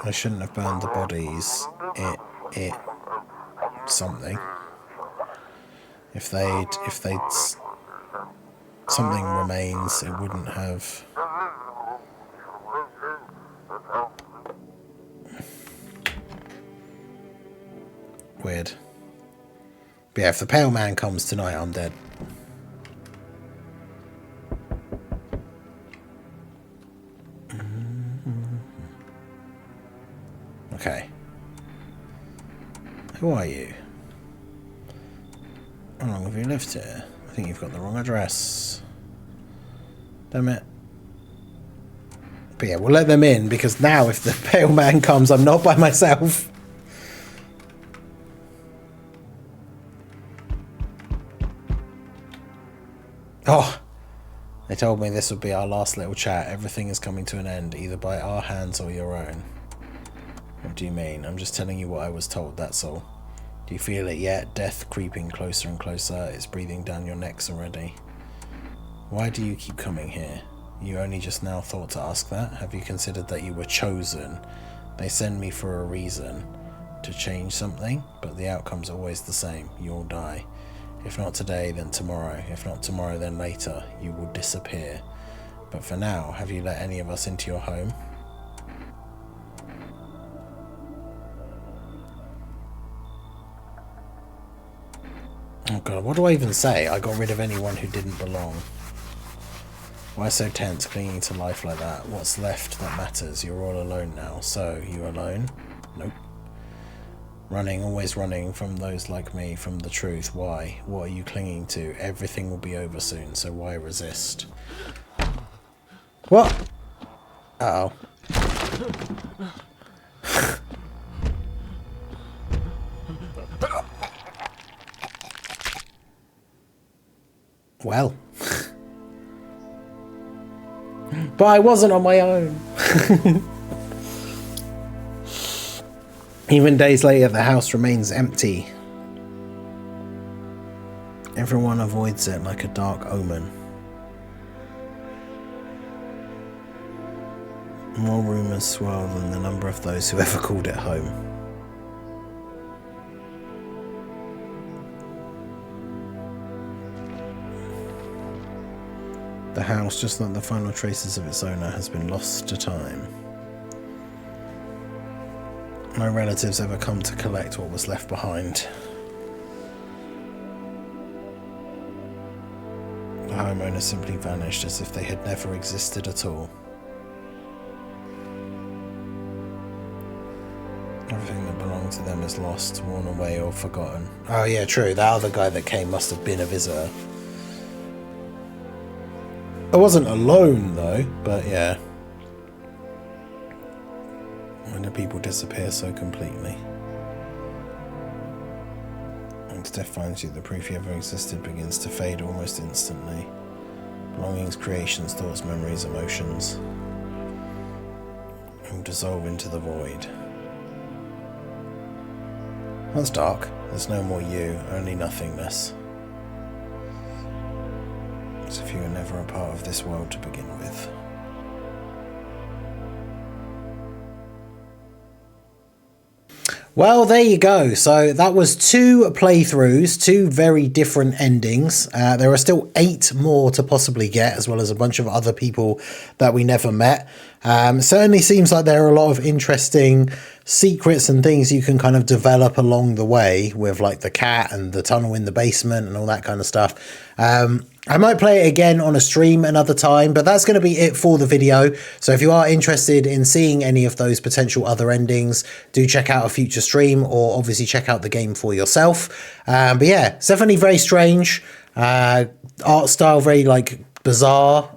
I shouldn't have burned the bodies. Something. If they'd something remains, it wouldn't have. Weird. But yeah, if the pale man comes tonight, I'm dead. Okay. Who are you? How long have you lived here? I think you've got the wrong address. Damn it. But yeah, we'll let them in, because now if the pale man comes, I'm not by myself. Oh, they told me this would be our last little chat. Everything is coming to an end, either by our hands or your own. What do you mean? I'm just telling you what I was told, that's all. Do you feel it yet? Death creeping closer and closer. It's breathing down your necks already. Why do you keep coming here? You only just now thought to ask that? Have you considered that you were chosen? They send me for a reason. To change something, but the outcome's always the same. You'll die. If not today, then tomorrow. If not tomorrow, then later. You will disappear. But for now, have you let any of us into your home? Oh god, what do I even say? I got rid of anyone who didn't belong. Why so tense, clinging to life like that? What's left that matters? You're all alone now. So, you alone? Nope. Running, always running from those like me, from the truth. Why? What are you clinging to? Everything will be over soon, so why resist? What? Uh-oh. Well. But I wasn't on my own. Even days later, the house remains empty. Everyone avoids it like a dark omen. More rumours swell than the number of those who ever called it home. The house, just like the final traces of its owner, has been lost to time. No relatives ever come to collect what was left behind. The homeowner simply vanished as if they had never existed at all. Everything that belonged to them is lost, worn away or forgotten. Oh yeah, true. That other guy that came must have been a visitor. I wasn't alone though, but yeah. When do people disappear so completely? Once death finds you, the proof you ever existed begins to fade almost instantly. Belongings, creations, thoughts, memories, emotions all dissolve into the void. That's dark. There's no more you, only nothingness. As if you were never a part of this world to begin with. Well, there you go. So that was 2 playthroughs, 2 very different endings. There are still 8 more to possibly get, as well as a bunch of other people that we never met. Certainly seems like there are a lot of interesting secrets and things you can kind of develop along the way with, like the cat and the tunnel in the basement and all that kind of stuff. I might play it again on a stream another time, but that's going to be it for the video. So if you are interested in seeing any of those potential other endings, do check out a future stream, or obviously check out the game for yourself. But yeah, it's definitely very strange. Art style, very like bizarre.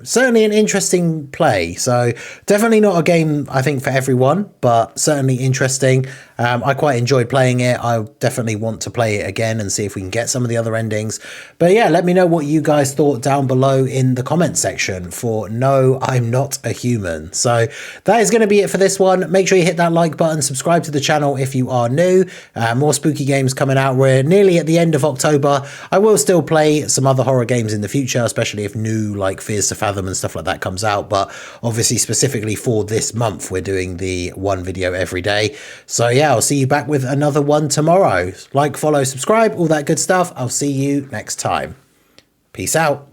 Certainly an interesting play. So definitely not a game I think for everyone, but certainly interesting. I quite enjoyed playing it. I definitely want to play it again and see if we can get some of the other endings. But yeah, let me know what you guys thought down below in the comment section for No, I'm Not a Human. So that is going to be it for this one. Make sure you hit that like button, subscribe to the channel if you are new. More spooky games coming out. We're nearly at the end of October. I will still play some other horror games in the future, especially if new like Fears to Fathom and stuff like that comes out. But obviously specifically for this month, we're doing the 1 video every day. So yeah, I'll see you back with another one tomorrow. Like, follow, subscribe, all that good stuff. I'll see you next time. Peace out.